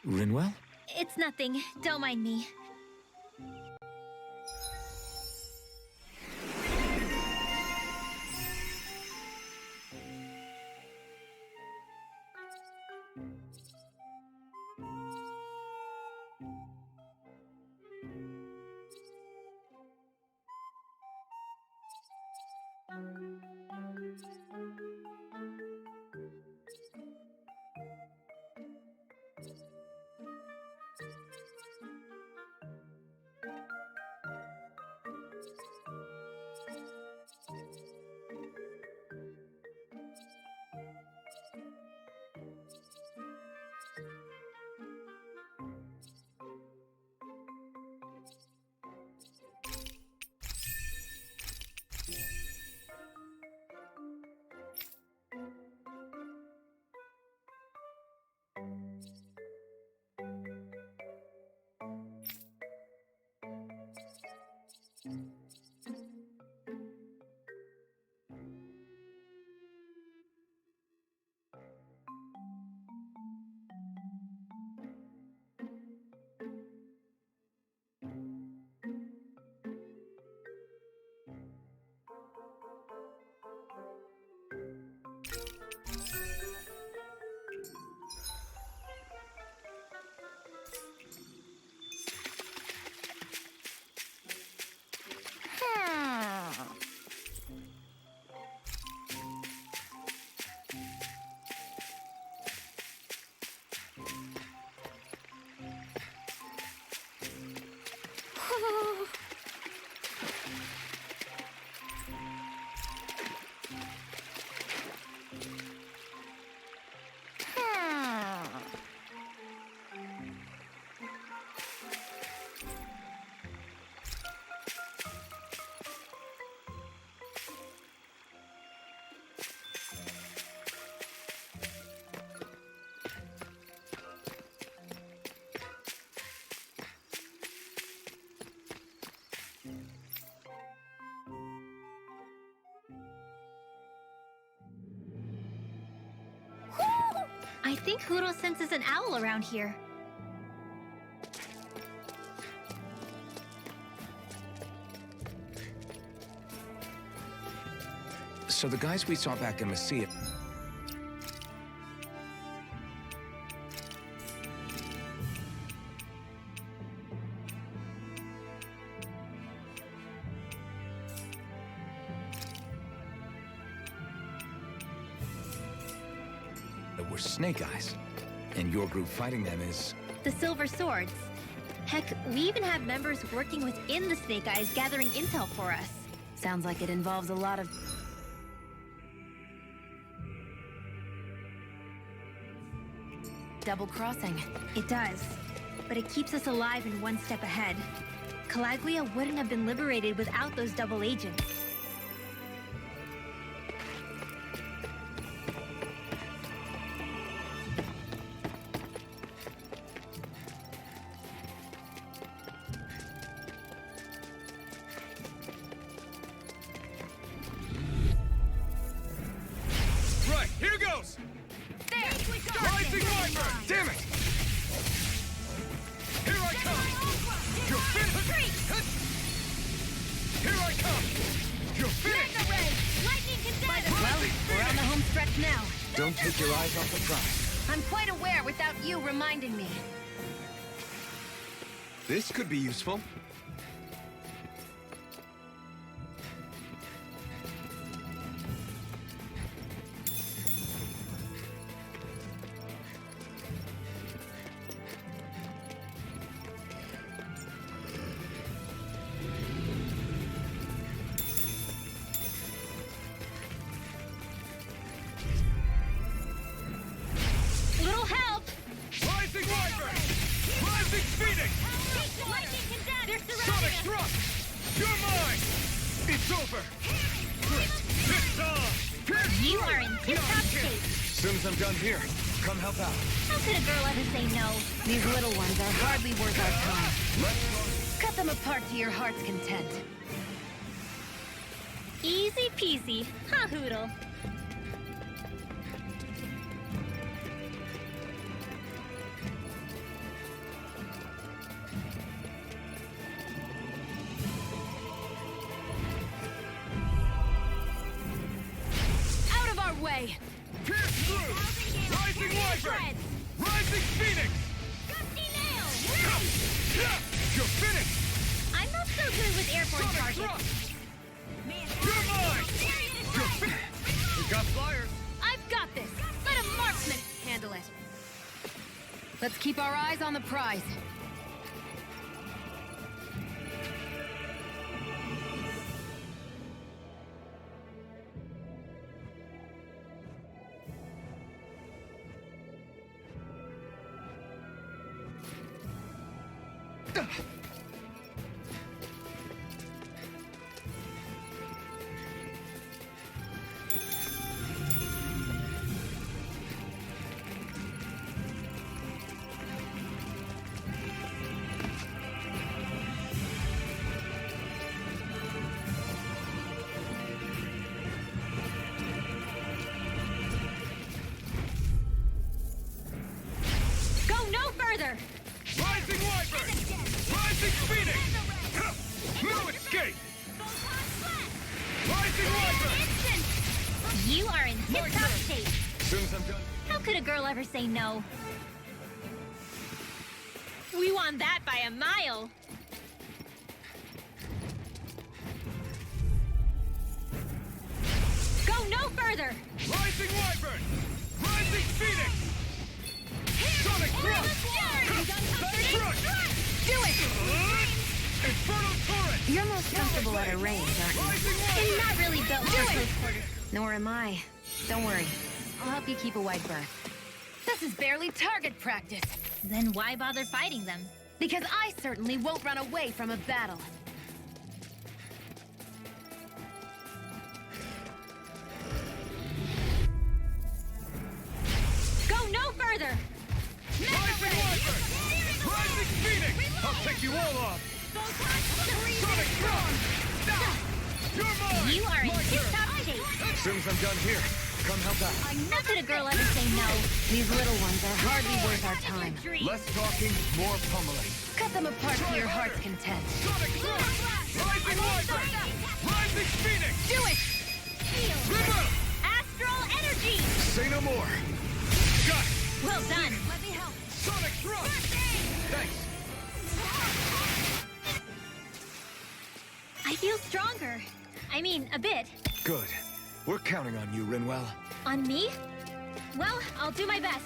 Rinwell? it's nothing. Don't mind me. I think Hootle senses an owl around here. So the guys we saw back in Messia... were Snake Eyes. And your group fighting them is... The Silver Swords. Heck, we even have members working within the Snake Eyes gathering intel for us. Sounds like it involves a lot of... double-crossing. It does. But it keeps us alive and one step ahead. Calaglia wouldn't have been liberated without those double agents. Right, here goes! Rising Wyvern! Damn it! Here I come! You're finished! Here I come! You're finished! Well, we're on the home stretch now. Don't take your eyes off the prize. I'm quite aware without you reminding me. This could be useful. Little help! Rising Wyvern! Rising Phoenix! Sonic Thrust! You're mine! It's over! This time! You are in tip-top shape. Soon as I'm done here, come help out. How could a girl ever say no? These little ones are hardly worth our time. Cut them apart to your heart's content. Easy peasy, huh, Hootle? Out of our way! Pierce through! Rising Wyvern! Rising Phoenix! You're finished! I'm not so good with airborne Sonic targets. Thrust! You're mine! You're finished! We got flyers! I've got this! Let a marksman handle it. Let's keep our eyes on the prize. Go no further! Rising Wyvern! Rising Phoenix! No escape! Rising Wyvern! You are in tip-top shape. Soon as I'm done. How could a girl ever say no? We won that by a mile. Go no further! Rising Wyvern! Rising Phoenix! Sonic Thrust! Do it! Inferno Torrent! You're most comfortable at a range, aren't you? Rising I'm Wyvern! not really built for close quarters. Nor am I. Don't worry. I'll help you keep a wide berth. This is barely target practice. Then why bother fighting them? Because I certainly won't run away from a battle. Go no further! Rising Wyvern! Rising Phoenix! I'll take you all off! Sonic Thrust! You're mine! You are in My turn. tip-top shape. Soon as I'm done here, Come help out. How could a girl ever say no? These little ones are hardly worth our time. Less talking, more pummeling. Cut them apart to your heart's content. Sonic Thrust! Rising Wyvern! Rising Phoenix! Do it! River! Astral energy! Say no more. Got it! Well done. Let me help. Sonic Thrust! Thanks. I feel stronger. I mean, a bit. Good. We're counting on you, Rinwell. On me? Well, I'll do my best.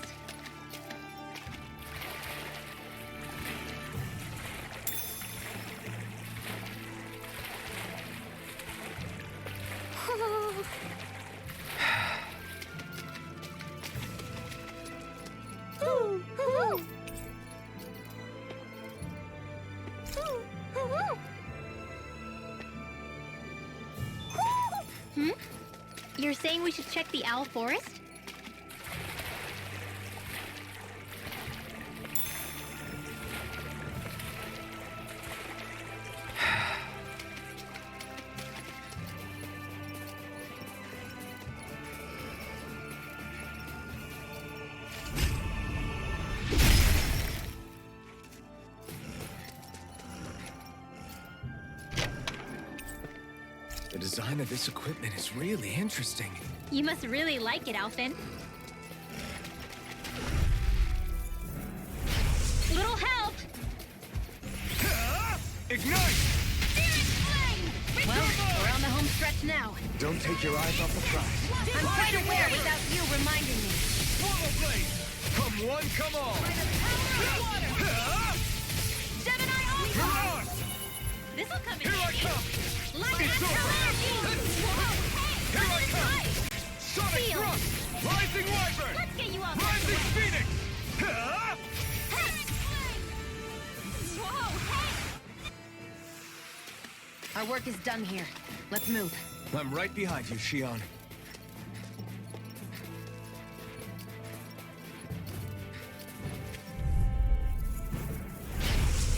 Hmm? You're saying we should check the Owl Forest? The design of this equipment is really interesting. You must really like it, Alphen. Little help! Ignite! Well, we're on the home stretch now. Don't take your eyes off the prize. I'm quite aware without you reminding me. Swallow Blade! Come one, come all! Gemini You're Ultra! on! This'll come in Here I handy. come! Light It's astral over! energy! Whoa, hey! Here I Let's come! fight! Sonic Seal. Thrust! Rising Wyvern! Let's get you off that Rising way. Phoenix! Whoa, hey! Our work is done here. Let's move. I'm right behind you, Shion.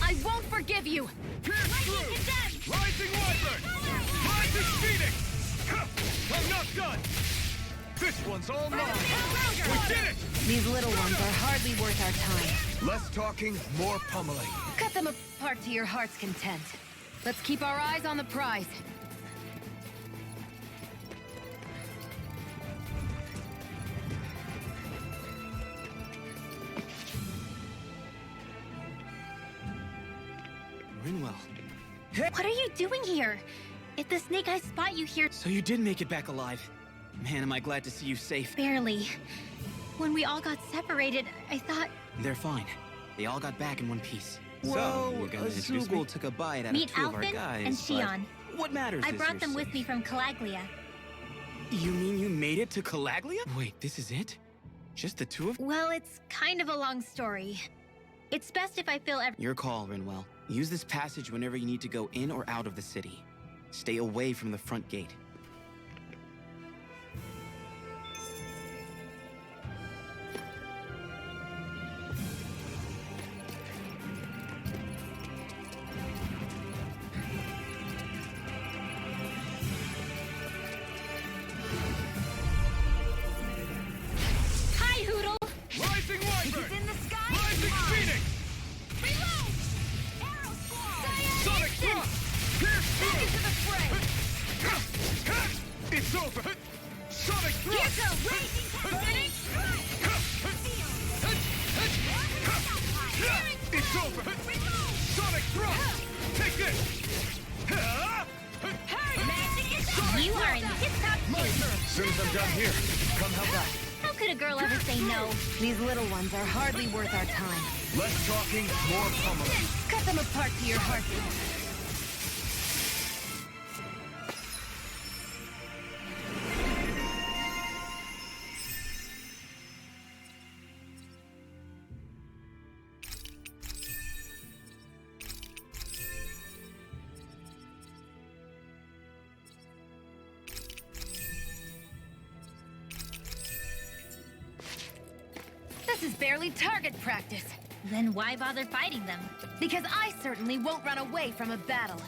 I won't forgive you! Pierce through! Rising Wyvern! Rising Phoenix! I'm not done! This one's all mine! We did it! These little ones are hardly worth our time. Less talking, more pummeling. Cut them apart to your heart's content. Let's keep our eyes on the prize. Rinwell, What are you doing here? If the Snake Eyes spot you here, so you did make it back alive. Man, am I glad to see you safe. barely. When we all got separated, I thought, They're fine. They all got back in one piece. Well, so, you're gonna introduce me? Took a bite out meet of two of our Alphen guys, and but Shion. what matters I is brought you're them with safe. me from Calaglia. You mean you made it to Calaglia? Wait, this is it? Just the two of... Well, it's kind of a long story. It's best if I fill every... Your call, Rinwell. Use this passage whenever you need to go in or out of the city. Stay away from the front gate. Hi, Hoodle! Rising Wyvern! It's in the sky! Rising Phoenix! Reload! Arrow Squall! Sonic Thrust! Pierce Back through! into the fray! It's over! Sonic Thrust! Here's a raging Phoenix! It's over! Sonic Thrust! Take this! You are in tip-top shape. As soon as I'm done here, come help out. How could a girl ever say no? These little ones are hardly worth our time. Less talking, more pummeling. Cut them apart to your heart's content. This is barely target practice. Then why bother fighting them? Because I certainly won't run away from a battle.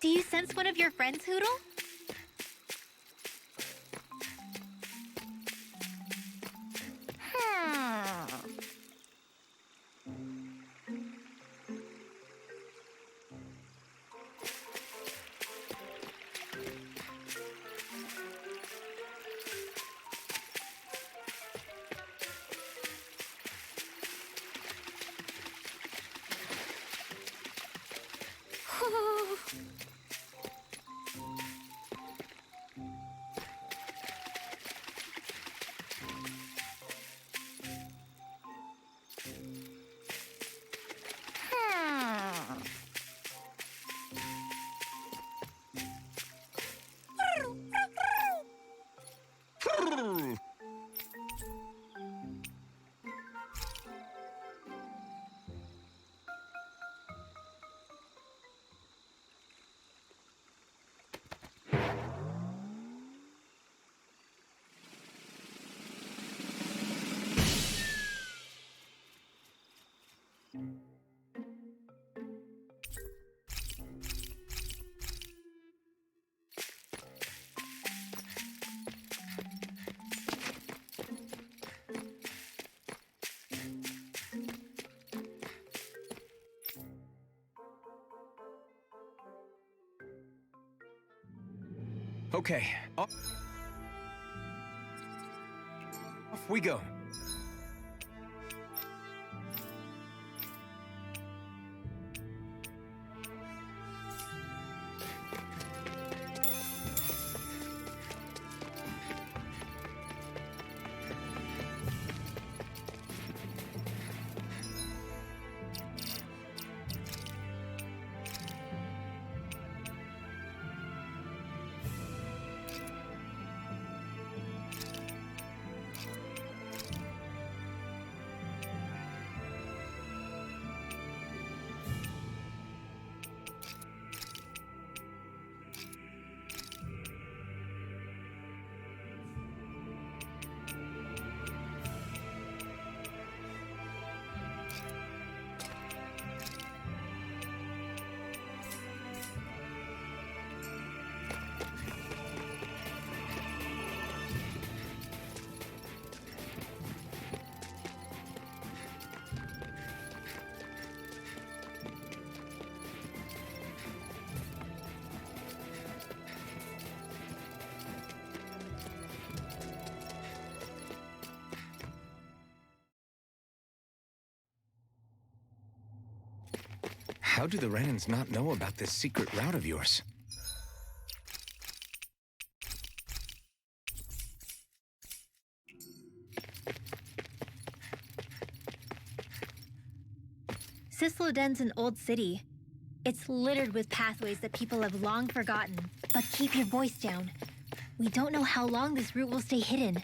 Do you sense one of your friends, Hootle? Okay, off we go. How do the Renans not know about this secret route of yours? Cisloden's an old city. It's littered with pathways that people have long forgotten. But keep your voice down. We don't know how long this route will stay hidden.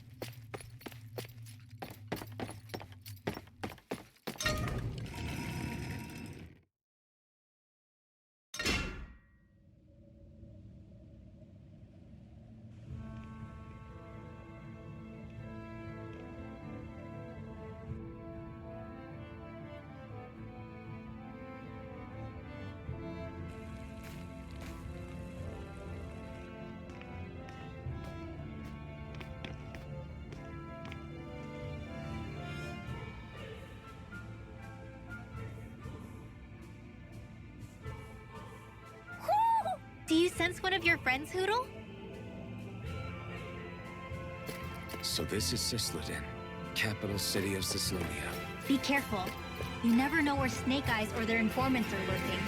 Do you sense one of your friends, Hootle? So this is Cisloden, capital city of Cyslodia. Be careful. You never know where Snake Eyes or their informants are lurking.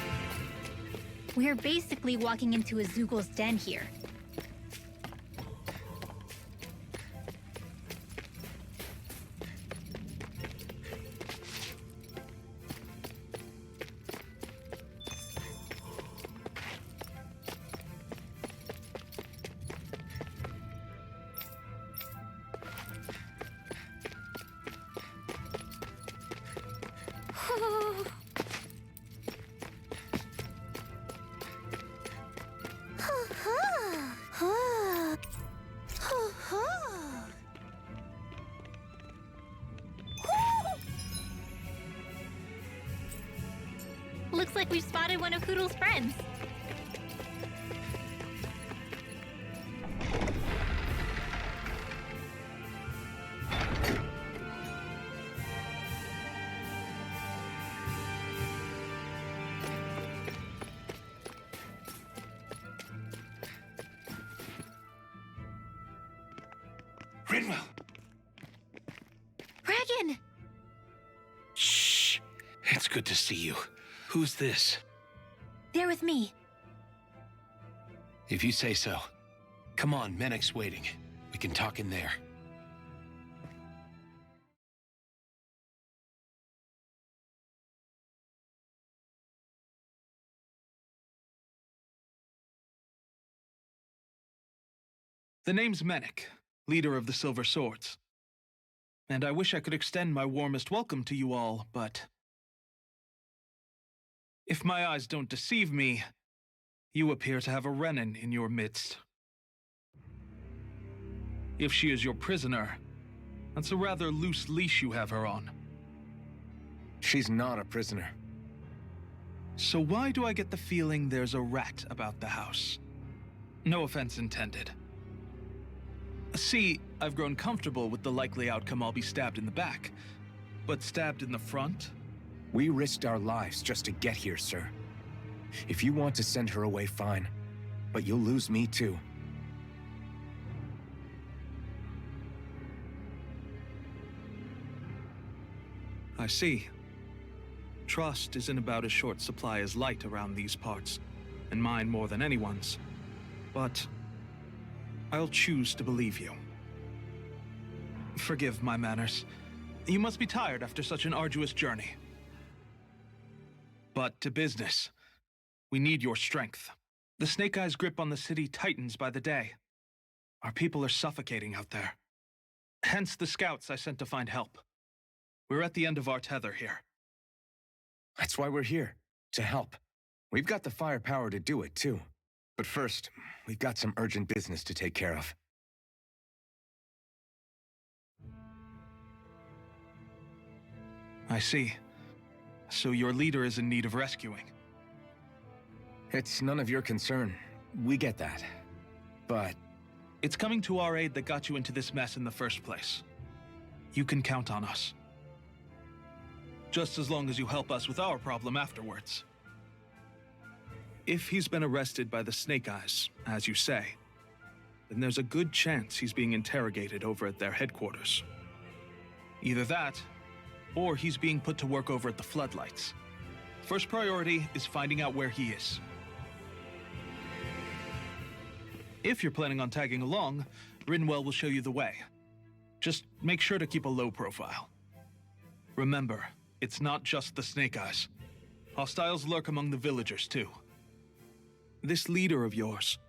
We're basically walking into a Zoogl's den here. Looks like we've spotted one of Hoodle's friends. Rinwell! Regan! Shh. It's good to see you. Who's this? They're with me. If you say so. Come on, Menek's waiting. We can talk in there. The name's Menek, leader of the Silver Swords. And I wish I could extend my warmest welcome to you all, but if my eyes don't deceive me, you appear to have a Renan in your midst. If she is your prisoner, that's a rather loose leash you have her on. She's not a prisoner. So why do I get the feeling there's a rat about the house? No offense intended. See, I've grown comfortable with the likely outcome I'll be stabbed in the back. But stabbed in the front? We risked our lives just to get here, sir. If you want to send her away, fine. But you'll lose me too. I see. Trust is in about as short supply as light around these parts, and mine more than anyone's. But I'll choose to believe you. Forgive my manners. You must be tired after such an arduous journey. But to business. We need your strength. The Snake Eyes' grip on the city tightens by the day. Our people are suffocating out there. Hence the scouts I sent to find help. We're at the end of our tether here. That's why we're here, to help. We've got the firepower to do it, too. But first, we've got some urgent business to take care of. I see. So your leader is in need of rescuing. It's none of your concern. We get that. But it's coming to our aid that got you into this mess in the first place. You can count on us. Just as long as you help us with our problem afterwards. If he's been arrested by the Snake Eyes, as you say, then there's a good chance he's being interrogated over at their headquarters. Either that, or he's being put to work over at the Floodlights. First priority is finding out where he is. If you're planning on tagging along, Rinwell will show you the way. Just make sure to keep a low profile. Remember, it's not just the Snake Eyes. Hostiles lurk among the villagers, too. This leader of yours,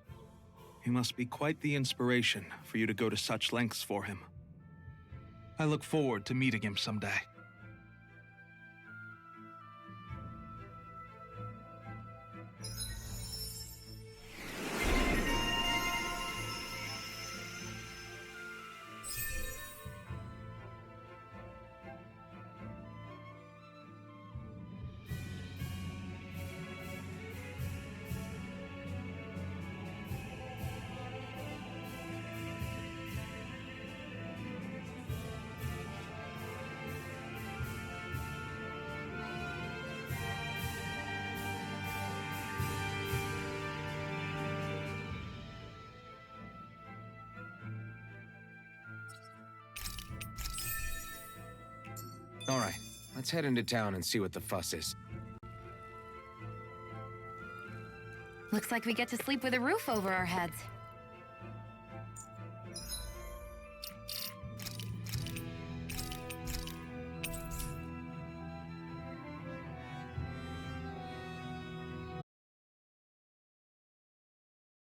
he must be quite the inspiration for you to go to such lengths for him. I look forward to meeting him someday. all right, let's head into town and see what the fuss is. Looks like we get to sleep with a roof over our heads.